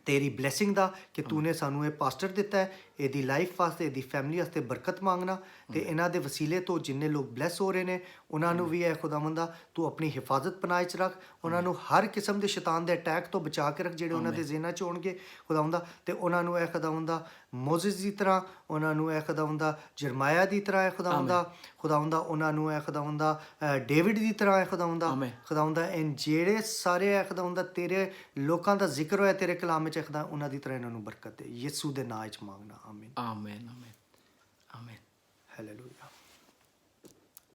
ਤੇਰੀ ਬਲੇਸਿੰਗ ਦਾ ਕਿ ਤੂੰ ਨੇ ਸਾਨੂੰ ਇਹ ਪਾਸਟਰ ਦਿੱਤਾ ਹੈ। ਇਹਦੀ ਲਾਈਫ ਵਾਸਤੇ, ਇਹਦੀ ਫੈਮਿਲੀ ਵਾਸਤੇ ਬਰਕਤ ਮੰਗਣਾ, ਤੇ ਇਹਨਾਂ ਦੇ ਵਸੀਲੇ ਤੋਂ ਜਿੰਨੇ ਲੋਕ ਬਲੈਸ ਹੋ ਰਹੇ ਨੇ ਉਹਨਾਂ ਨੂੰ ਵੀ ਇਹ ਖੁਦਾਵੰਦ ਦਾ ਤੂੰ ਆਪਣੀ ਹਿਫਾਜ਼ਤ ਪਨਾਹ 'ਚ ਰੱਖ। ਉਹਨਾਂ ਨੂੰ ਹਰ ਕਿਸਮ ਦੇ ਸ਼ੈਤਾਨ ਦੇ ਅਟੈਕ ਤੋਂ ਬਚਾ ਕੇ ਰੱਖ ਜਿਹੜੇ ਉਹਨਾਂ ਦੇ ਜ਼ਿਹਨਾਂ 'ਚ ਹੋਣਗੇ ਖੁਦਾਵੰਦ ਦਾ। ਤੇ ਉਹਨਾਂ ਨੂੰ ਇਹ ਖੁਦਾਵੰਦ ਦਾ ਮੋਜ਼ਿਸ ਦੀ ਤਰ੍ਹਾਂ, ਉਹਨਾਂ ਨੂੰ ਇਹ ਖੁਦਾਵੰਦ ਦਾ ਜਰਮਾਇਆ ਦੀ ਤਰ੍ਹਾਂ ਖੁਦਾਵੰਦ ਦਾ ਉਹਨਾਂ ਨੂੰ ਇਹ ਖੁਦਾਵੰਦ ਦਾ ਡੇਵਿਡ ਦੀ ਤਰ੍ਹਾਂ ਖੁਦਾਵੰਦ ਦਾ ਇਹ ਜਿਹੜੇ ਸਾਰੇ ਖੁਦਾਵੰਦ ਦਾ ਤੇਰੇ ਲੋਕਾਂ ਦਾ ਜ਼ਿਕਰ ਹੋਇਆ ਤੇਰੇ ਕਲਾਮ ਵਿੱਚ ਖੁਦਾ, ਉਹਨਾਂ ਦੀ ਤਰ੍ਹਾਂ ਇਹਨਾਂ ਨੂੰ ਬਰਕਤ ਦੇ। ਯਿਸੂ ਦੇ ਨਾਂ 'ਚ ਮੰਗਣਾ, ਆਮੀਨ। Amen. Amen. Amen. ਹਾਲੇਲੂਇਆ।